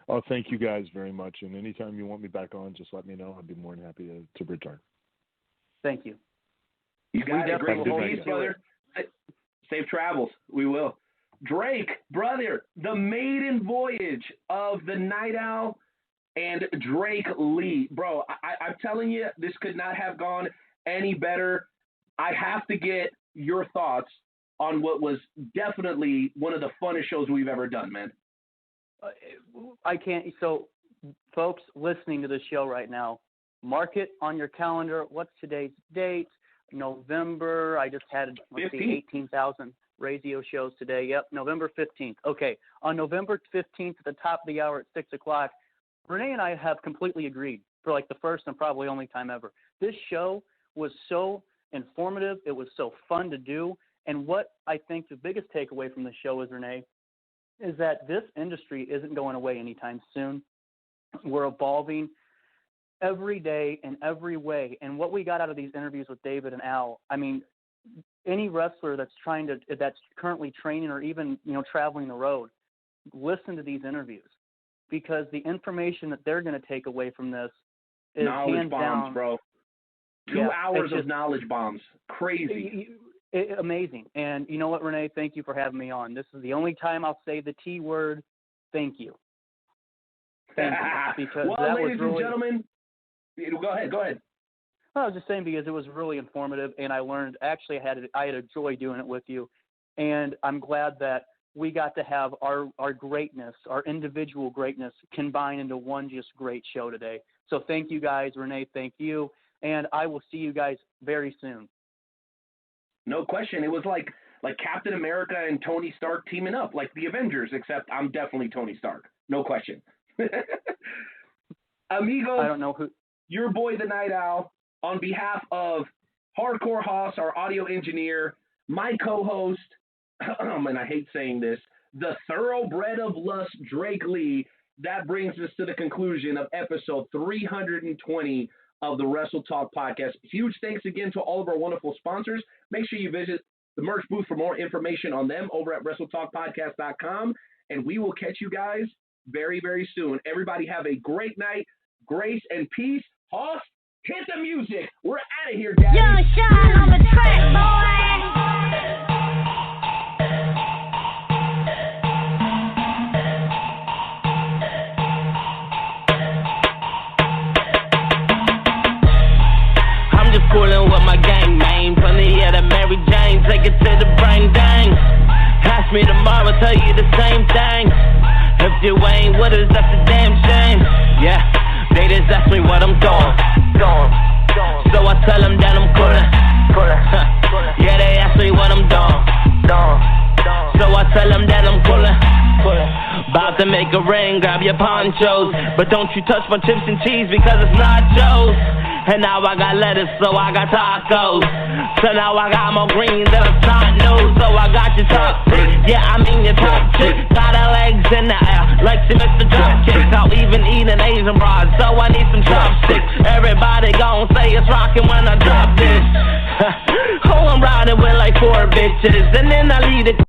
Oh, thank you guys very much. And anytime you want me back on, just let me know. I'd be more than happy to return. Thank you. You got it. Great peace, brother. Safe travels. We will. Drake, brother, the maiden voyage of the Night Owl and Drake Lee. Bro, I'm telling you, this could not have gone any better. I have to get your thoughts on what was definitely one of the funnest shows we've ever done, man. I can't. So, folks listening to the show right now, mark it on your calendar. What's today's date? November. I just had 18,000 radio shows today. Yep, November 15th. Okay, on November 15th at the top of the hour at 6 o'clock, Renee and I have completely agreed for like the first and probably only time ever. This show was so informative. It was so fun to do. And what I think the biggest takeaway from the show is, Renee, is that this industry isn't going away anytime soon. We're evolving every day in every way. And what we got out of these interviews with David and Al, I mean, any wrestler that's currently training or even, traveling the road, listen to these interviews, because the information that they're going to take away from this is knowledge bombs, down, bro. 2 hours of knowledge bombs. Crazy. Amazing. And you know what, Renee? Thank you for having me on. This is the only time I'll say the T word. Thank you. Thank you. Because well, ladies and gentlemen, go ahead. I was just saying, because it was really informative, and I learned. Actually, I had a joy doing it with you, and I'm glad that we got to have our greatness, our individual greatness, combined into one just great show today. So thank you guys, Renee. Thank you, and I will see you guys very soon. No question. It was like Captain America and Tony Stark teaming up, like the Avengers, except I'm definitely Tony Stark. No question. Amigos, I don't know who. Your boy, the Night Owl, on behalf of Hardcore Hoss, our audio engineer, my co-host, and I hate saying this, the thoroughbred of lust, Drake Lee, that brings us to the conclusion of episode 320 of the Wrestle Talk Podcast. Huge thanks again to all of our wonderful sponsors. Make sure you visit the merch booth for more information on them over at WrestleTalkPodcast.com, and we will catch you guys very, very soon. Everybody have a great night, grace, and peace. Hoss, hit the music. We're out of here, Daddy. Young Shine on the track, boy. Coolin' with my gang, man. Plenty of the Mary Jane, take it to the brain, dang. Ask me tomorrow, tell you the same thing. If you ain't with us, that's a damn shame. Yeah, they just ask me what I'm doing. So I tell them that I'm coolin'. Yeah, they ask me what I'm doing. So I tell them that I'm coolin'. About to make a ring, grab your ponchos. But don't you touch my chips and cheese, because it's nachos. And now I got lettuce, so I got tacos. So now I got more green than a top nose. So I got your top pick, yeah, I mean your top chick. Got her legs in the air, like she missed the drop kick. I'll even eat an Asian broad, so I need some chopsticks. Everybody gon' say it's rockin' when I drop this. Oh, I'm riding with like 4 bitches, and then I leave it.